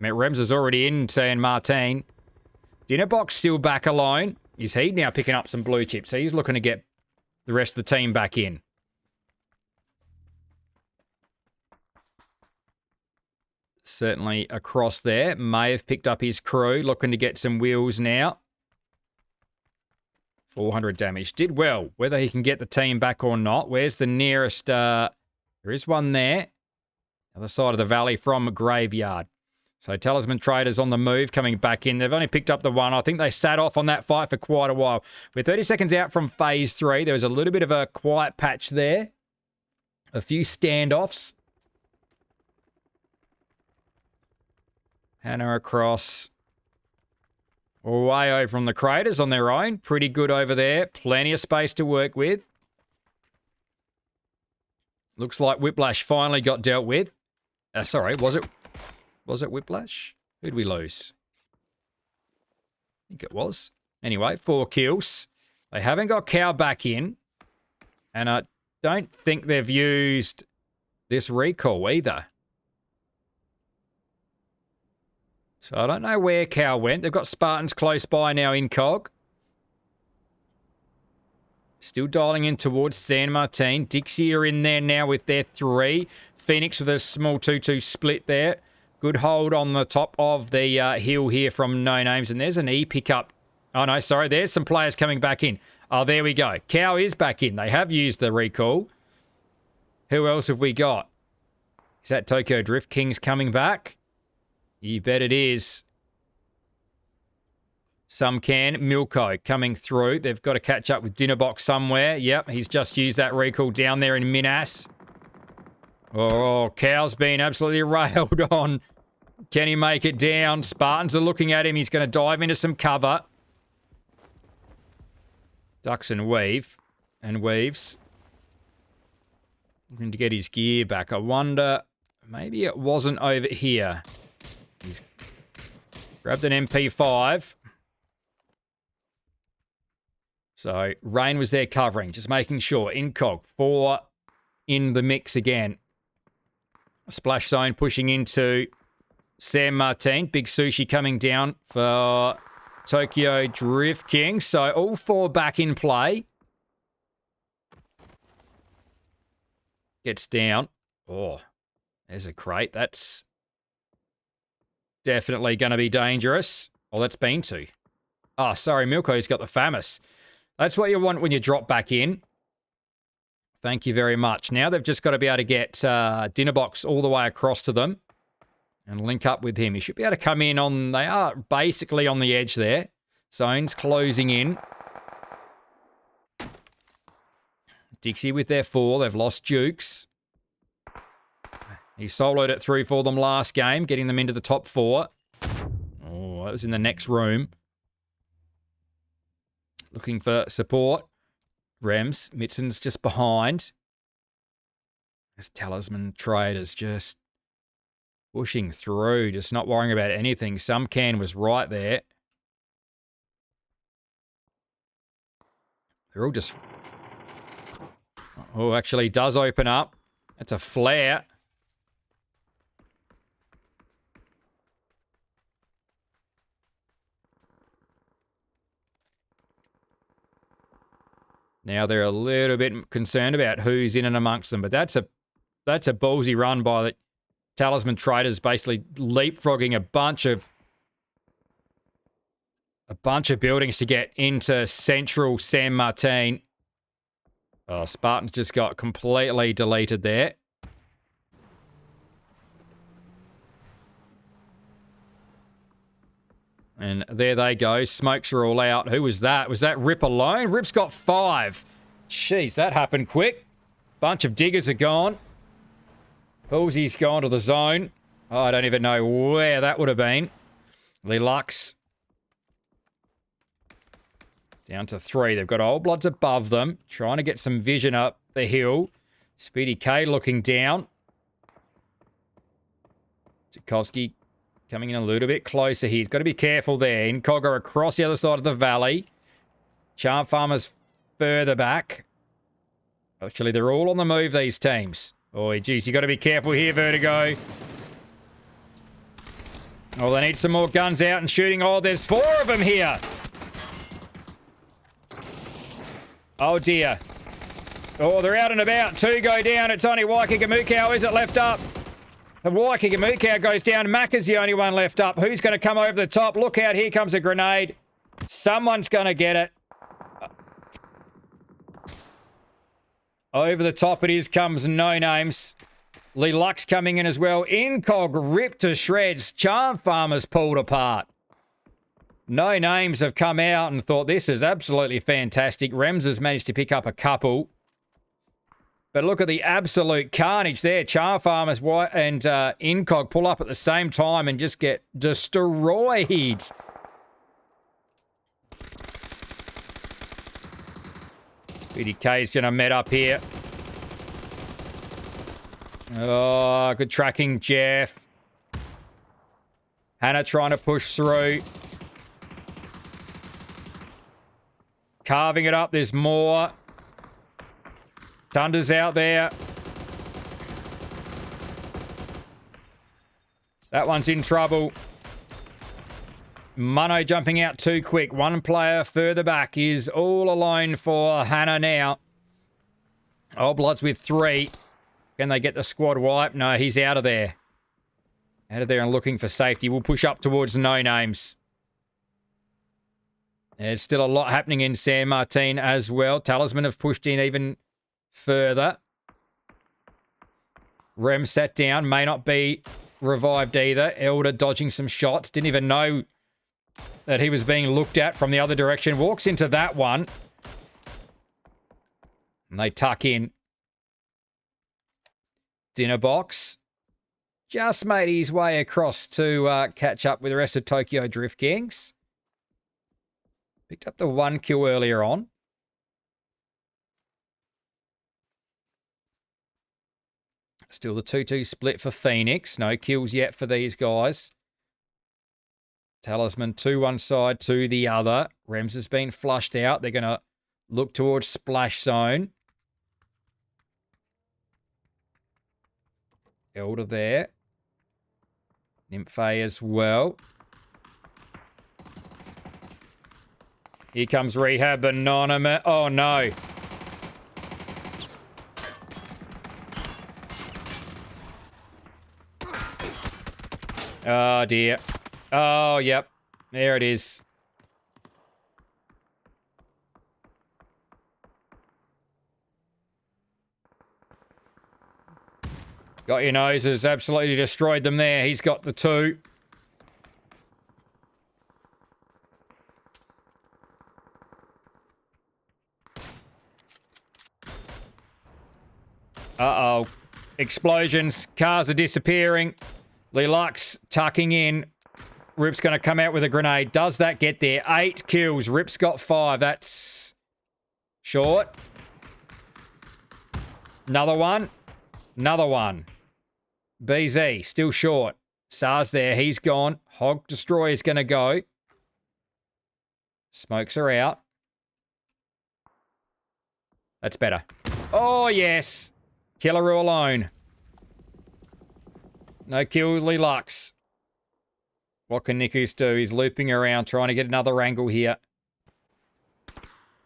Rems is already in San Martin. Dinnerbox still back alone. Is he now picking up some blue chips? So he's looking to get the rest of the team back in. Certainly across there. May have picked up his crew. Looking to get some wheels now. 400 damage. Did well. Whether he can get the team back or not. Where's the nearest... there is one there. Other side of the valley from Graveyard. So Talisman Traders on the move, coming back in. They've only picked up the one. I think they sat off on that fight for quite a while. We're 30 seconds out from Phase 3. There was a little bit of a quiet patch there. A few standoffs. Hannah across. Way over from the Craters on their own. Pretty good over there. Plenty of space to work with. Looks like Whiplash finally got dealt with. Sorry, was it Whiplash? Who'd we lose? I think it was. Anyway, 4 kills. They haven't got Cow back in. And I don't think they've used this recall either. So I don't know where Cow went. They've got Spartans close by now in Cog. Still dialing in towards San Martin. Dixie are in there now with their 3. Phoenix with a small 2-2 split there. Good hold on the top of the hill here from No Names. And there's an E pickup. Oh, no, sorry. There's some players coming back in. Oh, there we go. Cow is back in. They have used the recall. Who else have we got? Is that Tokyo Drift Kings coming back? You bet it is. Some can. Milko coming through. They've got to catch up with Dinnerbox somewhere. Yep, he's just used that recall down there in Minas. Oh, Cow's been absolutely railed on. Can he make it down? Spartans are looking at him. He's going to dive into some cover. Ducks and weave. And weaves. Looking to get his gear back. I wonder, maybe it wasn't over here. He's grabbed an MP5. So, Rain was there covering, just making sure. Incog, 4 in the mix again. Splash zone pushing into San Martin. Big Sushi coming down for Tokyo Drift King. So, all 4 back in play. Gets down. Oh, there's a crate. That's definitely going to be dangerous. Oh, that's been to. Oh, sorry, Milko's got the FAMAS. That's what you want when you drop back in. Thank you very much. Now they've just got to be able to get Dinner Box all the way across to them and link up with him. He should be able to come in on... They are basically on the edge there. Zone's closing in. Dixie with their 4. They've lost Jukes. He soloed it through for them last game, getting them into the top 4. Oh, that was in the next room. Looking for support. Rems. Mitson's just behind. This Talisman Traders just pushing through, just not worrying about anything. Some can was right there. They're all just... Oh, actually does open up. That's a flare. Now they're a little bit concerned about who's in and amongst them, but that's a ballsy run by the Talisman Traders, basically leapfrogging a bunch of buildings to get into central San Martin. Oh, Spartans just got completely deleted there. And there they go. Smokes are all out. Who was that? Was that Rip alone? Rip's got 5. Jeez, that happened quick. Bunch of diggers are gone. Halsey's gone to the zone. Oh, I don't even know where that would have been. Lelux. Down to 3. They've got Old Bloods above them. Trying to get some vision up the hill. Speedy K looking down. Tchaikovsky coming in a little bit closer here. He's got to be careful there. Incogger across the other side of the valley. Charm Farmers further back. Actually, they're all on the move, these teams. Oh, geez, you got to be careful here, Vertigo. Oh, they need some more guns out and shooting. Oh, there's 4 of them here. Oh, dear. Oh, they're out and about. 2 go down. It's only Waikiki-Mukau. Is it left up? The Waikiki-Mukau goes down. Mac is the only one left up. Who's going to come over the top? Look out. Here comes a grenade. Someone's going to get it. Over the top it is comes No Names. Lelux coming in as well. Incog ripped to shreds. Charm Farmers pulled apart. No Names have come out and thought this is absolutely fantastic. Rems has managed to pick up a couple. But look at the absolute carnage there. Charm Farmers and Incog pull up at the same time and just get destroyed. BDK's going to met up here. Oh, good tracking, Jeff. Hannah trying to push through. Carving it up. There's more. Thunder's out there. That one's in trouble. Mono jumping out too quick. One player further back is all alone for Hannah now. Old Bloods with 3. Can they get the squad wipe? No, he's out of there. Out of there and looking for safety. We'll push up towards No Names. There's still a lot happening in San Martin as well. Talisman have pushed in even further. Rem sat down. May not be revived either. Elder dodging some shots. Didn't even know that he was being looked at from the other direction. Walks into that one. And they tuck in. Dinner Box just made his way across to catch up with the rest of Tokyo Drift Gangs. Picked up the 1 kill earlier on. Still the 2-2 split for Phoenix. No kills yet for these guys. Talisman to one side, to the other. Rems has been flushed out. They're going to look towards Splash Zone. Elder there. Nymphe as well. Here comes Rehab Anonymous. Oh, no. Oh, dear. Oh, yep. There it is. Got your noses. Absolutely destroyed them there. He's got the 2. Uh-oh. Explosions. Cars are disappearing. LEAUGE tucking in. Rip's going to come out with a grenade. Does that get there? 8 kills. Rip's got 5. That's short. Another one. Another one. BZ, still short. SAR's there. He's gone. Hog Destroyer's going to go. Smokes are out. That's better. Oh, yes. Killaroo alone. No kill, LEAUGE. What can Nikus do? He's looping around, trying to get another angle here.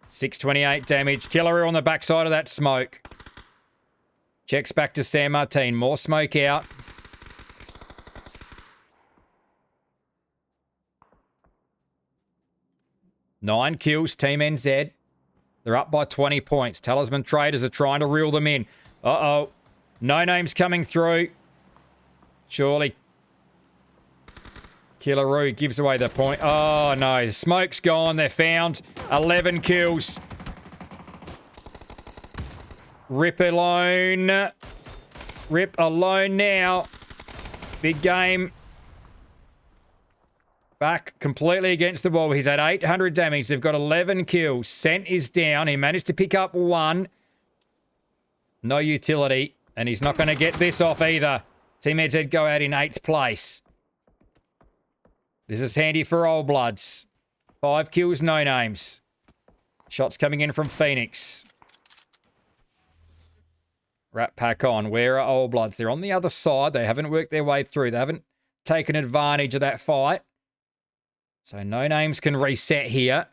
628 damage. Killaroo on the backside of that smoke. Checks back to San Martin. More smoke out. Nine kills, Team NZ. They're up by 20 points. Talisman Traders are trying to reel them in. Uh-oh. No names coming through. Surely. Killaroo gives away the point. Oh, no. The smoke's gone. They're found. 11 kills. Rip alone. Rip alone now. Big game. Back completely against the wall. He's at 800 damage. They've got 11 kills. Scent is down. He managed to pick up 1. No utility. And he's not going to get this off either. Team NZ go out in 8th place. This is handy for Old Bloods. 5 kills, no names. Shots coming in from Phoenix. Rat pack on. Where are Old Bloods? They're on the other side. They haven't worked their way through. They haven't taken advantage of that fight. So no names can reset here.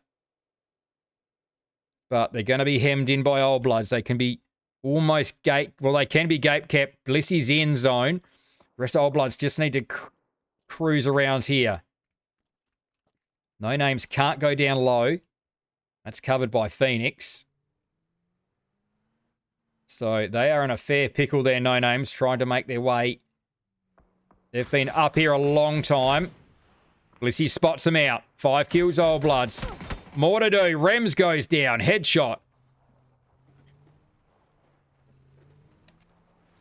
But they're going to be hemmed in by Old Bloods. They can be almost gate... Well, they can be gate kept. Blissy's in zone. The rest of Old Bloods just need to cruise around here. No names can't go down low. That's covered by Phoenix. So they are in a fair pickle there, no names, trying to make their way. They've been up here a long time. Blissy spots them out. 5 kills, Old Bloods. More to do. Rems goes down. Headshot.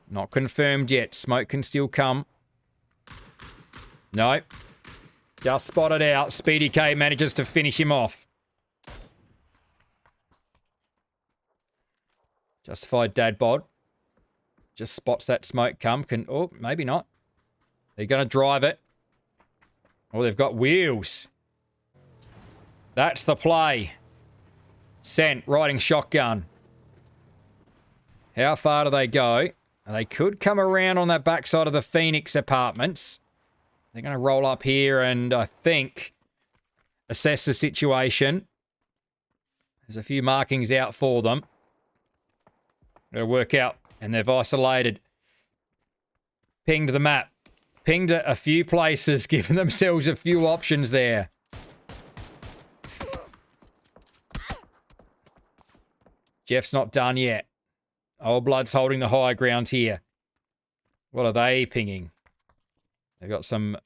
Not confirmed yet. Smoke can still come. No. Just spotted out. Speedy K manages to finish him off. Justified dad bod. Just spots that smoke come. Oh, maybe not. They're going to drive it. Oh, they've got wheels. That's the play. Scent, riding shotgun. How far do they go? They could come around on that backside of the Phoenix apartments. They're going to roll up here and, I think, assess the situation. There's a few markings out for them. Got to work out. And they've isolated. Pinged the map. Pinged a few places, giving themselves a few options there. Jeff's not done yet. Old Blood's holding the high ground here. What are they pinging? They've got some,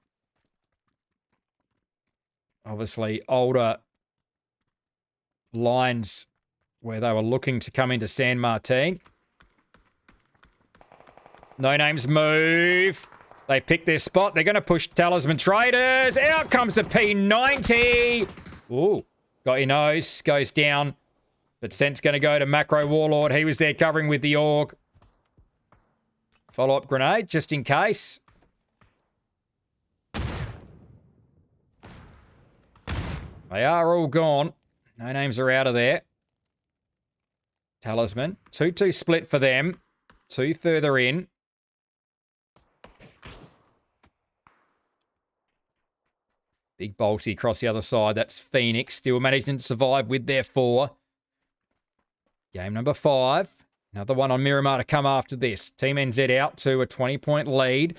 obviously, older lines where they were looking to come into San Martin. No names move. They pick their spot. They're going to push Talisman Traders. Out comes the P90. Ooh, got your nose. Goes down. But Scent's going to go to Macro Warlord. He was there covering with the AUG. Follow-up grenade, just in case. They are all gone. No names are out of there. Talisman. 2-2 split for them. 2 further in. Big Bolty across the other side. That's Phoenix. Still managing to survive with their 4. Game number 5. Another one on Miramar to come after this. Team NZ out to a 20-point lead.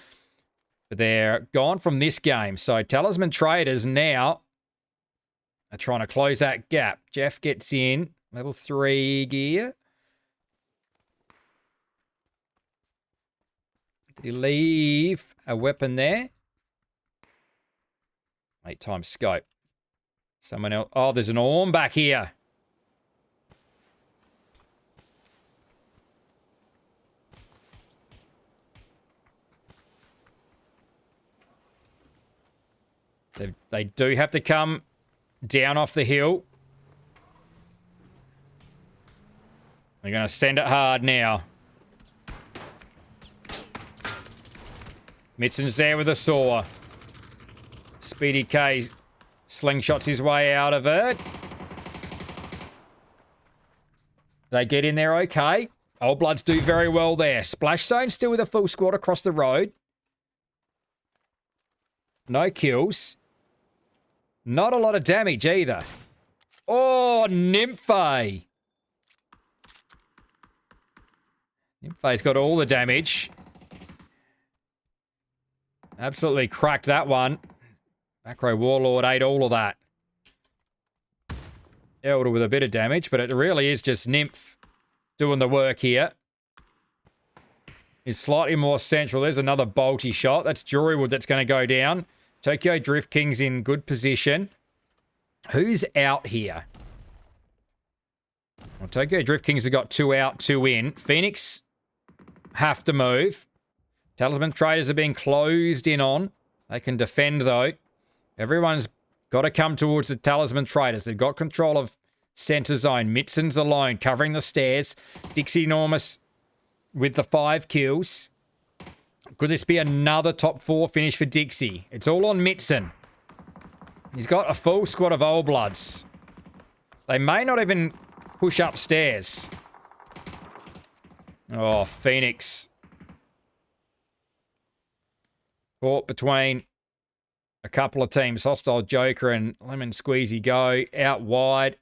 But they're gone from this game. So Talisman Traders now are trying to close that gap. Jeff gets in. Level 3 gear. Did he leave a weapon there? 8 times scope. Someone else. Oh, there's an Orm back here. They do have to come down off the hill. They're going to send it hard now. Mitzen's there with a saw. Speedy K slingshots his way out of it. They get in there okay. Old Bloods do very well there. Splash Zone still with a full squad across the road. No kills. Not a lot of damage either. Oh, Nymphe. Nymphe's got all the damage. Absolutely cracked that one. Macro Warlord ate all of that. Elder with a bit of damage, but it really is just Nymph doing the work here. He's slightly more central. There's another bolty shot. That's Jurywood that's going to go down. Tokyo Drift King's in good position. Who's out here? Well, Tokyo Drift Kings have got 2 out, 2 in. Phoenix have to move. Talisman Traders are being closed in on. They can defend, though. Everyone's got to come towards the Talisman Traders. They've got control of center zone. Mitzen's alone, covering the stairs. Dixie Enormous with the 5 kills. Could this be another top 4 finish for Dixie? It's all on Mitzen. He's got a full squad of Old Bloods. They may not even push upstairs. Oh, Phoenix. Caught between a couple of teams. Hostile Joker and Lemon Squeezy go out wide.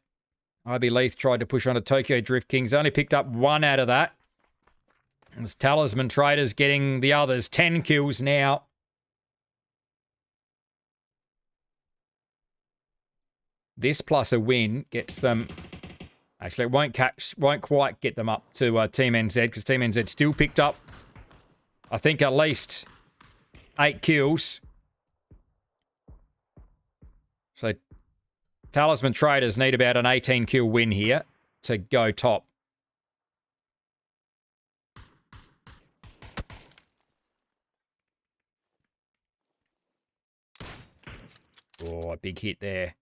IB Leith tried to push onto Tokyo Drift Kings. Only picked up 1 out of that. It's Talisman Traders getting the others. 10 kills now. This plus a win gets them... Actually, it won't quite get them up to Team NZ, because Team NZ still picked up, I think, at least 8 kills. So, Talisman Traders need about an 18-kill win here to go top. Oh, a big hit there.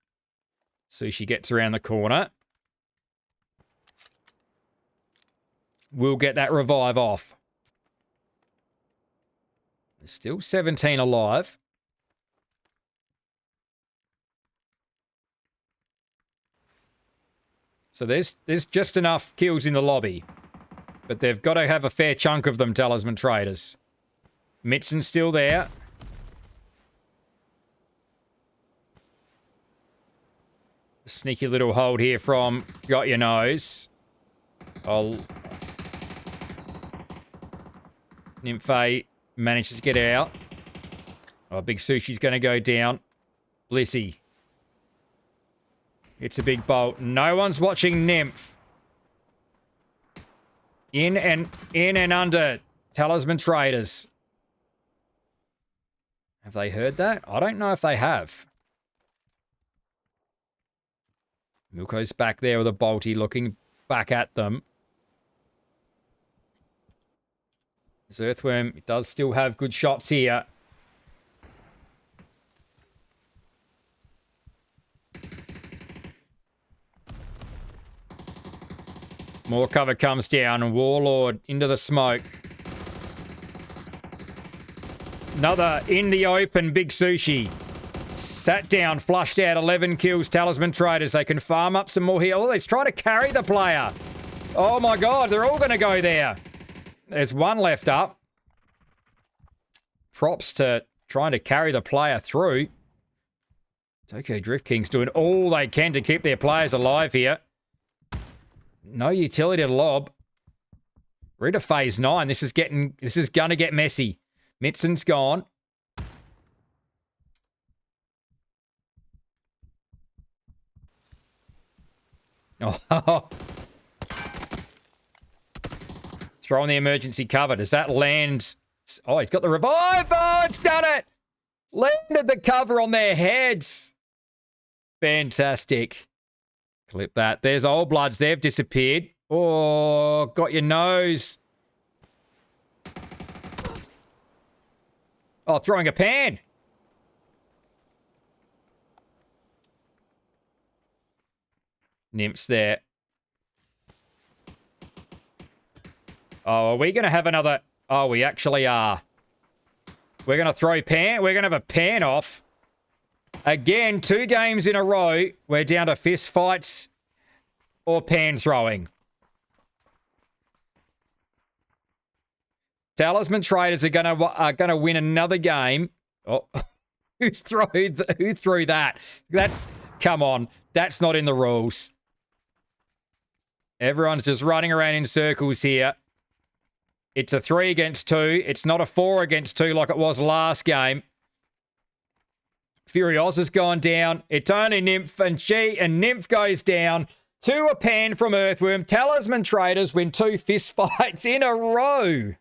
Sushi gets around the corner. We'll get that revive off. There's still 17 alive. So there's just enough kills in the lobby. But they've got to have a fair chunk of them, Talisman Traders. Mitzen's still there. Sneaky little hold here from Got Your Nose. Nymphe manages to get out. Oh, Big Sushi's going to go down. Blissey. It's a big bolt. No one's watching Nymph. In and under Talisman Traders. Have they heard that? I don't know if they have. Milko's back there with a bolty looking back at them. This Earthworm does still have good shots here. More cover comes down and Warlord into the smoke. Another in the open Big Sushi. Sat down, flushed out, 11 kills, Talisman Traders. They can farm up some more here. Oh, let's try to carry the player. Oh my God, they're all going to go there. There's 1 left up. Props to trying to carry the player through. Tokyo Drift Kings doing all they can to keep their players alive here. No utility to lob. We're into phase 9. This is going to get messy. Mitzen's gone. Oh, throwing the emergency cover. Does that land? Oh, he's got the revive. Oh, it's done it. Landed the cover on their heads. Fantastic. Clip that. There's Old Bloods. They've disappeared. Oh, got your nose. Oh, throwing a pan. Nymphs there. Oh, are we going to have another? Oh, we actually are. We're going to throw pan. We're going to have a pan off. Again, 2 games in a row. We're down to fist fights or pan throwing. Talisman Traders are gonna win another game. Oh, who threw that? Come on. That's not in the rules. Everyone's just running around in circles here. It's a 3 against 2. It's not a 4 against 2 like it was last game. Furioz has gone down. It's only Nymph, and Nymph goes down. 2 a pan from Earthworm. Talisman Traders win 2 fist fights in a row.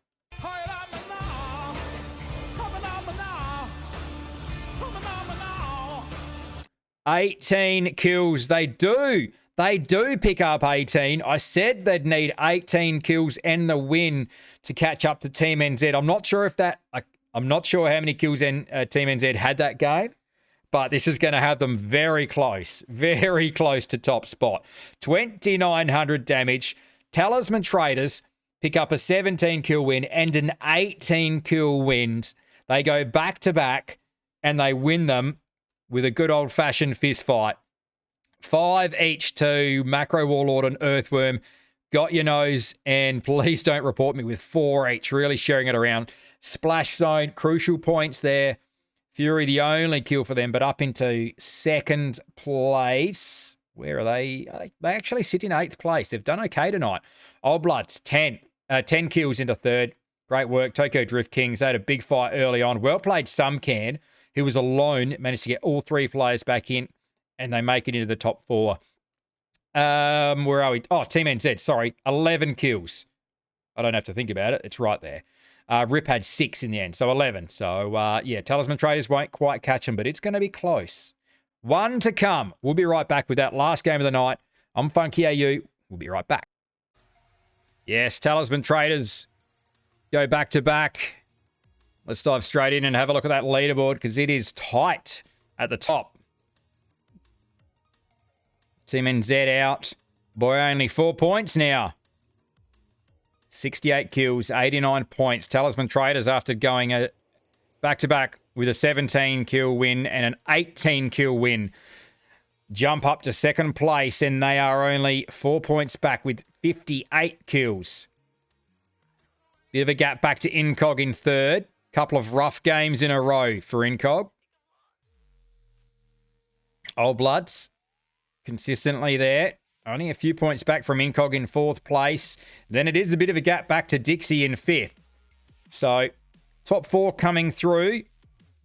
18 kills. They do pick up 18. I said they'd need 18 kills and the win to catch up to Team NZ. I'm not sure how many kills Team NZ had that game, but this is going to have them very close to top spot. 2,900 damage. Talisman Traders pick up a 17 kill win and an 18 kill win. They go back to back and they win them with a good old-fashioned fist fight. 5 each to Macro Warlord and Earthworm. Got your nose, and please don't report me with 4 each. Really sharing it around. Splash Zone, crucial points there. Fury, the only kill for them, but up into 2nd place. Where are they? They actually sit in 8th place. They've done okay tonight. Old Bloods, 10 kills into 3rd. Great work. Tokyo Drift Kings, they had a big fight early on. Well played, Sumcan, who was alone, managed to get all 3 players back in, and they make it into the top 4. Where are we? Oh, Team NZ, sorry. 11 kills. I don't have to think about it. It's right there. Rip had 6 in the end, so 11. So, yeah, Talisman Traders won't quite catch them, but it's going to be close. 1 to come. We'll be right back with that last game of the night. I'm Funky AU. We'll be right back. Yes, Talisman Traders go back to back. Let's dive straight in and have a look at that leaderboard because it is tight at the top. Team NZ out. Boy, only 4 points now. 68 kills, 89 points. Talisman Traders, after going back-to-back with a 17-kill win and an 18-kill win, jump up to 2nd place, and they are only 4 points back with 58 kills. Bit of a gap back to Incog in 3rd. Couple of rough games in a row for Incog. Old Bloods consistently there. Only a few points back from Incog in 4th place. Then it is a bit of a gap back to Dixie in 5th. So, top 4 coming through.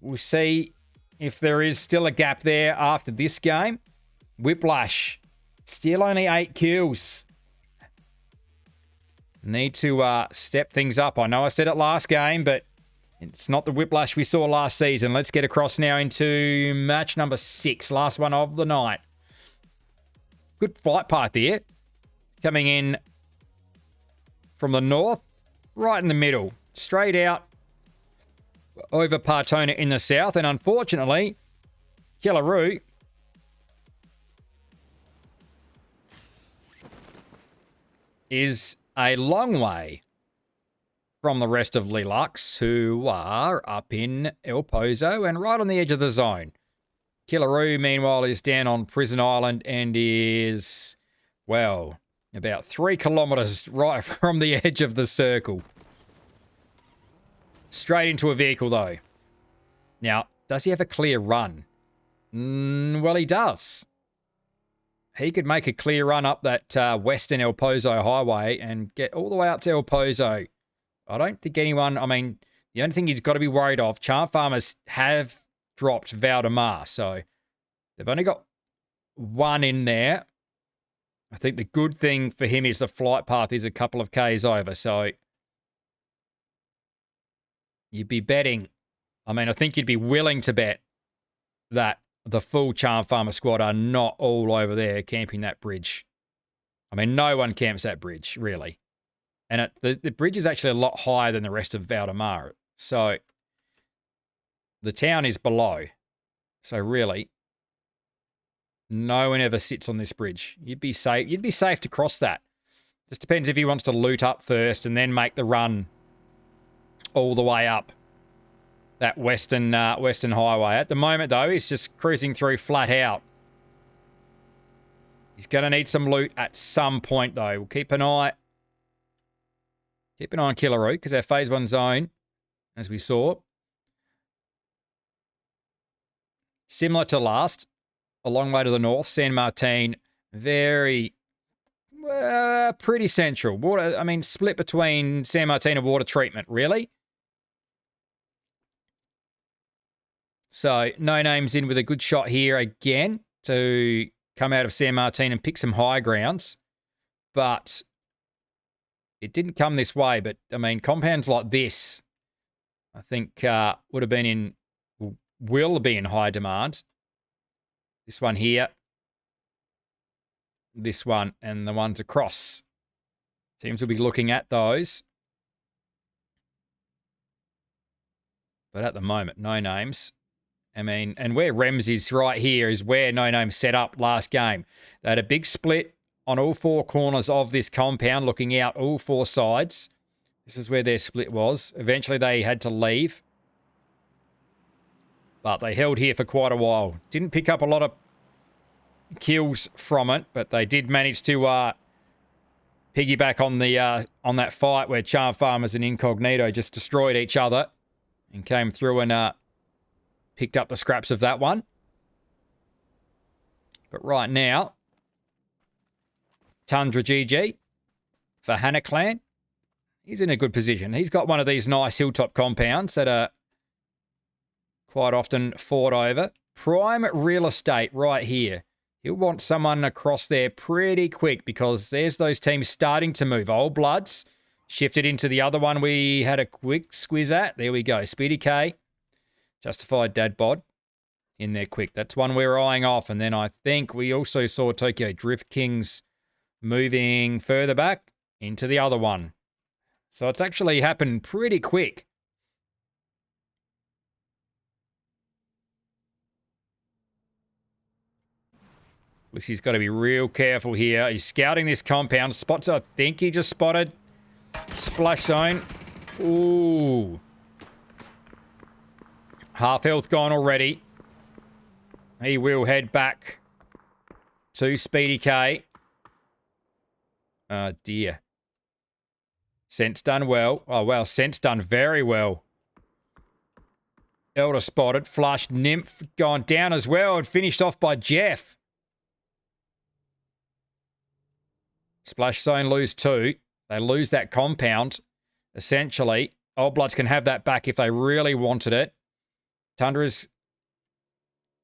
We'll see if there is still a gap there after this game. Whiplash, still only 8 kills. Need to step things up. I know I said it last game, but it's not the Whiplash we saw last season. Let's get across now into match number 6. Last one of the night. Good flight path here. Coming in from the north, right in the middle. Straight out over Partona in the south. And unfortunately, Killaroo is a long way from the rest of LEAUGE, who are up in El Pozo and right on the edge of the zone. Killaroo, meanwhile, is down on Prison Island and is, well, about 3 kilometres right from the edge of the circle. Straight into a vehicle, though. Now, does he have a clear run? Well, he does. He could make a clear run up that western El Pozo highway and get all the way up to El Pozo. I don't think anyone, I mean, the only thing he's got to be worried of, Charm Farmers have dropped Valdemar, so they've only got 1 in there. I think the good thing for him is the flight path is a couple of Ks over. So you'd be betting. I mean, I think you'd be willing to bet that the full Charm Farmer squad are not all over there camping that bridge. I mean, no one camps that bridge, really. And the bridge is actually a lot higher than the rest of Valdemar. So the town is below. So really, no one ever sits on this bridge. You'd be safe. You'd be safe to cross that. Just depends if he wants to loot up first and then make the run all the way up that western highway. At the moment, though, he's just cruising through flat out. He's going to need some loot at some point, though. We'll keep an eye on Killaroo, because our Phase 1 zone, as we saw, similar to last, a long way to the north. San Martin, very, pretty central. Water, I mean, split between San Martin and water treatment, really. So, No Name's in with a good shot here again to come out of San Martin and pick some high grounds. But it didn't come this way. But, I mean, compounds like this, I think, would have been will be in high demand. This one here. This one and the ones across. Teams will be looking at those. But at the moment, No Names. I mean, and where Rems is right here is where No Name set up last game. They had a big split on all four corners of this compound, looking out all four sides. This is where their split was. Eventually, they had to leave. But they held here for quite a while. Didn't pick up a lot of kills from it, but they did manage to piggyback on that fight where Charm Farmers and Incognito just destroyed each other and came through and picked up the scraps of that one. But right now, Tundra GG for Hannah Clan. He's in a good position. He's got one of these nice hilltop compounds that are quite often fought over. Prime real estate right here. He'll want someone across there pretty quick because there's those teams starting to move. Old Bloods shifted into the other one we had a quick squiz at. There we go. Speedy K. Justified Dad Bod in there quick. That's one we're eyeing off. And then I think we also saw Tokyo Drift Kings moving further back into the other one. So it's actually happened pretty quick. He's got to be real careful here. He's scouting this compound. Spots, I think he just spotted. Splash zone. Ooh. Half health gone already. He will head back to Speedy K. Oh, dear. Scent's done well. Oh, well, Scent's done very well. Elder spotted. Flushed. Nymph gone down as well and finished off by Jeff. Splash zone lose 2. They lose that compound, essentially. Old Bloods can have that back if they really wanted it. Tundra's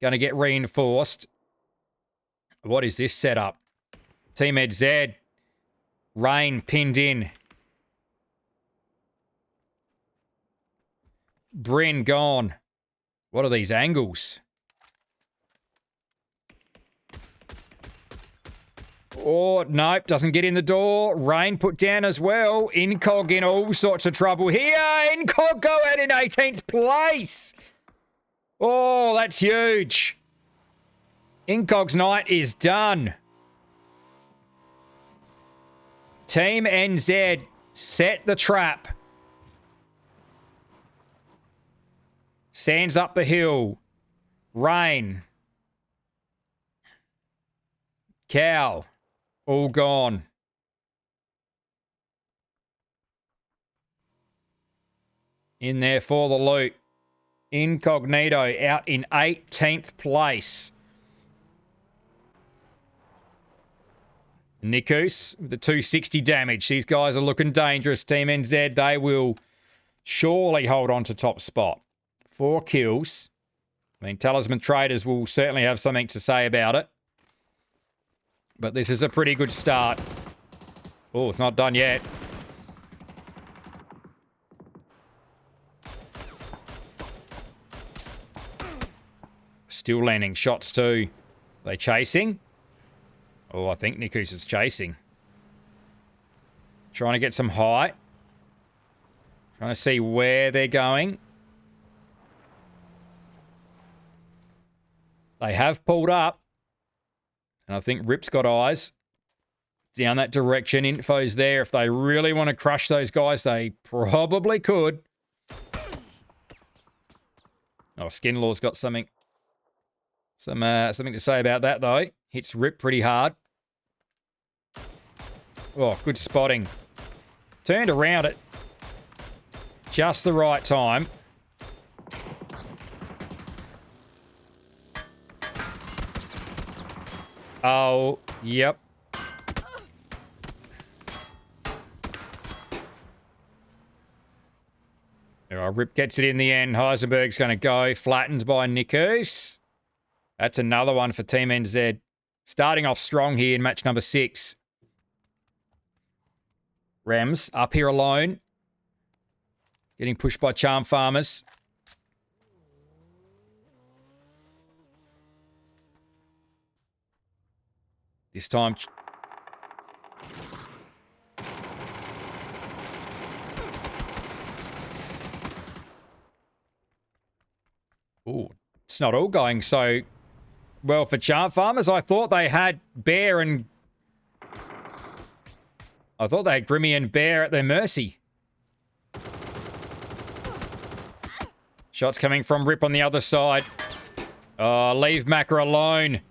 going to get reinforced. What is this setup? Team Ed Z. Rain pinned in. Bryn gone. What are these angles? Oh, nope, doesn't get in the door. Rain put down as well. Incog in all sorts of trouble here. Incog go out in 18th place. Oh, that's huge. Incog's night is done. Team NZ set the trap. Sands up the hill. Rain. Cow. All gone. In there for the loot. Incognito out in 18th place. Nikus with the 260 damage. These guys are looking dangerous. Team NZ, they will surely hold on to top spot. 4 kills. I mean, Talisman Traders will certainly have something to say about it. But this is a pretty good start. Oh, it's not done yet. Still landing shots too. Are they chasing? Oh, I think Nikus is chasing. Trying to get some height. Trying to see where they're going. They have pulled up. And I think Rip's got eyes down that direction. Info's there. If they really want to crush those guys, they probably could. Oh, Skinlaw's got something to say about that, though. Hits Rip pretty hard. Oh, good spotting. Turned around at just the right time. Oh, yep. Oh, Rip gets it in the end. Heisenberg's going to go. Flattened by Nikus. That's another one for Team NZ. Starting off strong here in match number 6. Rams up here alone. Getting pushed by Charm Farmers. This time... Ooh, it's not all going so well for Charm Farmers. I thought they had Bear and... I thought they had Grimmy and Bear at their mercy. Shots coming from Rip on the other side. Oh, leave Macca alone.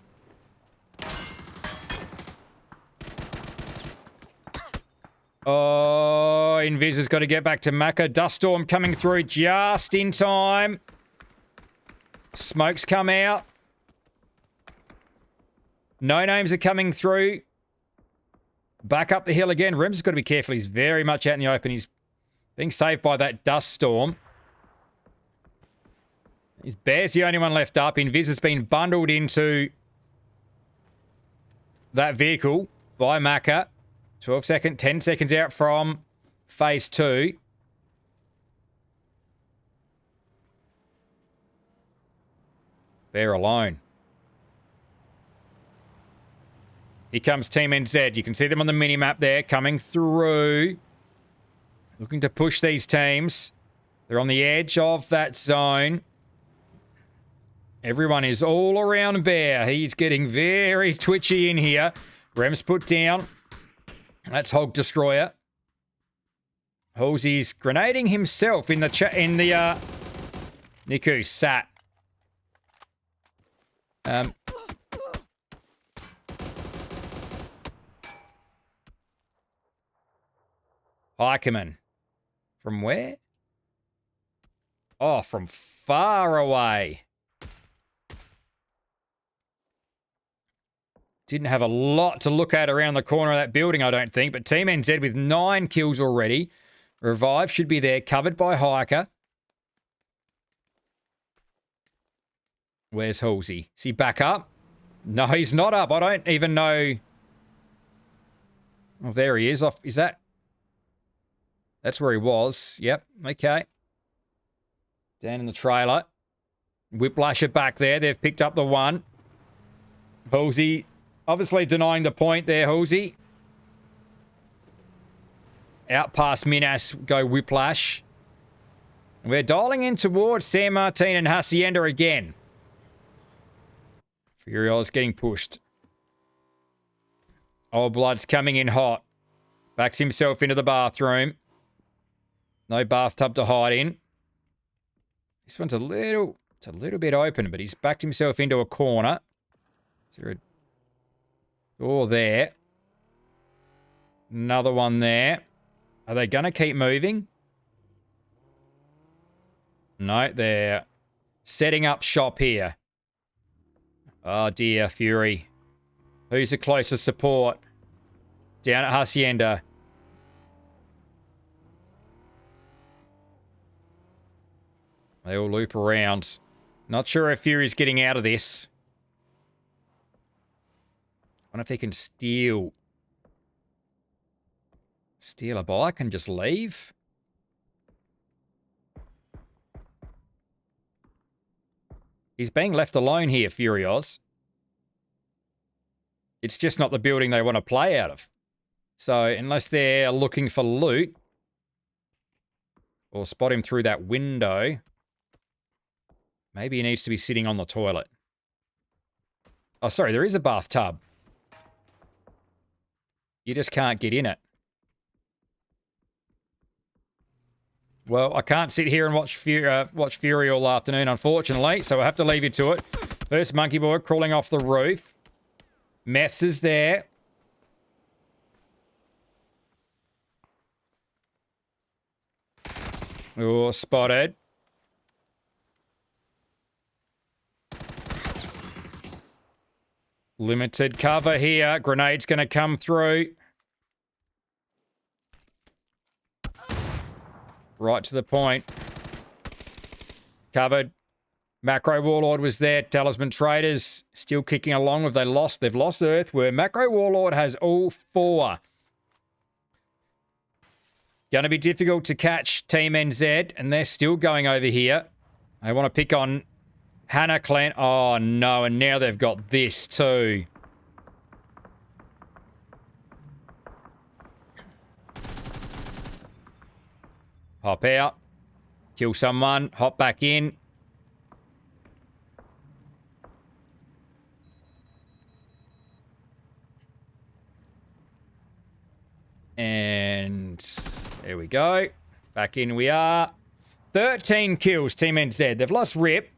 Oh, Invis has got to get back to Macca. Dust Storm coming through just in time. Smokes come out. No names are coming through. Back up the hill again. Rims has got to be careful. He's very much out in the open. He's being saved by that Dust Storm. Bear's the only one left up. Invis has been bundled into that vehicle by Macca. 10 seconds out from phase 2. Bear alone. Here comes Team NZ. You can see them on the mini-map there, coming through. Looking to push these teams. They're on the edge of that zone. Everyone is all around Bear. He's getting very twitchy in here. Rem's put down. That's Hog Destroyer. Halsey's grenading himself in the Niku sat. Heikeman. From where? Oh, from far away. Didn't have a lot to look at around the corner of that building, I don't think. But Team NZ with 9 kills already. Revive should be there, covered by Hiker. Where's Halsey? Is he back up? No, he's not up. I don't even know. Oh, there he is. Is that... That's where he was. Yep, okay. Down in the trailer. Whiplasher back there. They've picked up the one. Halsey... Obviously denying the point there, Halsey. Out past Minas, go Whiplash. And we're dialing in towards San Martin and Hacienda again. Furiola's getting pushed. Old Blood's coming in hot. Backs himself into the bathroom. No bathtub to hide in. This one's a little bit open, but he's backed himself into a corner. Is there a door there? Another one there. Are they going to keep moving? No, they're setting up shop here. Oh dear, Fury. Who's the closest support? Down at Hacienda. They all loop around. Not sure if Fury's getting out of this. wonder if he can steal a bike and just leave. He's being left alone here, Furios. It's just not the building they want to play out of. So unless they're looking for loot, or spot him through that window, maybe he needs to be sitting on the toilet. Oh, sorry, there is a bathtub. You just can't get in it. Well, I can't sit here and watch Fury all afternoon, unfortunately, so I have to leave you to it. First monkey boy crawling off the roof. Meths is there. Oh, spotted. Limited cover here. Grenade's going to come through. Right to the point. Covered. Macro Warlord was there. Talisman Traders still kicking along. They've lost Earthworm. Macro Warlord has all 4. Going to be difficult to catch Team NZ, and they're still going over here. They want to pick on Hannah Clan. Oh, no, and now they've got this too. Hop out. Kill someone. Hop back in. And there we go. Back in we are. 13 kills, Team NZ. They've lost Rip.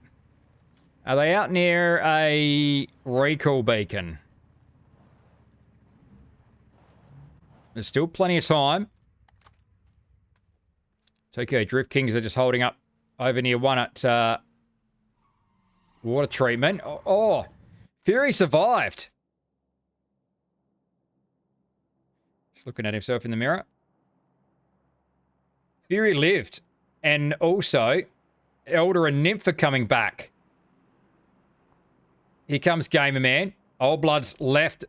Are they out near a recall beacon? There's still plenty of time. Tokyo Drift Kings are just holding up over near one at water treatment. Oh, Fury survived. He's looking at himself in the mirror. Fury lived. And also, Elder and Nymph are coming back. Here comes Gamer Man. Old Blood's left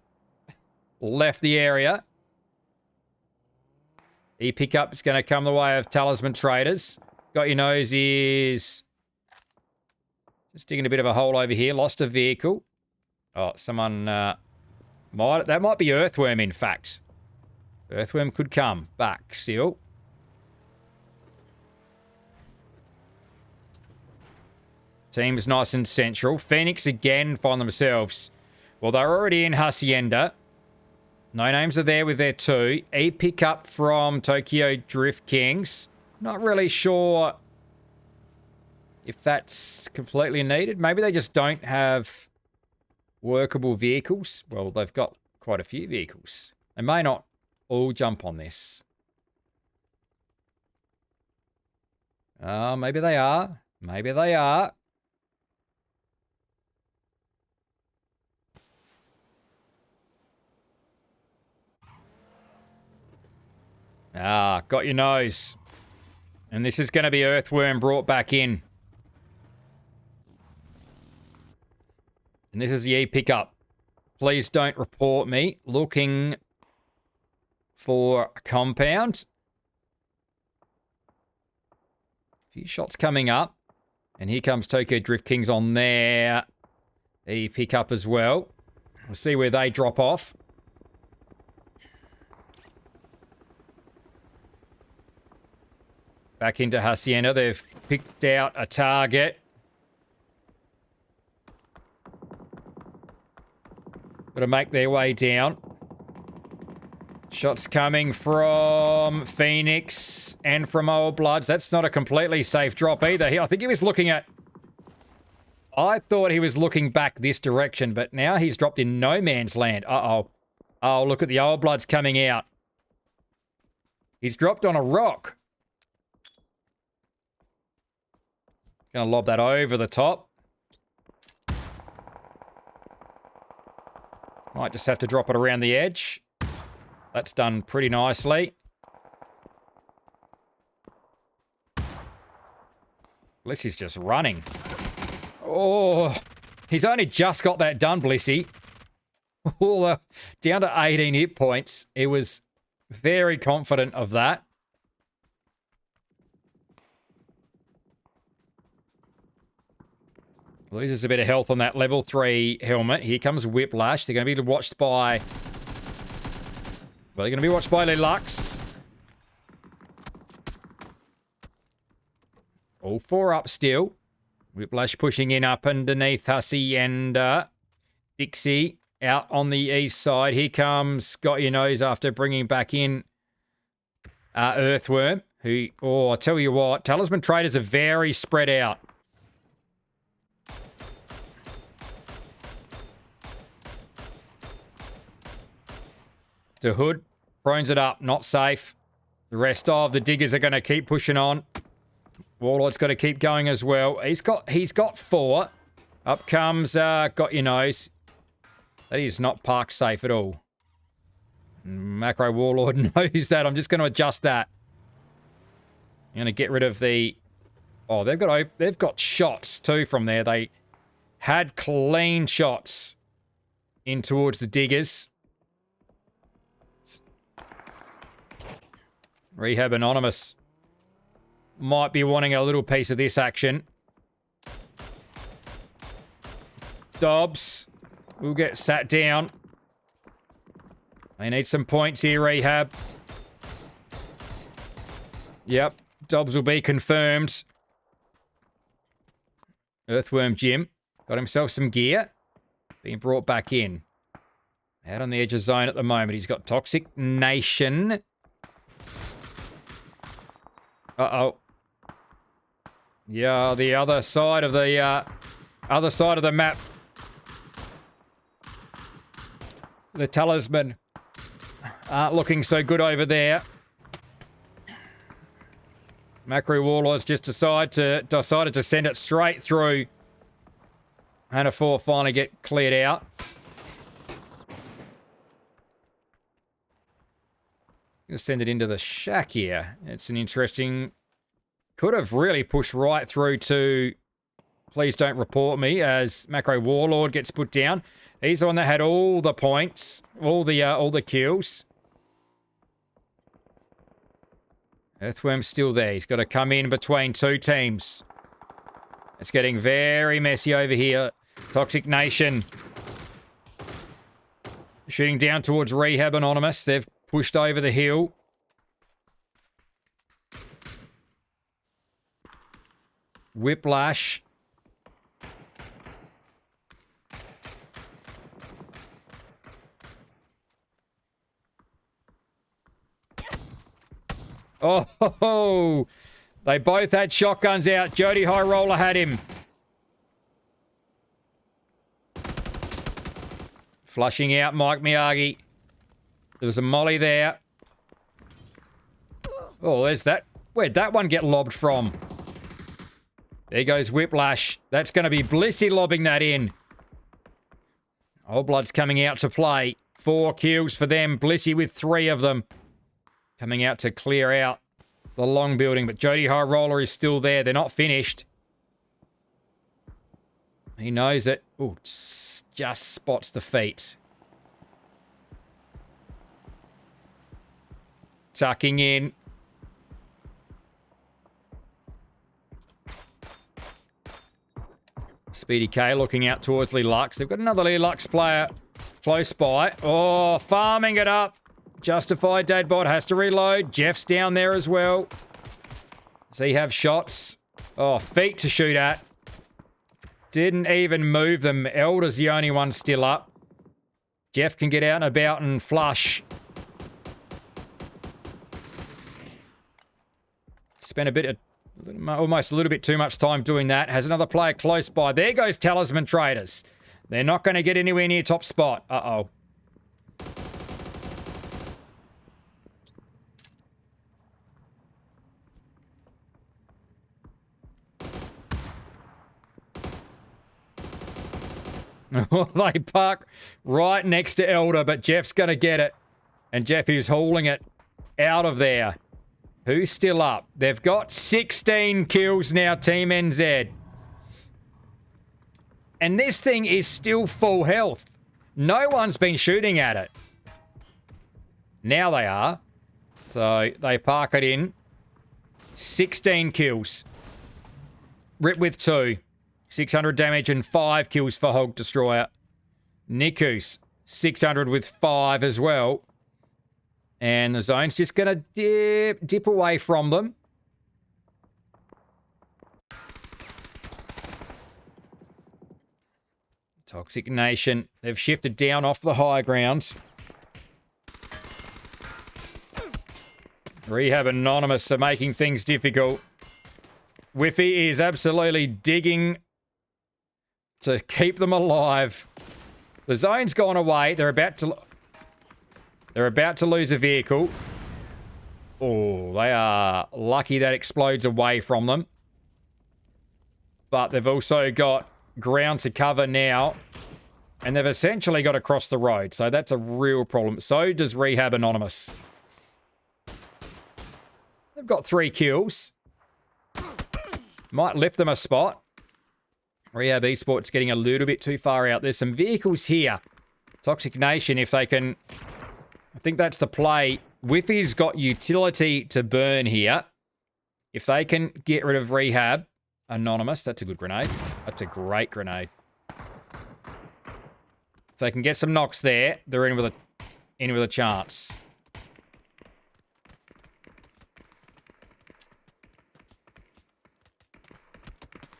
the area. E-pickup is going to come the way of Talisman Traders. Got your nose is just digging a bit of a hole over here. Lost a vehicle. Oh, someone that might be Earthworm, in fact. Earthworm could come back still. Team's nice and central. Phoenix again find themselves. Well, they're already in Hacienda. No names are there with their 2. A pickup from Tokyo Drift Kings. Not really sure if that's completely needed. Maybe they just don't have workable vehicles. Well, they've got quite a few vehicles. They may not all jump on this. Maybe they are. Maybe they are. Got your nose. And this is going to be Earthworm brought back in. And this is the E-pickup. Please don't report me. Looking for a compound. A few shots coming up. And here comes Tokyo Drift Kings on there. E-pickup as well. We'll see where they drop off. Back into Hacienda. They've picked out a target. Got to make their way down. Shots coming from Phoenix and from Old Bloods. That's not a completely safe drop either. I think he was looking at... I thought he was looking back this direction, but now he's dropped in no man's land. Uh-oh. Oh, look at the Old Bloods coming out. He's dropped on a rock. Gonna lob that over the top. Might just have to drop it around the edge. That's done pretty nicely. At least he's just running. Oh, he's only just got that done, Blissy. down to 18 hit points. He was very confident of that. Loses a bit of health on that level 3 helmet. Here comes Whiplash. They're going to be watched by... Well, they're going to be watched by LEAUGE. All 4 up still. Whiplash pushing in up underneath Hussey and Dixie out on the east side. Here comes Got Your Nose after bringing back in Earthworm. Who, oh, I tell you what, Talisman Traders are very spread out. To Hood, throws it up, not safe. The rest of the diggers are going to keep pushing on. Warlord's got to keep going as well. He's got 4. Up comes Got Your Nose. That is not park safe at all. Macro Warlord knows that. I'm just going to adjust that. I'm going to get rid of the... Oh, they've got shots too from there. They had clean shots in towards the diggers. Rehab Anonymous might be wanting a little piece of this action. Dobbs will get sat down. They need some points here, Rehab. Yep, Dobbs will be confirmed. Earthworm Jim got himself some gear. Being brought back in. Out on the edge of zone at the moment. He's got Toxic Nation. Uh-oh. Yeah, the other side of the map. The Talisman aren't looking so good over there. Macro Warlords just decided to send it straight through. Hannah 4 finally get cleared out. Gonna send it into the shack here. It's an interesting... Could have really pushed right through to Please Don't Report Me as Macro Warlord gets put down. He's the one that had all the points, all the kills. Earthworm's still there. He's got to come in between 2 teams. It's getting very messy over here. Toxic Nation shooting down towards Rehab Anonymous. They've pushed over the hill. Whiplash. Oh, they both had shotguns out. Jody High Roller had him. Flushing out Mike Miyagi. There was a molly there. Oh, there's that. Where'd that one get lobbed from? There goes Whiplash. That's going to be Blissy lobbing that in. Old Blood's coming out to play. 4 kills for them. Blissy with 3 of them. Coming out to clear out the long building. But Jody High Roller is still there. They're not finished. He knows it. Ooh, just spots the feet. Tucking in. Speedy K looking out towards LEAUGE. They've got another LEAUGE player close by. Oh, farming it up. Justified Dadbot has to reload. Jeff's down there as well. Does he have shots? Oh, feet to shoot at. Didn't even move them. Elder's the only one still up. Jeff can get out and about and flush. Spent a bit of... almost a little bit too much time doing that. Has another player close by. There goes Talisman Traders. They're not going to get anywhere near top spot. Uh-oh. They park right next to Elder, but Jeff's going to get it. And Jeff is hauling it out of there. Who's still up? They've got 16 kills now, Team NZ. And this thing is still full health. No one's been shooting at it. Now they are. So they park it in. 16 kills. Rip with 2. 600 damage and 5 kills for Hog Destroyer. Nikus, 600 with 5 as well. And the zone's just going to dip away from them. Toxic Nation, they've shifted down off the high grounds. Rehab Anonymous are making things difficult. Whiffy is absolutely digging to keep them alive. The zone's gone away. They're about to lose a vehicle. Oh, they are lucky that explodes away from them. But they've also got ground to cover now. And they've essentially got to cross the road. So that's a real problem. So does Rehab Anonymous. They've got 3 kills. Might lift them a spot. Rehab Esports getting a little bit too far out. There's some vehicles here. Toxic Nation, if they can... I think that's the play. Whiffy's got utility to burn here. If they can get rid of Rehab Anonymous, that's a good grenade. That's a great grenade. If they can get some knocks there, they're in with a chance.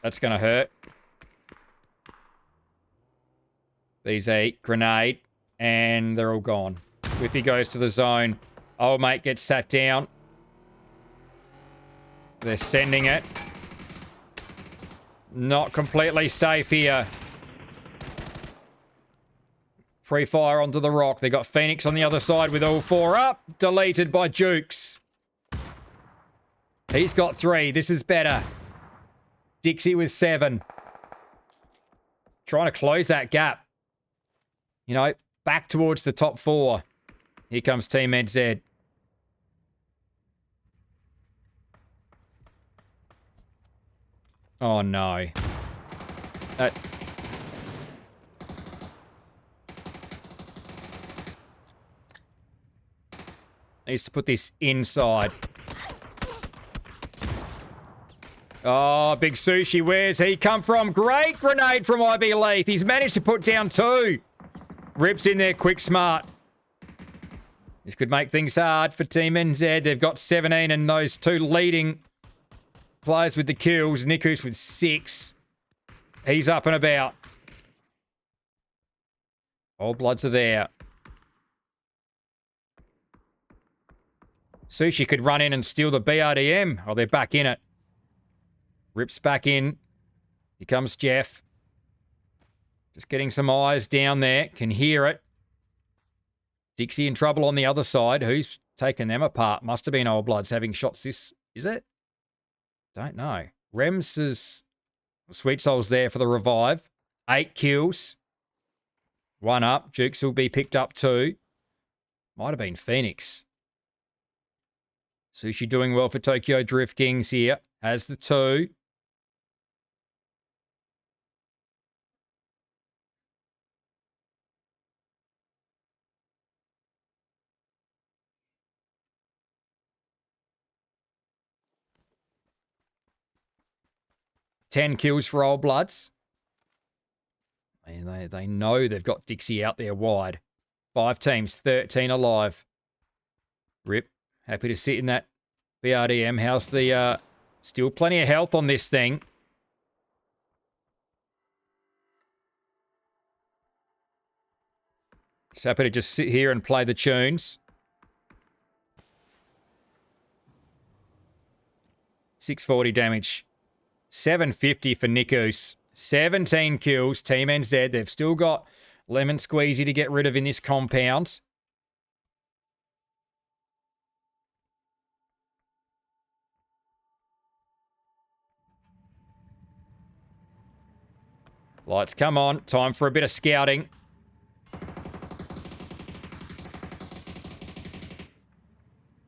That's going to hurt. These 8 grenade, and they're all gone. Whiffy goes to the zone. Old mate gets sat down. They're sending it. Not completely safe here. Pre-fire onto the rock. They got Phoenix on the other side with all 4 up. Deleted by Jukes. He's got 3. This is better. Dixie with 7. Trying to close that gap. You know, back towards the top 4. Here comes Team NZ. Oh, no. That... needs to put this inside. Oh, Big Sushi, where's he come from? Great grenade from IB Leith. He's managed to put down 2. Rips in there quick, smart. This could make things hard for Team NZ. They've got 17 and those 2 leading players with the kills. Nikus with 6. He's up and about. All Bloods are there. Sushi could run in and steal the BRDM. Oh, they're back in it. Rips back in. Here comes Jeff. Just getting some eyes down there. Can hear it. Dixie in trouble on the other side. Who's taken them apart? Must have been Old Bloods having shots this... is it? Don't know. Rems is... Sweet Soul's there for the revive. 8 kills. 1 up. Jukes will be picked up too. Might have been Phoenix. Sushi doing well for Tokyo Drift Kings here. Has the 2. Ten kills for Old Bloods. And they know they've got Dixie out there wide. 5 teams, 13 alive. Rip. Happy to sit in that BRDM. How's the... still plenty of health on this thing. Just happy to just sit here and play the tunes. 640 damage. 750 for Nikus. 17 kills. Team NZ. They've still got Lemon Squeezy to get rid of in this compound. Lights come on. Time for a bit of scouting.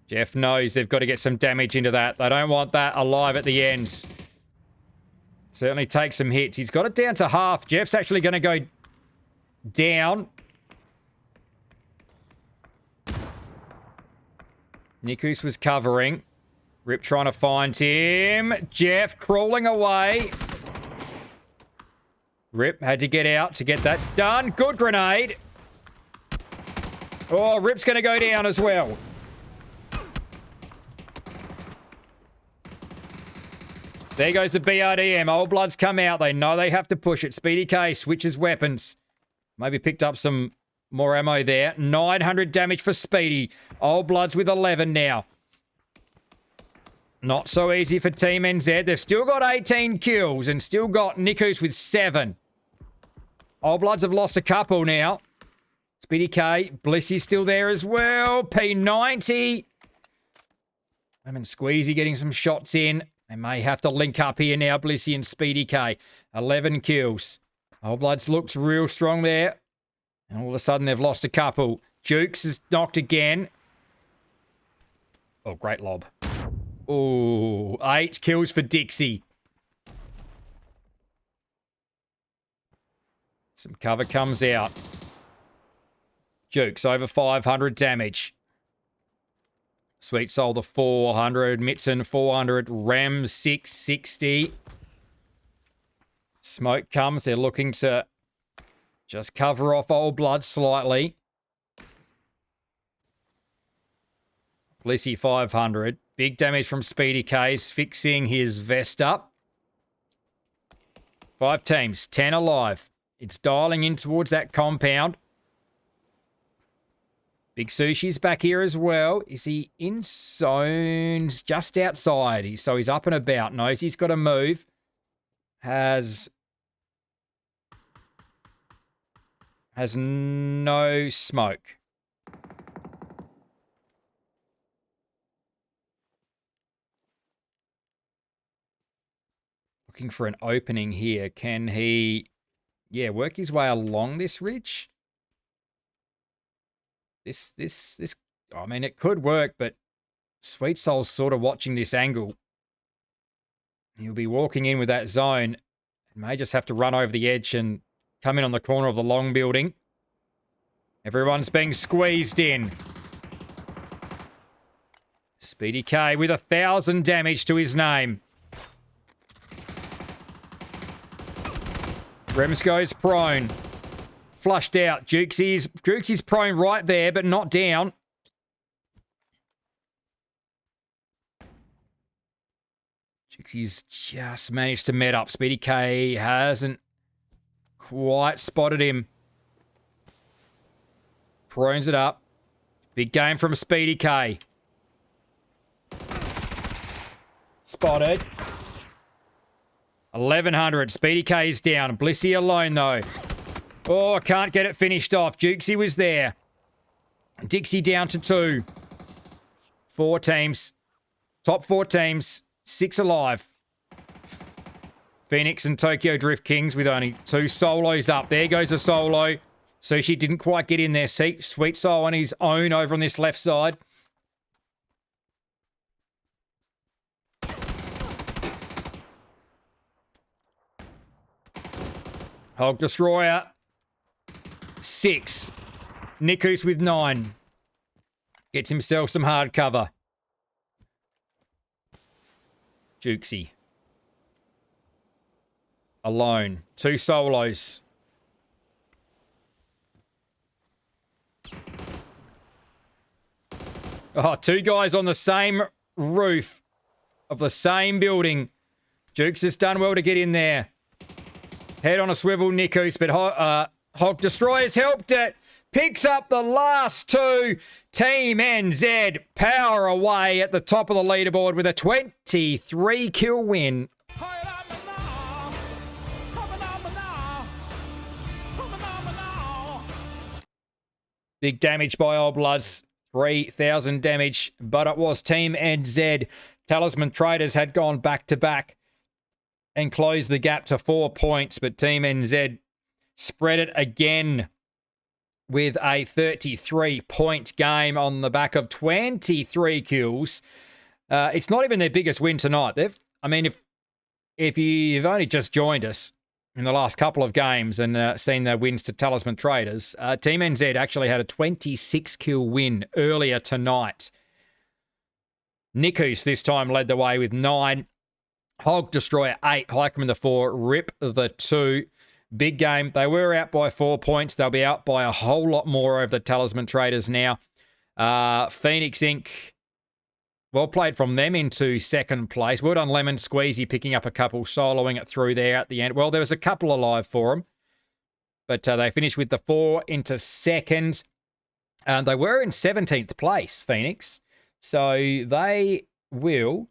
Jeff knows they've got to get some damage into that. They don't want that alive at the ends. Certainly take some hits. He's got it down to half. Jeff's actually going to go down. Nikus was covering. Rip trying to find him. Jeff crawling away. Rip had to get out to get that done. Good grenade. Oh, Rip's going to go down as well. There goes the BRDM. Old Blood's come out. They know they have to push it. Speedy K switches weapons. Maybe picked up some more ammo there. 900 damage for Speedy. Old Blood's with 11 now. Not so easy for Team NZ. They've still got 18 kills and still got Nikus with 7. Old Bloods have lost a couple now. Speedy K. Blissy's still there as well. P90. Lemon Squeezy getting some shots in. They may have to link up here now, Blissy and Speedy K. 11 kills. Old Bloods looks real strong there. And all of a sudden, they've lost a couple. Jukes is knocked again. Oh, great lob. Oh, 8 kills for Dixie. Some cover comes out. Jukes over 500 damage. Sweet Soul the 400. Mitson 400. Rem 660. Smoke comes. They're looking to just cover off Old Blood slightly. Blissy 500. Big damage from Speedy K's fixing his vest up. 5 teams. 10 alive. It's dialing in towards that compound. Big Sushi's back here as well. Is he in zones? Just outside. So he's up and about. Knows he's got to move. Has no smoke. Looking for an opening here. Can he, work his way along this ridge? This, I mean, it could work, but Sweet Soul's sort of watching this angle. He'll be walking in with that zone. May just have to run over the edge and come in on the corner of the long building. Everyone's being squeezed in. Speedy K with 1,000 damage to his name. Rems goes prone. Flushed out. Jukesy's prone right there, but not down. Jukesy's just managed to met up. Speedy K hasn't quite spotted him. Prones it up. Big game from Speedy K. Spotted. 1,100. Speedy K's down. Blissy alone, though. Oh, can't get it finished off. Jukesy was there. Dixie down to 2. 4 teams. Top 4 teams. 6 alive. Phoenix and Tokyo Drift Kings with only 2 solos up. There goes a solo. Sushi didn't quite get in there. Sweet Soul on his own over on this left side. Hog Destroyer. 6. Nikus with 9. Gets himself some hard cover. Jukesy. Alone. 2 solos. Oh, 2 guys on the same roof of the same building. Jukes has done well to get in there. Head on a swivel, Nikus, but Hog Destroyer's helped it. Picks up the last 2. Team NZ power away at the top of the leaderboard with a 23 kill win. Big damage by Old Bloods. 3,000 damage, but it was Team NZ. Talisman Traders had gone back-to-back and closed the gap to 4 points, but Team NZ spread it again with a 33-point game on the back of 23 kills. It's not even their biggest win tonight. If you've only just joined us in the last couple of games and seen their wins to Talisman Traders, Team NZ actually had a 26-kill win earlier tonight. Nikus this time led the way with 9. Hog Destroyer 8. Hykeman the 4. Rip the 2. Big game. They were out by 4 points. They'll be out by a whole lot more over the Talisman Traders now. Phoenix Inc. Well played from them into second place. Well done, Lemon Squeezy, picking up a couple, soloing it through there at the end. Well, there was a couple alive for them, but they finished with the 4 into second. And they were in 17th place, Phoenix. So they will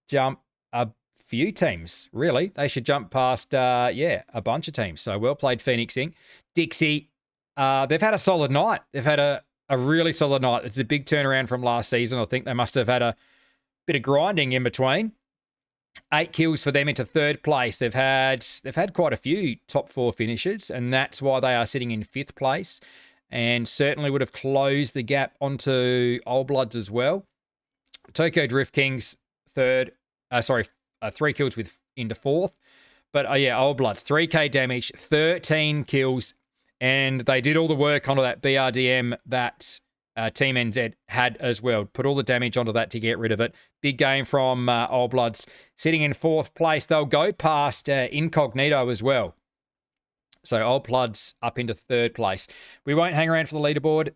jump a few teams, really. They should jump past, a bunch of teams. So well played, Phoenix Inc. Dixie, they've had a solid night. They've had a really solid night. It's a big turnaround from last season. I think they must have had a bit of grinding in between. 8 kills for them into third place. They've had quite a few top 4 finishes, and that's why they are sitting in 5th place, and certainly would have closed the gap onto Old Bloods as well. Tokyo Drift Kings 3rd. 3 kills into 4th. But Old Bloods, 3k damage, 13 kills. And they did all the work onto that BRDM that Team NZ had as well. Put all the damage onto that to get rid of it. Big game from Old Bloods. Sitting in 4th place. They'll go past Incognito as well. So Old Bloods up into 3rd place. We won't hang around for the leaderboard.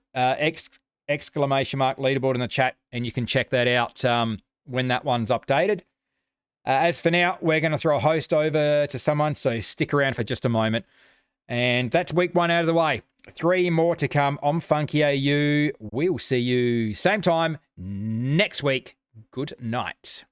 Exclamation mark leaderboard in the chat. And you can check that out when that one's updated. As for now, we're going to throw a host over to someone. So stick around for just a moment. And that's week 1 out of the way. 3 more to come on Funky AU. We'll see you same time next week. Good night.